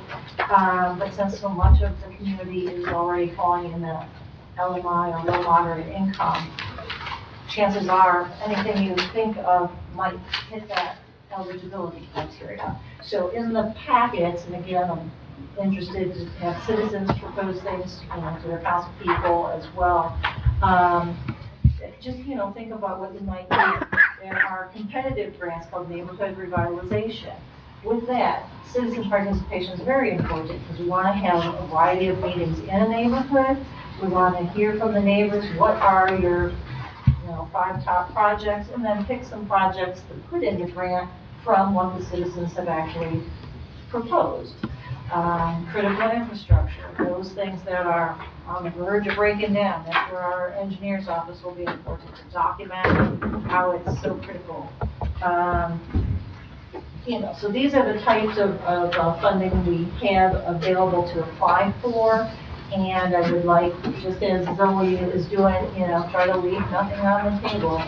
but since so much of the community is already falling in the LMI or low moderate income, chances are anything you think of might hit that eligibility criteria. So in the packets, and again, I'm interested to have citizens propose things, to their council people as well. Just, think about what you might do. There are competitive grants called neighborhood revitalization. With that, citizen participation is very important because we want to have a variety of meetings in a neighborhood. We want to hear from the neighbors, what are your 5 top projects, and then pick some projects to put in the grant from what the citizens have actually proposed. Critical infrastructure, those things that are on the verge of breaking down. That's where our engineer's office will be important to document how it's so critical. So these are the types of funding we have available to apply for. And I would like, just as Zoe is doing, try to leave nothing on the table.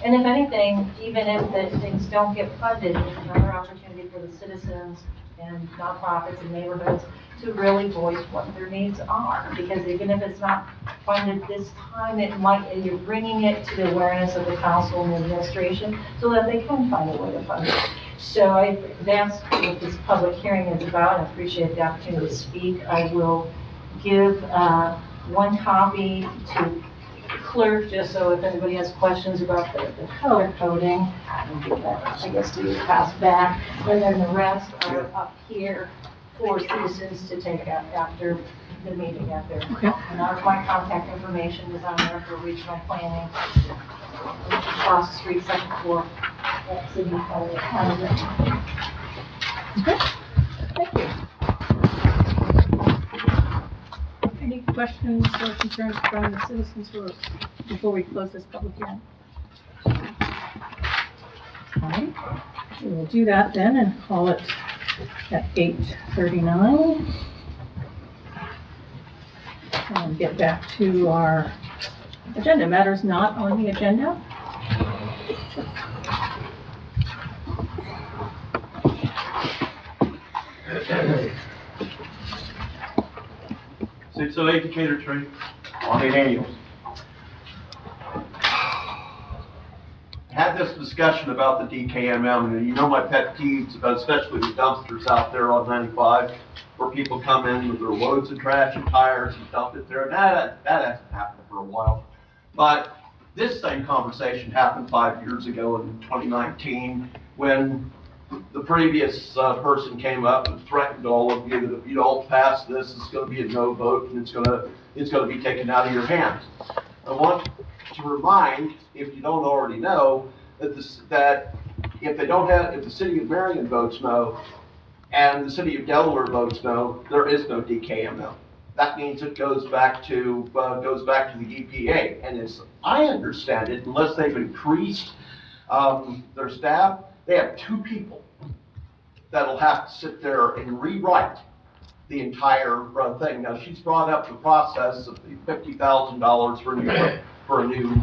And if anything, even if the things don't get funded, it's another opportunity for the citizens and nonprofits and neighborhoods to really voice what their needs are. Because even if it's not funded this time, you're bringing it to the awareness of the council and the administration so that they can find a way to fund it. So that's what this public hearing is about. I appreciate the opportunity to speak. I will give one copy to clerk, just so if anybody has questions about the color coding, I guess to pass back. And then the rest are up here for citizens to take up after the meeting out there. Okay. And my contact information is on there for regional planning, across the street, second floor, at City Council. Okay, thank you. Any questions or concerns from the citizens before we close this public hearing? All right, we will do that then and call it at 8:39. And get back to our agenda. Matters not on the agenda. 608 Decatur Street, Lonnie Daniels. Had this discussion about the DKMM, and you know my pet peeves, especially the dumpsters out there on 95, where people come in with their loads of trash and tires and dump it there. That hasn't happened for a while. But this same conversation happened 5 years ago in 2019, when the previous person came up and threatened all of you that if you don't pass this, it's going to be a no vote and it's going to be taken out of your hands. I want to remind, if you don't already know, that if the city of Marion votes no and the city of Delaware votes no, there is no DKML. That means it goes back to the EPA. And as I understand it, unless they've increased their staff, they have 2 people that'll have to sit there and rewrite the entire thing. Now, she's brought up the process of the $50,000 for a new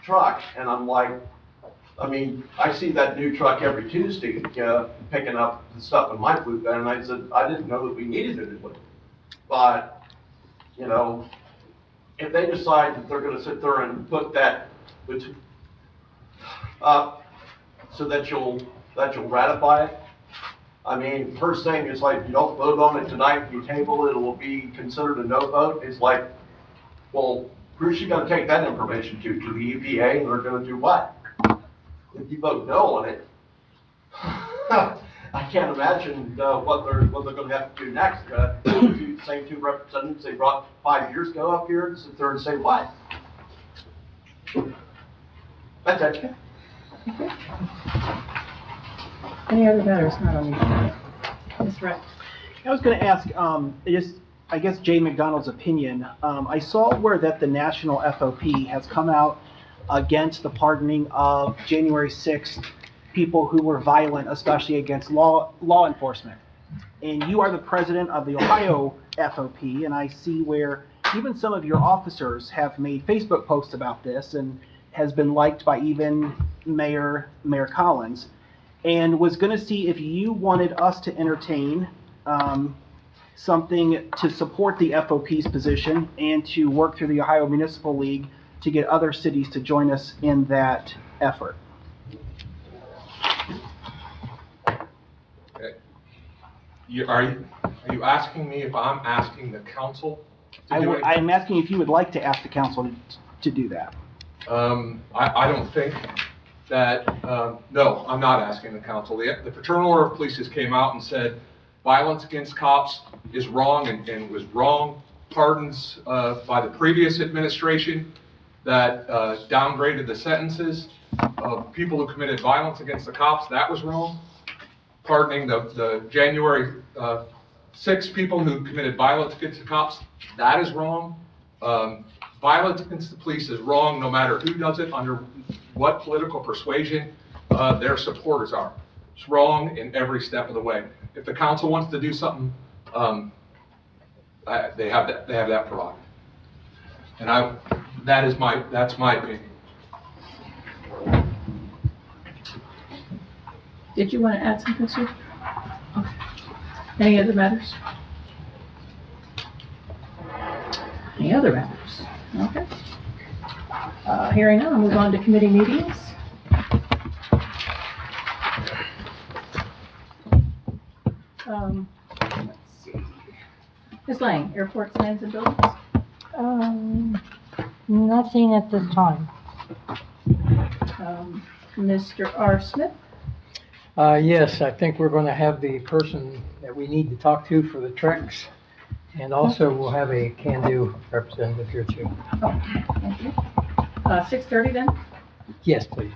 truck, and I'm like, I mean, I see that new truck every Tuesday picking up the stuff in my food bin, and I said, I didn't know that we needed a new one. But, you know, if they decide that they're going to sit there and put that up so that you'll ratify it, I mean, first thing is like, you don't vote on it tonight, you table it, it will be considered a no vote. It's like, well, who's she going to take that information to? To the EPA, and they're going to do what? If you vote no on it, I can't imagine what they're going to have to do next. The same 2 representatives they brought 5 years ago up here to sit there and say what? That's it. Any other matters not on the agenda? Ms. Rex. I was going to ask, I guess Jay McDonald's opinion. I saw where that the national FOP has come out against the pardoning of January 6th people who were violent, especially against law enforcement. And you are the president of the Ohio FOP, and I see where even some of your officers have made Facebook posts about this and has been liked by even Mayor Collins. And was going to see if you wanted us to entertain something to support the FOP's position and to work through the Ohio Municipal League to get other cities to join us in that effort. Okay. Are you asking me if I'm asking the council to do it? I'm asking if you would like to ask the council to do that. I don't think that, no, I'm not asking the council. The Fraternal Order of Police just came out and said violence against cops is wrong and was wrong. Pardons by the previous administration that downgraded the sentences of people who committed violence against the cops, that was wrong. Pardoning the January 6 people who committed violence against the cops, that is wrong. Violence against the police is wrong no matter who does it, under what political persuasion their supporters are. It's wrong in every step of the way. If the council wants to do something, they have that prerogative. And that's my opinion. Did you want to add something, sir? Okay. Any other matters? Any other matters? Okay. Hearing none, I'll move on to committee meetings. Let's see. Ms. Lang, airport signs and buildings? Nothing at this time. Mr. R. Smith? Yes, I think we're going to have the person that we need to talk to for the Trex. And also, we'll have a can-do representative here too. Thank you. 6:30 then? Yes, please.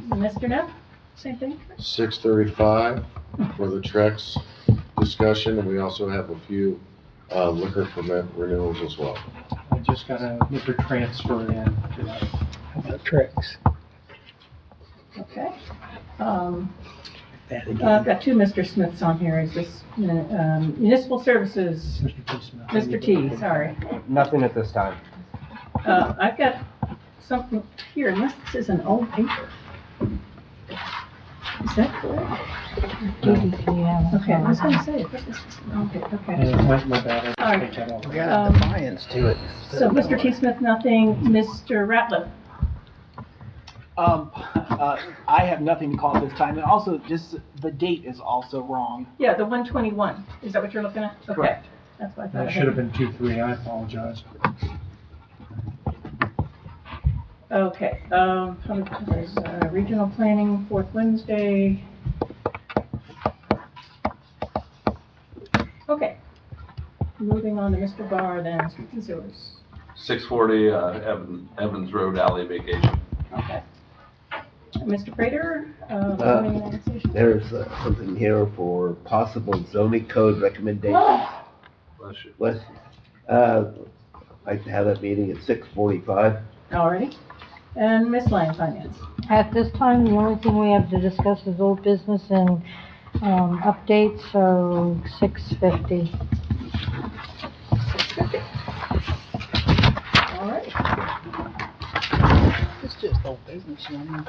Mr. Neff, same thing? 6:35 for the Trex discussion, and we also have a few liquor permit renewals as well. I just got a liquor transfer in today. Trex. Okay. I've got two Mr. Smiths on here. Is this municipal services? Mr. T, sorry. Nothing at this time. I've got something here, unless this is an old paper. Is that correct? Okay, I was gonna say, this is an old paper, okay. My bad. All right. We got a defiance to it. So Mr. T. Smith, nothing. Mr. Ratliff? I have nothing to call at this time, and also, just, the date is also wrong. Yeah, the 121. Is that what you're looking at? Okay. Correct. That's what I thought. That should have been 2-3, I apologize. Okay, there's regional planning, fourth Wednesday. Okay, moving on to Mr. Barr then, streets and sewers. 640 Evans Road Alley Vacation. Okay. Mr. Prater, zoning and annexation. There's something here for possible zoning code recommendations. Bless you. Let's, like to have that meeting at 6:45. Alrighty. And Ms. Lang, finance. At this time, the only thing we have to discuss is old business and updates, so 6:50. All right. It's just old business, you know.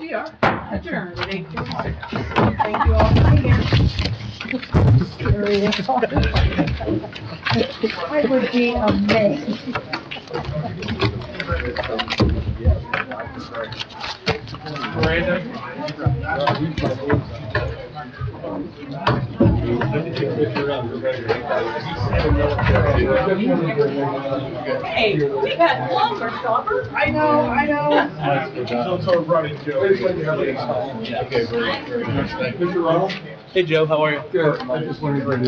We are adjourned at 8:46. Thank you all for being here. I would be amazed. Hey, we've had longer supper. I know. Hey Joe, how are you? Good. I just wanted to